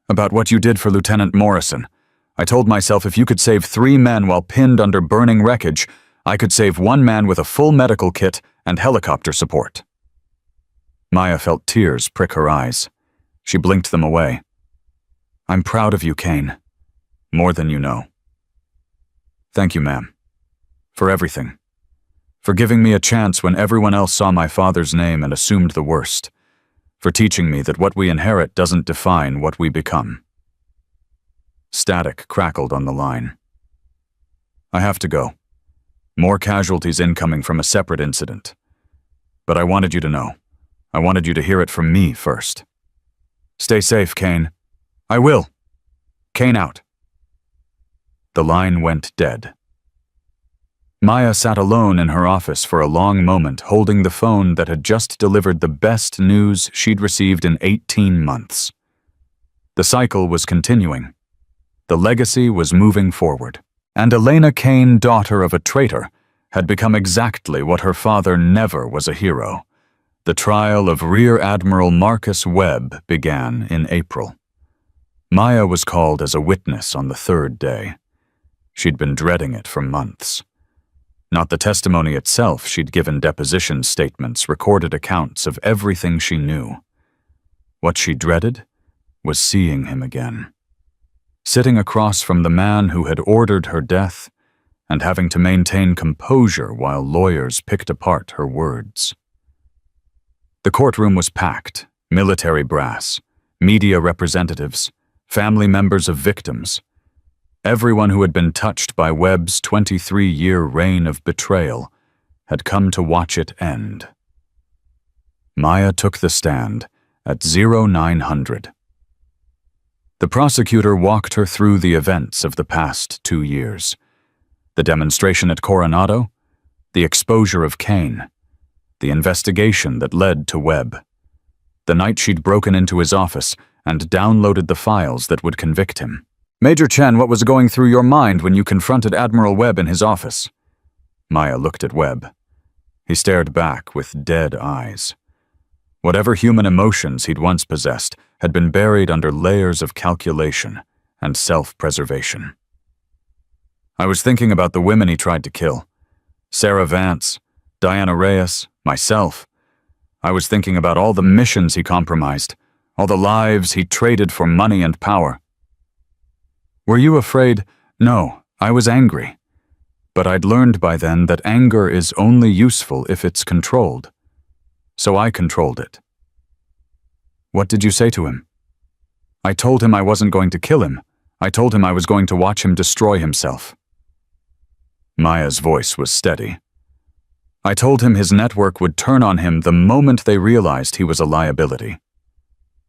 about what you did for Lieutenant Morrison. I told myself if you could save 3 men while pinned under burning wreckage, I could save 1 man with a full medical kit and helicopter support. Maya felt tears prick her eyes. She blinked them away. I'm proud of you, Kane. More than you know. Thank you, ma'am. For everything. For giving me a chance when everyone else saw my father's name and assumed the worst. For teaching me that what we inherit doesn't define what we become. Static crackled on the line. I have to go. More casualties incoming from a separate incident. But I wanted you to know. I wanted you to hear it from me first. Stay safe, Kane. I will. Kane out. The line went dead. Maya sat alone in her office for a long moment, holding the phone that had just delivered the best news she'd received in 18 months. The cycle was continuing. The legacy was moving forward. And Elena Kane, daughter of a traitor, had become exactly what her father never was a hero. The trial of Rear Admiral Marcus Webb began in April. Maya was called as a witness on the 3rd day. She'd been dreading it for months. Not the testimony itself, she'd given deposition statements, recorded accounts of everything she knew. What she dreaded was seeing him again. Sitting across from the man who had ordered her death and having to maintain composure while lawyers picked apart her words. The courtroom was packed, military brass, media representatives, family members of victims. Everyone who had been touched by Webb's 23-year reign of betrayal had come to watch it end. Maya took the stand at 0900. The prosecutor walked her through the events of the past 2 years. The demonstration at Coronado, the exposure of Kane, the investigation that led to Webb, the night she'd broken into his office and downloaded the files that would convict him. Major Chen, what was going through your mind when you confronted Admiral Webb in his office? Maya looked at Webb. He stared back with dead eyes. Whatever human emotions he'd once possessed had been buried under layers of calculation and self-preservation. I was thinking about the women he tried to kill. Sarah Vance, Diana Reyes, myself. I was thinking about all the missions he compromised, all the lives he traded for money and power. Were you afraid? No, I was angry. But I'd learned by then that anger is only useful if it's controlled. So I controlled it. What did you say to him? I told him I wasn't going to kill him. I told him I was going to watch him destroy himself. Maya's voice was steady. I told him his network would turn on him the moment they realized he was a liability.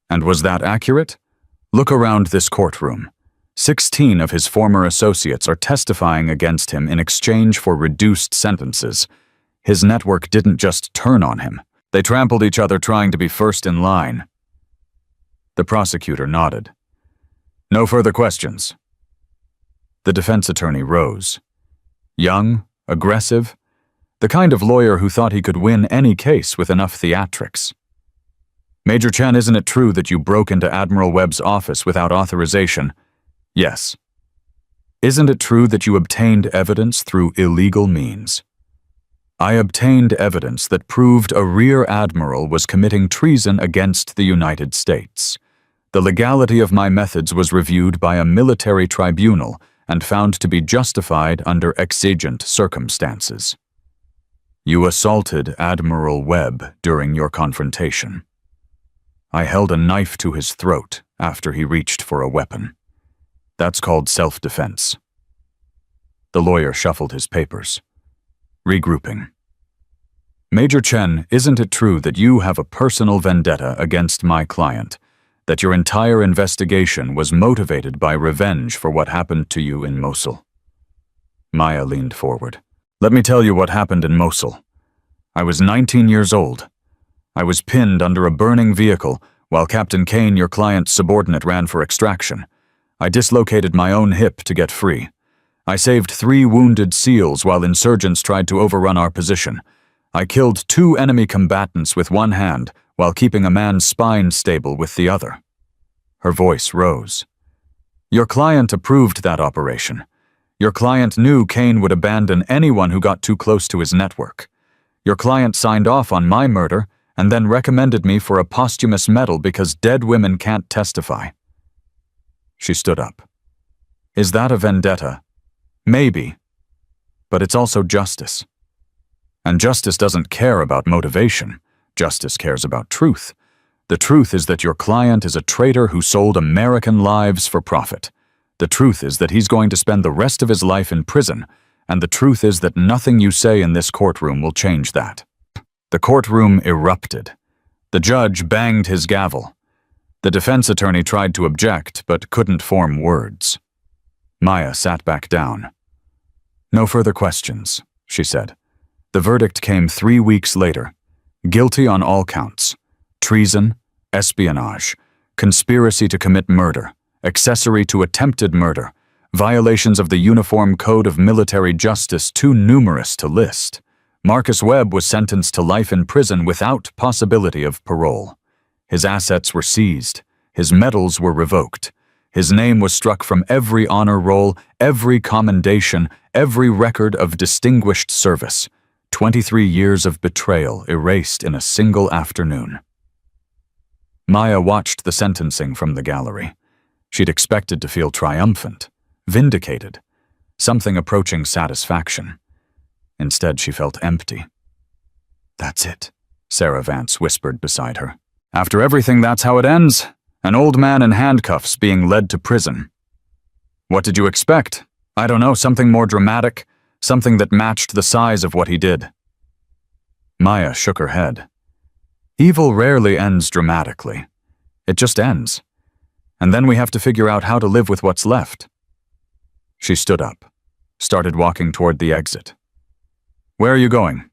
And was that accurate? Look around this courtroom. 16 of his former associates are testifying against him in exchange for reduced sentences. His network didn't just turn on him. They trampled each other trying to be first in line. The prosecutor nodded. No further questions. The defense attorney rose. Young, aggressive, the kind of lawyer who thought he could win any case with enough theatrics. Major Chen, isn't it true that you broke into Admiral Webb's office without authorization? Yes. Isn't it true that you obtained evidence through illegal means? I obtained evidence that proved a rear admiral was committing treason against the United States. The legality of my methods was reviewed by a military tribunal and found to be justified under exigent circumstances. You assaulted Admiral Webb during your confrontation. I held a knife to his throat after he reached for a weapon. That's called self-defense. The lawyer shuffled his papers. Regrouping. Major Chen, isn't it true that you have a personal vendetta against my client, that your entire investigation was motivated by revenge for what happened to you in Mosul? Maya leaned forward. Let me tell you what happened in Mosul. I was 19 years old. I was pinned under a burning vehicle while Captain Kane, your client's subordinate, ran for extraction. I dislocated my own hip to get free. I saved 3 wounded SEALs while insurgents tried to overrun our position. I killed 2 enemy combatants with one hand while keeping a man's spine stable with the other. Her voice rose. Your client approved that operation. Your client knew Kane would abandon anyone who got too close to his network. Your client signed off on my murder and then recommended me for a posthumous medal because dead women can't testify. She stood up. Is that a vendetta? Maybe. But it's also justice. And justice doesn't care about motivation. Justice cares about truth. The truth is that your client is a traitor who sold American lives for profit. The truth is that he's going to spend the rest of his life in prison, and the truth is that nothing you say in this courtroom will change that. The courtroom erupted. The judge banged his gavel. The defense attorney tried to object, but couldn't form words. Maya sat back down. No further questions, she said. The verdict came 3 weeks later. Guilty on all counts. Treason, espionage, conspiracy to commit murder, accessory to attempted murder, violations of the Uniform Code of Military Justice too numerous to list. Marcus Webb was sentenced to life in prison without possibility of parole. His assets were seized. His medals were revoked. His name was struck from every honor roll, every commendation, every record of distinguished service. 23 years of betrayal erased in a single afternoon. Maya watched the sentencing from the gallery. She'd expected to feel triumphant, vindicated, something approaching satisfaction. Instead, she felt empty. That's it, Sarah Vance whispered beside her. After everything, that's how it ends. An old man in handcuffs being led to prison. What did you expect? I don't know, something more dramatic, something that matched the size of what he did. Maya shook her head. Evil rarely ends dramatically. It just ends. And then we have to figure out how to live with what's left. She stood up, started walking toward the exit. Where are you going?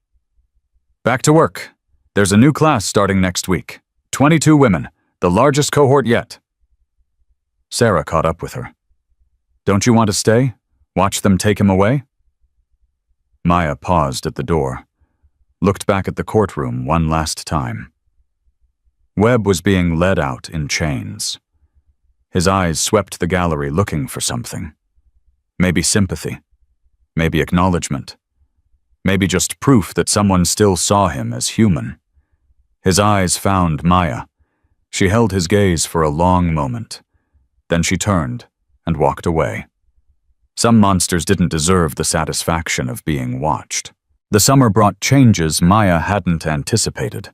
Back to work. There's a new class starting next week. 22 women, the largest cohort yet. Sarah caught up with her. Don't you want to stay? Watch them take him away? Maya paused at the door, looked back at the courtroom one last time. Webb was being led out in chains. His eyes swept the gallery looking for something. Maybe sympathy. Maybe acknowledgement. Maybe just proof that someone still saw him as human. His eyes found Maya. She held his gaze for a long moment. Then she turned and walked away. Some monsters didn't deserve the satisfaction of being watched. The summer brought changes Maya hadn't anticipated.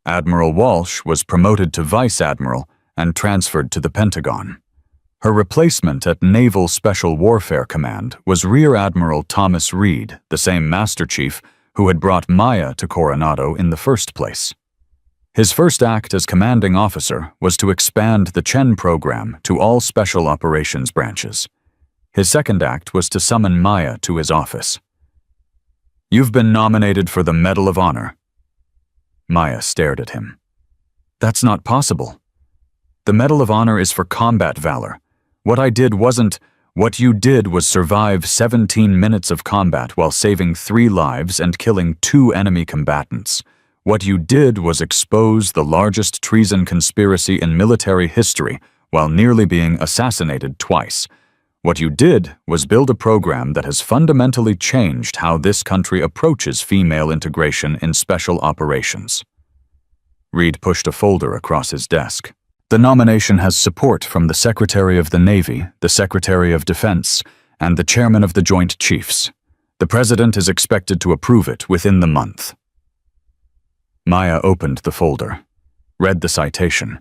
Admiral Walsh was promoted to Vice Admiral and transferred to the Pentagon. Her replacement at Naval Special Warfare Command was Rear Admiral Thomas Reed, the same Master Chief who had brought Maya to Coronado in the first place. His first act as commanding officer was to expand the Chen program to all special operations branches. His second act was to summon Maya to his office. You've been nominated for the Medal of Honor. Maya stared at him. That's not possible. The Medal of Honor is for combat valor. What I did wasn't. What you did was survive 17 minutes of combat while saving 3 lives and killing 2 enemy combatants. What you did was expose the largest treason conspiracy in military history while nearly being assassinated twice. What you did was build a program that has fundamentally changed how this country approaches female integration in special operations. Reed pushed a folder across his desk. The nomination has support from the Secretary of the Navy, the Secretary of Defense, and the Chairman of the Joint Chiefs. The President is expected to approve it within the month. Maya opened the folder, read the citation,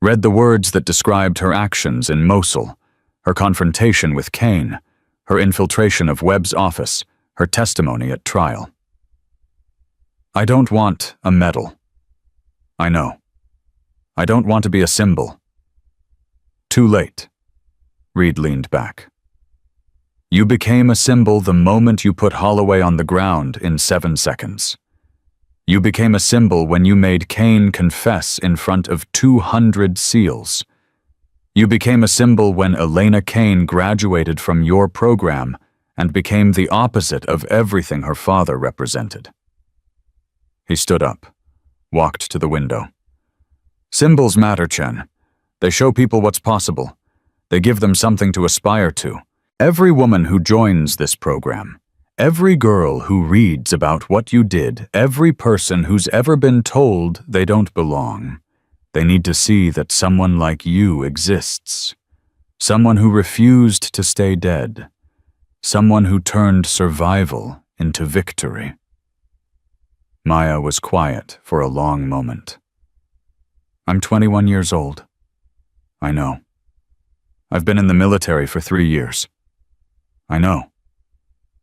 read the words that described her actions in Mosul, her confrontation with Kane, her infiltration of Webb's office, her testimony at trial. I don't want a medal. I know. I don't want to be a symbol. Too late. Reed leaned back. You became a symbol the moment you put Holloway on the ground in 7 seconds. You became a symbol when you made Cain confess in front of 200 SEALs. You became a symbol when Elena Cain graduated from your program and became the opposite of everything her father represented. He stood up, walked to the window. Symbols matter, Chen. They show people what's possible. They give them something to aspire to. Every woman who joins this program, every girl who reads about what you did, every person who's ever been told they don't belong, they need to see that someone like you exists. Someone who refused to stay dead. Someone who turned survival into victory. Maya was quiet for a long moment. I'm 21 years old. I know. I've been in the military for 3 years. I know.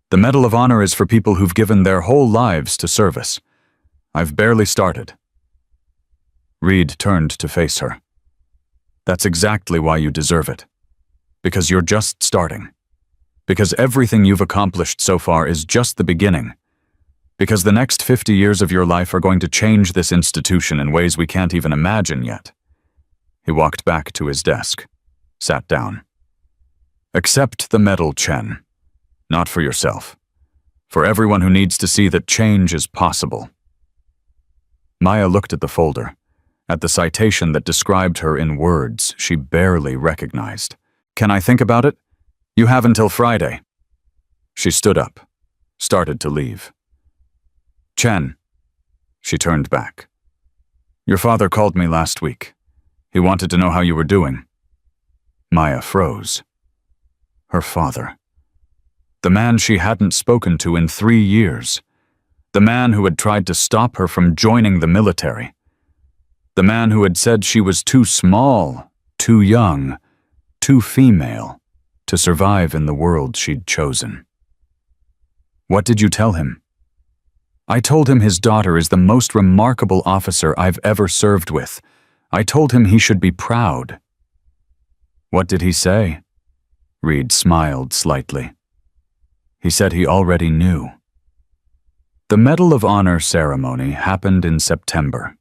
The Medal of Honor is for people who've given their whole lives to service. I've barely started. Reed turned to face her. That's exactly why you deserve it. Because you're just starting. Because everything you've accomplished so far is just the beginning. Because the next 50 years of your life are going to change this institution in ways we can't even imagine yet. He walked back to his desk, sat down. Accept the medal, Chen. Not for yourself. For everyone who needs to see that change is possible. Maya looked at the folder, at the citation that described her in words she barely recognized. Can I think about it? You have until Friday. She stood up, started to leave. Chen. She turned back. Your father called me last week. He wanted to know how you were doing. Maya froze. Her father. The man she hadn't spoken to in 3 years. The man who had tried to stop her from joining the military. The man who had said she was too small, too young, too female to survive in the world she'd chosen. What did you tell him? I told him his daughter is the most remarkable officer I've ever served with. I told him he should be proud. What did he say? Reed smiled slightly. He said he already knew. The Medal of Honor ceremony happened in September.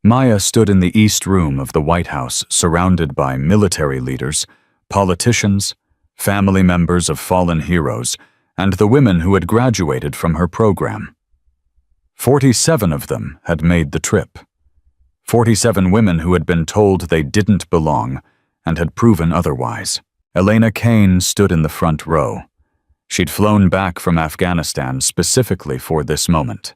Maya stood in the East Room of the White House, surrounded by military leaders, politicians, family members of fallen heroes, and the women who had graduated from her program. 47 of them had made the trip. 47 women who had been told they didn't belong and had proven otherwise. Elena Cain stood in the front row. She'd flown back from Afghanistan specifically for this moment.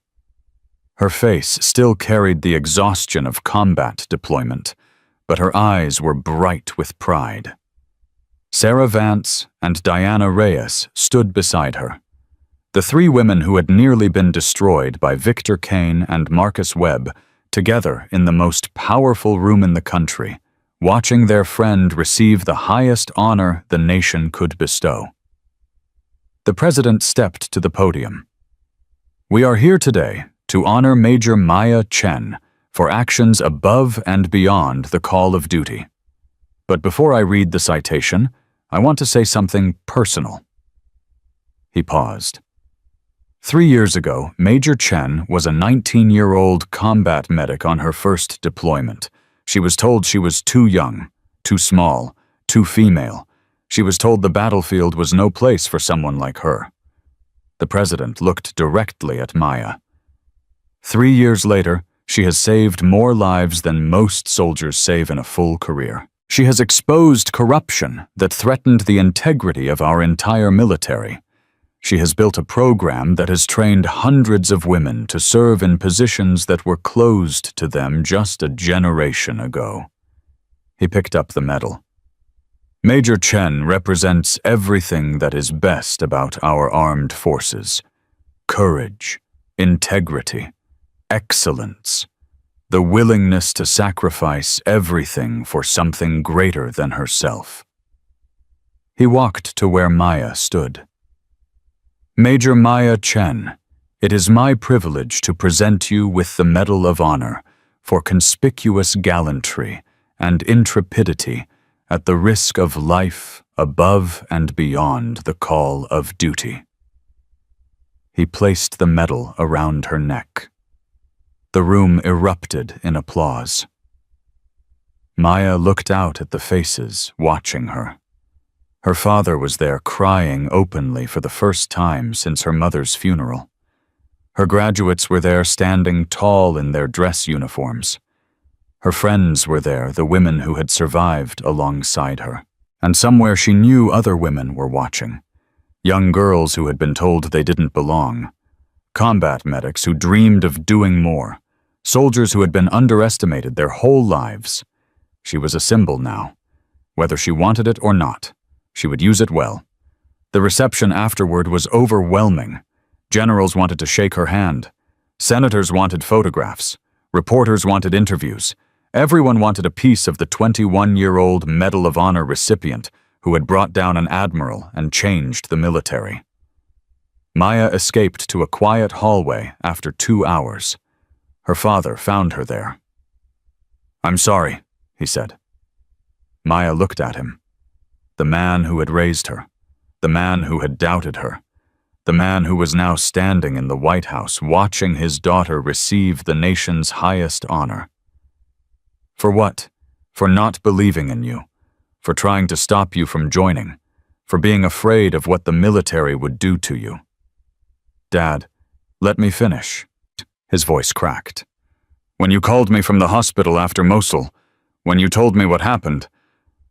Her face still carried the exhaustion of combat deployment, but her eyes were bright with pride. Sarah Vance and Diana Reyes stood beside her. The 3 women who had nearly been destroyed by Victor Kane and Marcus Webb, together in the most powerful room in the country, watching their friend receive the highest honor the nation could bestow. The president stepped to the podium. We are here today to honor Major Maya Chen for actions above and beyond the call of duty. But before I read the citation, I want to say something personal. He paused. 3 years ago, Major Chen was a 19-year-old combat medic on her first deployment. She was told she was too young, too small, too female. She was told the battlefield was no place for someone like her. The president looked directly at Maya. 3 years later, she has saved more lives than most soldiers save in a full career. She has exposed corruption that threatened the integrity of our entire military. She has built a program that has trained hundreds of women to serve in positions that were closed to them just a generation ago. He picked up the medal. Major Chen represents everything that is best about our armed forces. Courage, integrity, excellence, the willingness to sacrifice everything for something greater than herself. He walked to where Maya stood. Major Maya Chen, it is my privilege to present you with the Medal of Honor for conspicuous gallantry and intrepidity at the risk of life above and beyond the call of duty. He placed the medal around her neck. The room erupted in applause. Maya looked out at the faces watching her. Her father was there crying openly for the first time since her mother's funeral. Her graduates were there standing tall in their dress uniforms. Her friends were there, the women who had survived alongside her. And somewhere she knew other women were watching. Young girls who had been told they didn't belong. Combat medics who dreamed of doing more. Soldiers who had been underestimated their whole lives. She was a symbol now. Whether she wanted it or not, she would use it well. The reception afterward was overwhelming. Generals wanted to shake her hand. Senators wanted photographs. Reporters wanted interviews. Everyone wanted a piece of the 21-year-old Medal of Honor recipient who had brought down an admiral and changed the military. Maya escaped to a quiet hallway after 2 hours. Her father found her there. "I'm sorry," he said. Maya looked at him. The man who had raised her. The man who had doubted her. The man who was now standing in the White House watching his daughter receive the nation's highest honor. For what? For not believing in you. For trying to stop you from joining. For being afraid of what the military would do to you. "Dad, let me finish." His voice cracked. "When you called me from the hospital after Mosul, when you told me what happened,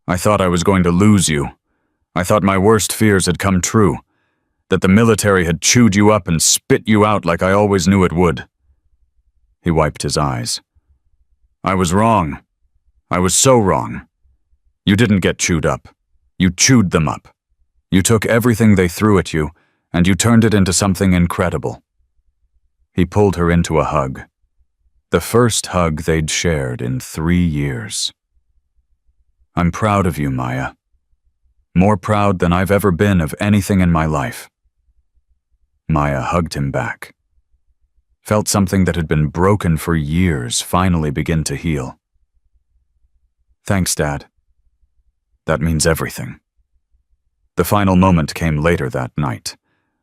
I thought I was going to lose you. I thought my worst fears had come true. That the military had chewed you up and spit you out like I always knew it would." He wiped his eyes. "I was wrong. I was so wrong. You didn't get chewed up. You chewed them up. You took everything they threw at you, and you turned it into something incredible." He pulled her into a hug. The first hug they'd shared in 3 years. "I'm proud of you, Maya. More proud than I've ever been of anything in my life." Maya hugged him back. Felt something that had been broken for years finally begin to heal. "Thanks, Dad. That means everything." The final moment came later that night.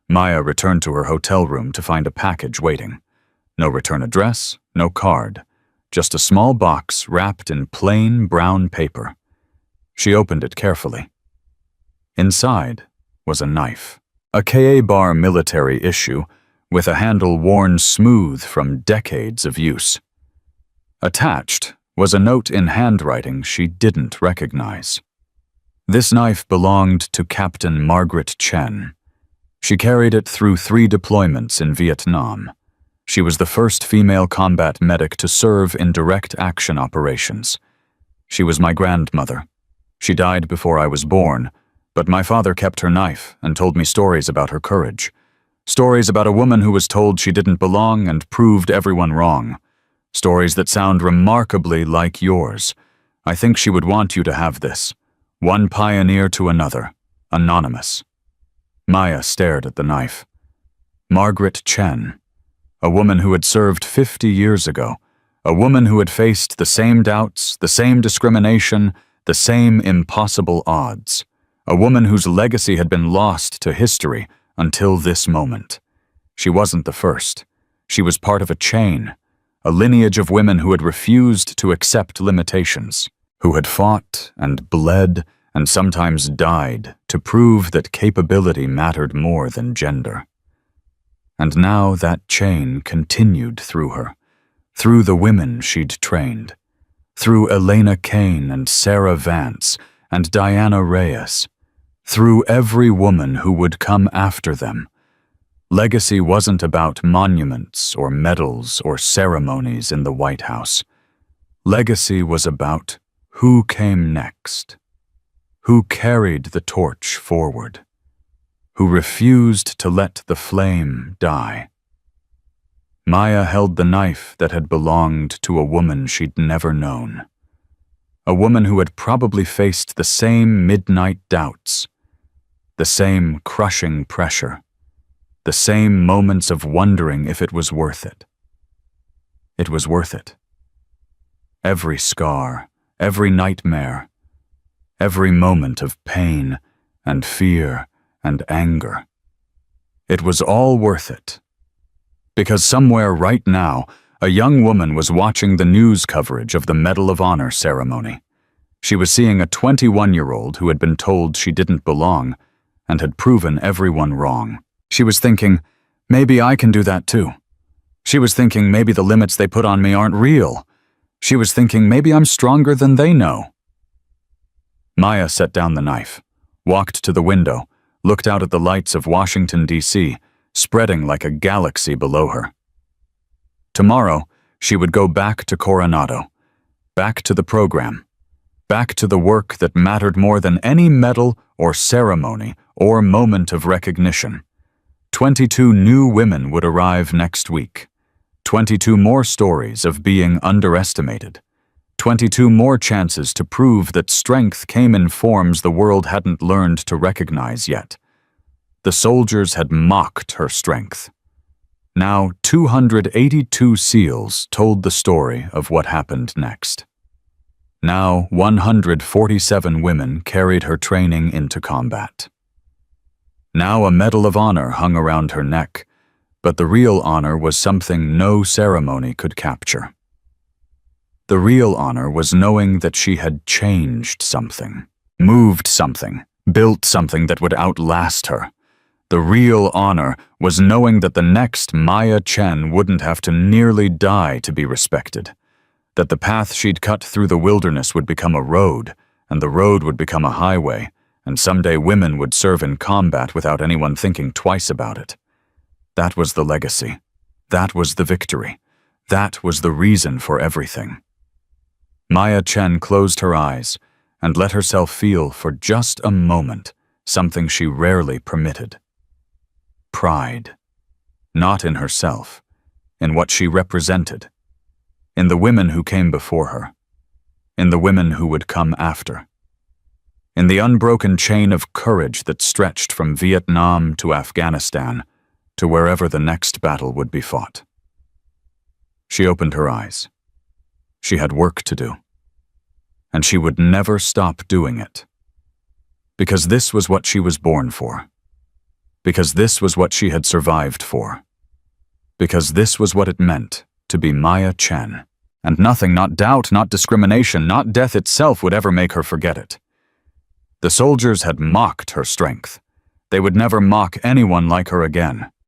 Maya returned to her hotel room to find a package waiting. No return address, no card, just a small box wrapped in plain brown paper. She opened it carefully. Inside was a knife. A Ka-bar military issue with a handle worn smooth from decades of use. Attached was a note in handwriting she didn't recognize. This knife belonged to Captain Margaret Chen. She carried it through 3 deployments in Vietnam. She was the first female combat medic to serve in direct action operations. She was my grandmother. She died before I was born, but my father kept her knife and told me stories about her courage. Stories about a woman who was told she didn't belong and proved everyone wrong. Stories that sound remarkably like yours. I think she would want you to have this. One pioneer to another, anonymous. Maya stared at the knife. Margaret Chen, a woman who had served 50 years ago, a woman who had faced the same doubts, the same discrimination, the same impossible odds. A woman whose legacy had been lost to history until this moment. She wasn't the first. She was part of a chain, a lineage of women who had refused to accept limitations, who had fought and bled and sometimes died to prove that capability mattered more than gender. And now that chain continued through her, through the women she'd trained, through Elena Kane and Sarah Vance and Diana Reyes, through every woman who would come after them. Legacy wasn't about monuments or medals or ceremonies in the White House. Legacy was about who came next, who carried the torch forward, who refused to let the flame die. Maya held the knife that had belonged to a woman she'd never known. A woman who had probably faced the same midnight doubts, the same crushing pressure, the same moments of wondering if it was worth it. It was worth it. Every scar, every nightmare, every moment of pain and fear and anger. It was all worth it. Because somewhere right now, a young woman was watching the news coverage of the Medal of Honor ceremony. She was seeing a 21-year-old who had been told she didn't belong and had proven everyone wrong. She was thinking, maybe I can do that too. She was thinking maybe the limits they put on me aren't real. She was thinking maybe I'm stronger than they know. Maya set down the knife, walked to the window, looked out at the lights of Washington, D.C., spreading like a galaxy below her. Tomorrow, she would go back to Coronado, back to the program, back to the work that mattered more than any medal or ceremony or moment of recognition. 22 new women would arrive next week. 22 more stories of being underestimated. 22 more chances to prove that strength came in forms the world hadn't learned to recognize yet. The soldiers had mocked her strength. Now 282 SEALs told the story of what happened next. Now 147 women carried her training into combat. Now a Medal of Honor hung around her neck, but the real honor was something no ceremony could capture. The real honor was knowing that she had changed something, moved something, built something that would outlast her. The real honor was knowing that the next Maya Chen wouldn't have to nearly die to be respected, that the path she'd cut through the wilderness would become a road, and the road would become a highway, and someday women would serve in combat without anyone thinking twice about it. That was the legacy. That was the victory. That was the reason for everything. Maya Chen closed her eyes and let herself feel for just a moment something she rarely permitted. Pride. Not in herself, in what she represented, in the women who came before her, in the women who would come after, in the unbroken chain of courage that stretched from Vietnam to Afghanistan to wherever the next battle would be fought. She opened her eyes. She had work to do. And she would never stop doing it. Because this was what she was born for. Because this was what she had survived for. Because this was what it meant to be Maya Chen. And nothing, not doubt, not discrimination, not death itself would ever make her forget it. The soldiers had mocked her strength. They would never mock anyone like her again.